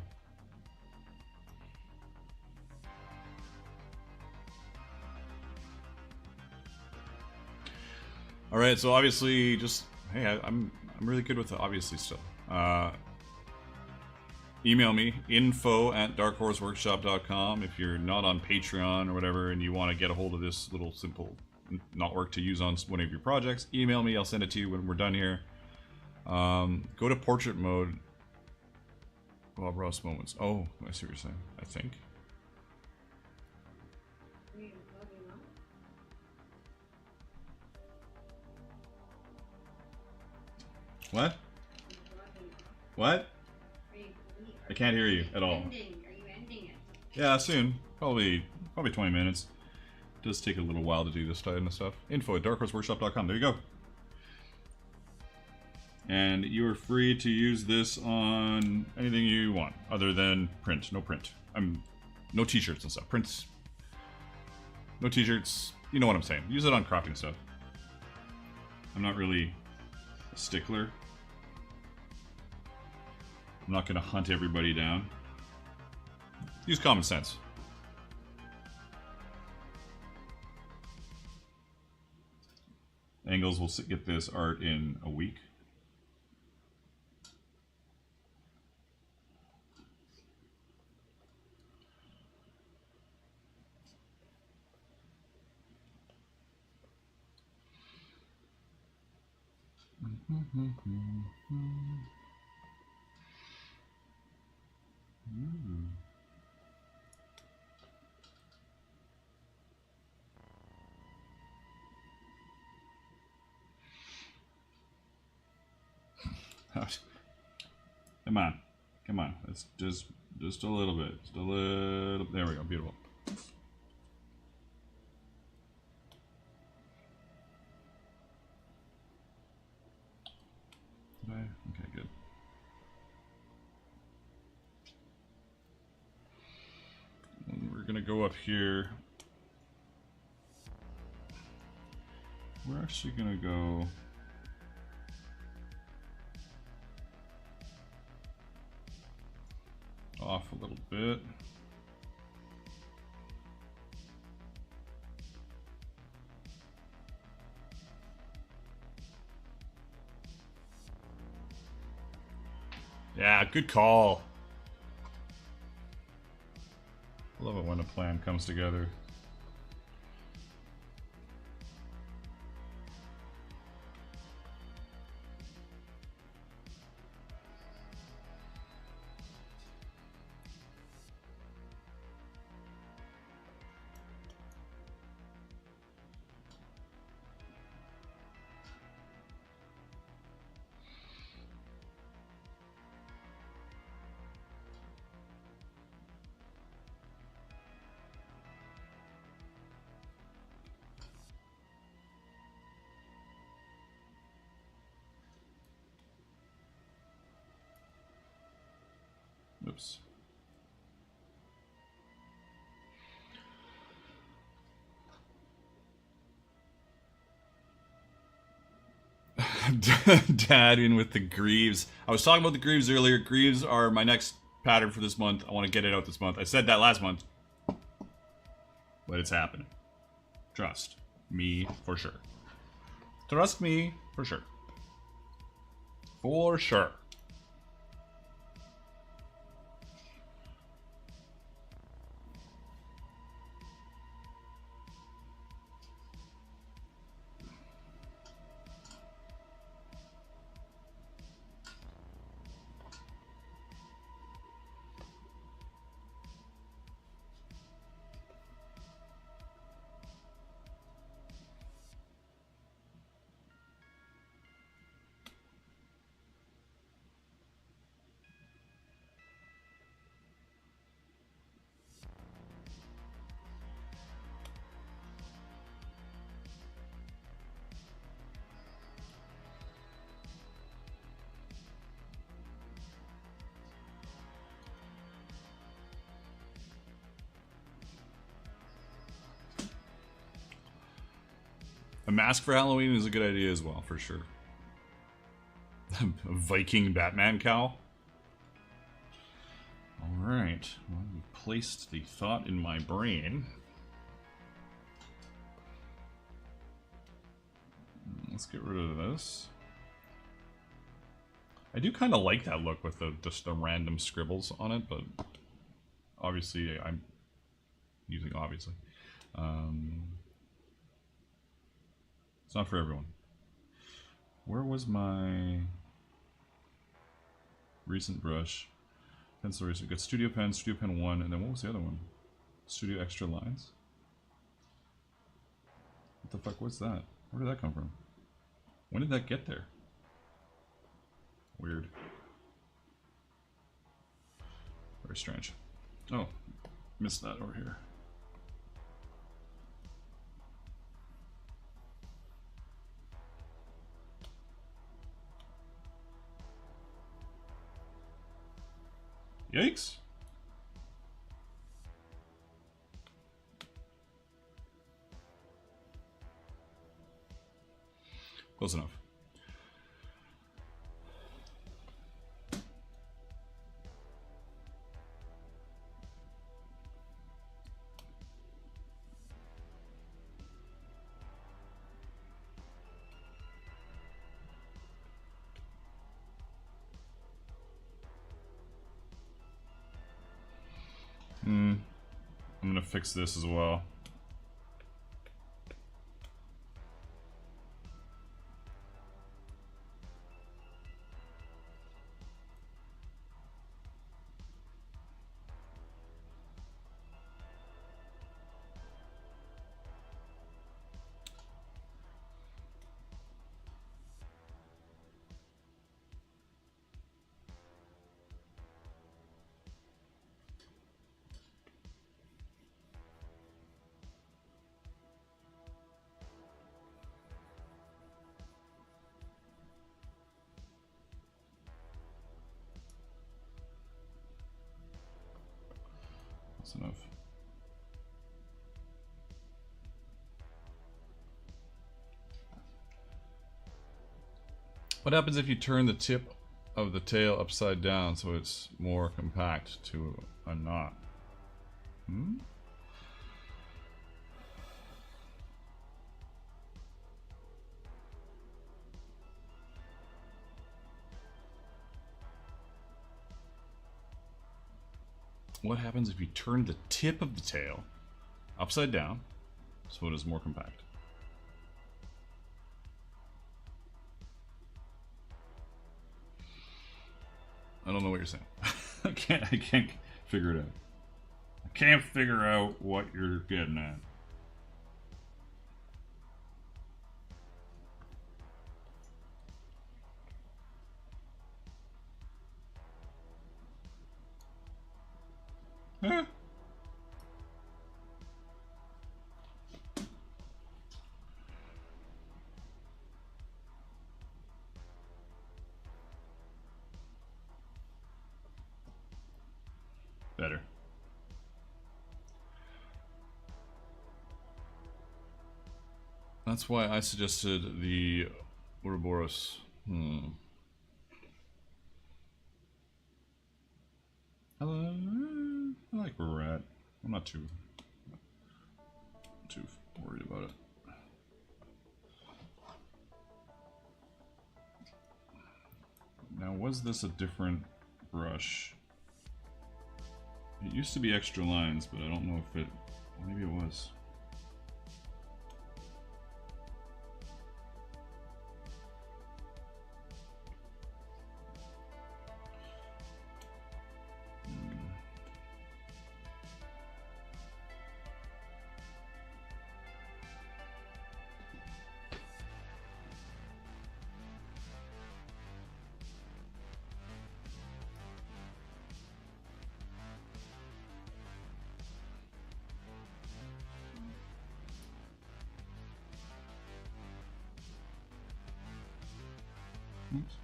Speaker 1: All right, so obviously, just hey, I'm really good with the obviously stuff. Email me info@darkhorseworkshop.com if you're not on Patreon or whatever and you want to get a hold of this little simple knotwork to use on one of your projects. Email me, I'll send it to you when we're done here. Go to portrait mode. Bob Ross moments. Oh, I see what you're saying. I think. What? What? I can't hear you at all.
Speaker 2: Are you ending it?
Speaker 1: Yeah, soon. Probably 20 minutes. It does take a little while to do this kind of stuff. info@darkhorseworkshop.com. There you go. And you are free to use this on anything you want, other than print. No print. No t-shirts and stuff. Prints. No t-shirts. You know what I'm saying. Use it on crafting stuff. I'm not really a stickler. I'm not going to hunt everybody down. Use common sense. Angles will get this art in a week. Come on. It's just a little bit. Just a little. There we go. Beautiful. Okay, good. And we're gonna go up here. We're actually gonna go. Off a little bit. Yeah, good call. plan comes together. Oops. Dad in with the Greaves. I was talking about the Greaves earlier. Greaves are my next pattern for this month. I want to get it out this month. I said that last month. But it's happening. Trust me for sure. Trust me for sure. For sure. A mask for Halloween is a good idea as well, for sure. A Viking Batman cowl. Alright. Well, we placed the thought in my brain. Let's get rid of this. I do kind of like that look with just the random scribbles on it, but obviously I'm using obviously. It's not for everyone. Where was my recent brush? Pencil eraser. We got Studio Pen 1, and then what was the other one? Studio Extra Lines? What the fuck was that? Where did that come from? When did that get there? Weird. Very strange. Oh, missed that over here. Yikes. Close enough. I'm gonna fix this as well. That's enough. What happens if you turn the tip of the tail upside down so it's more compact to a knot? what happens if you turn the tip of the tail upside down so it is more compact? I don't know what you're saying. I can't figure it out. I can't figure out what you're getting at. Huh? Better. That's why I suggested the Ouroboros. I like where we're at. I'm not too worried about it. Now, was this a different brush? It used to be extra lines, but I don't know if it... Maybe it was. Oops.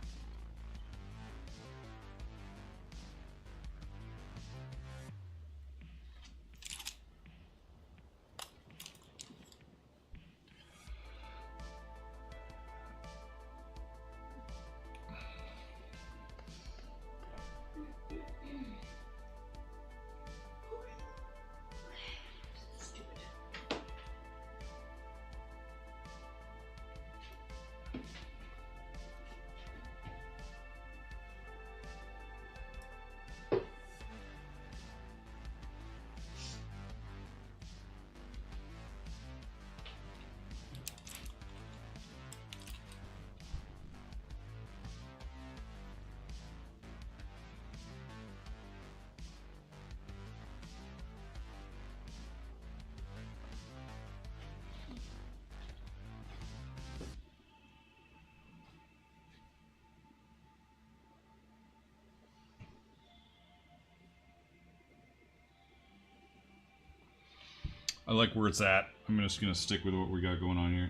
Speaker 1: I like where it's at. I'm just gonna stick with what we got going on here.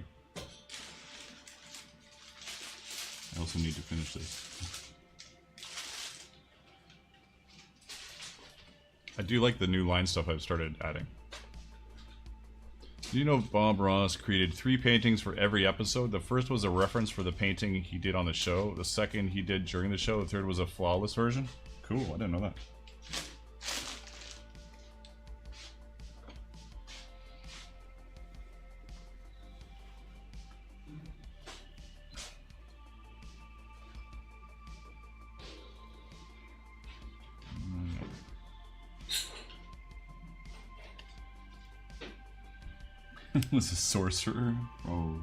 Speaker 1: I also need to finish this. I do like the new line stuff I've started adding. Do you know Bob Ross created 3 paintings for every episode? The first was a reference for the painting he did on the show. The second he did during the show. The third was a flawless version. Cool, I didn't know that. Was a sorcerer? Oh.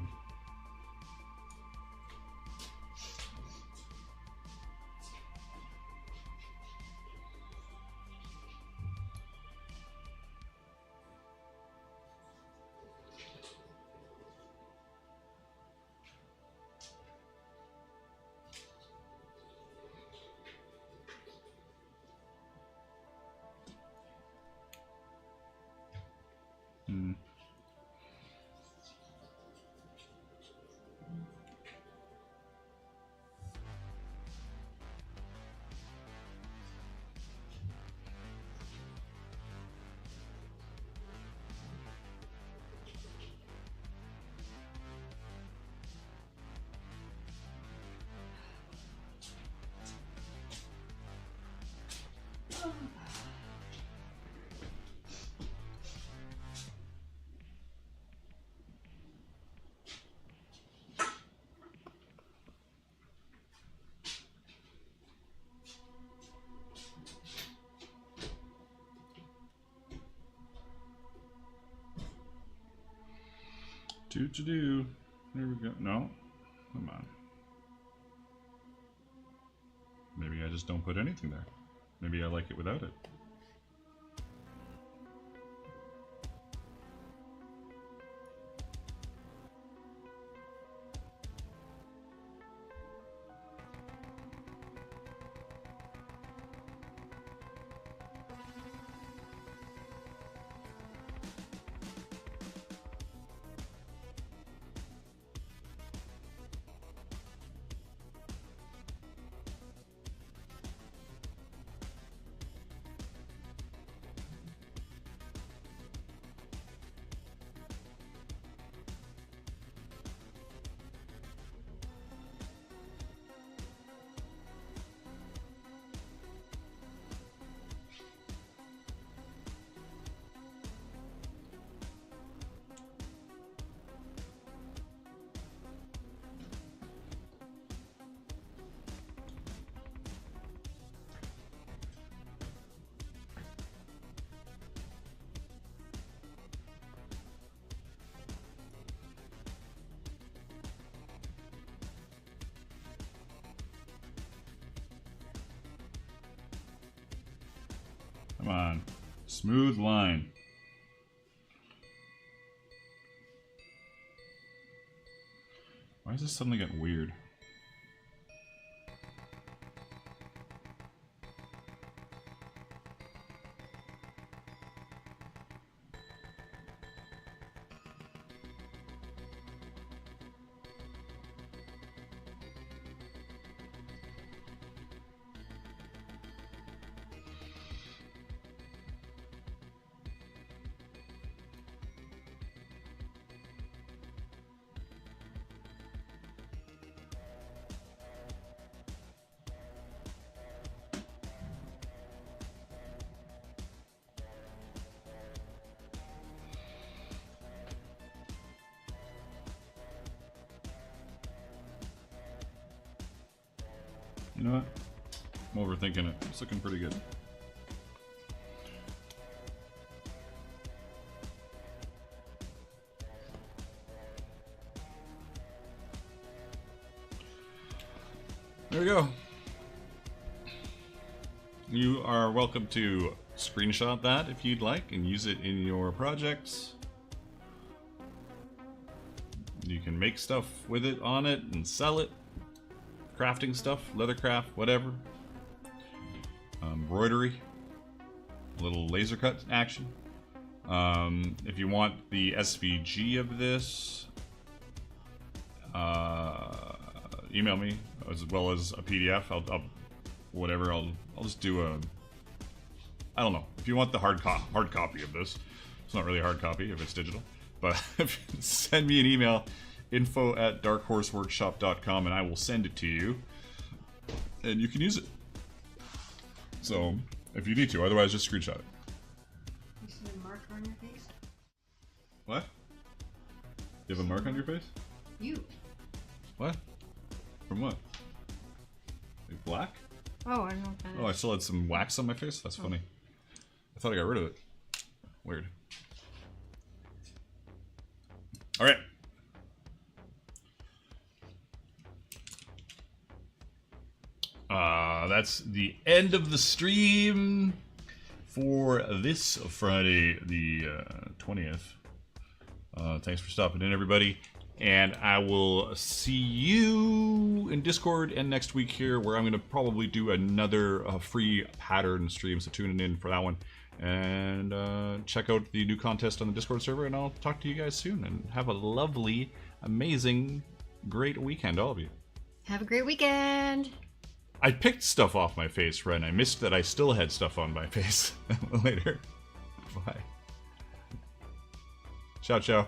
Speaker 1: Do. There we go. No. Come on. Maybe I just don't put anything there. Maybe I like it without it. Come on. Smooth line. Why is this suddenly getting weird? You know what? I'm overthinking it. It's looking pretty good. There we go. You are welcome to screenshot that if you'd like and use it in your projects. You can make stuff with it on it and sell it. Crafting stuff, leathercraft, whatever. Embroidery, a little laser cut action. If you want the SVG of this, email me as well as a PDF. I'll just do a. I don't know. If you want the hard copy of this, it's not really a hard copy if it's digital, but send me an email. info@darkhorseworkshop.com and I will send it to you and you can use it. So if you need to, otherwise just screenshot it.
Speaker 2: You see a mark on your face?
Speaker 1: What? You have a mark on your face?
Speaker 2: You.
Speaker 1: What? From what? Like black?
Speaker 2: Oh, I don't know what that is.
Speaker 1: Oh, I still had some wax on my face? That's funny. I thought I got rid of it. Weird. Alright. That's the end of the stream for this Friday, the 20th. Thanks for stopping in, everybody. And I will see you in Discord and next week here, where I'm going to probably do another free pattern stream, so tune in for that one. And check out the new contest on the Discord server, and I'll talk to you guys soon. And have a lovely, amazing, great weekend, all of you.
Speaker 2: Have a great weekend.
Speaker 1: I picked stuff off my face, Ren. I missed that I still had stuff on my face. Later. Bye. Ciao, ciao.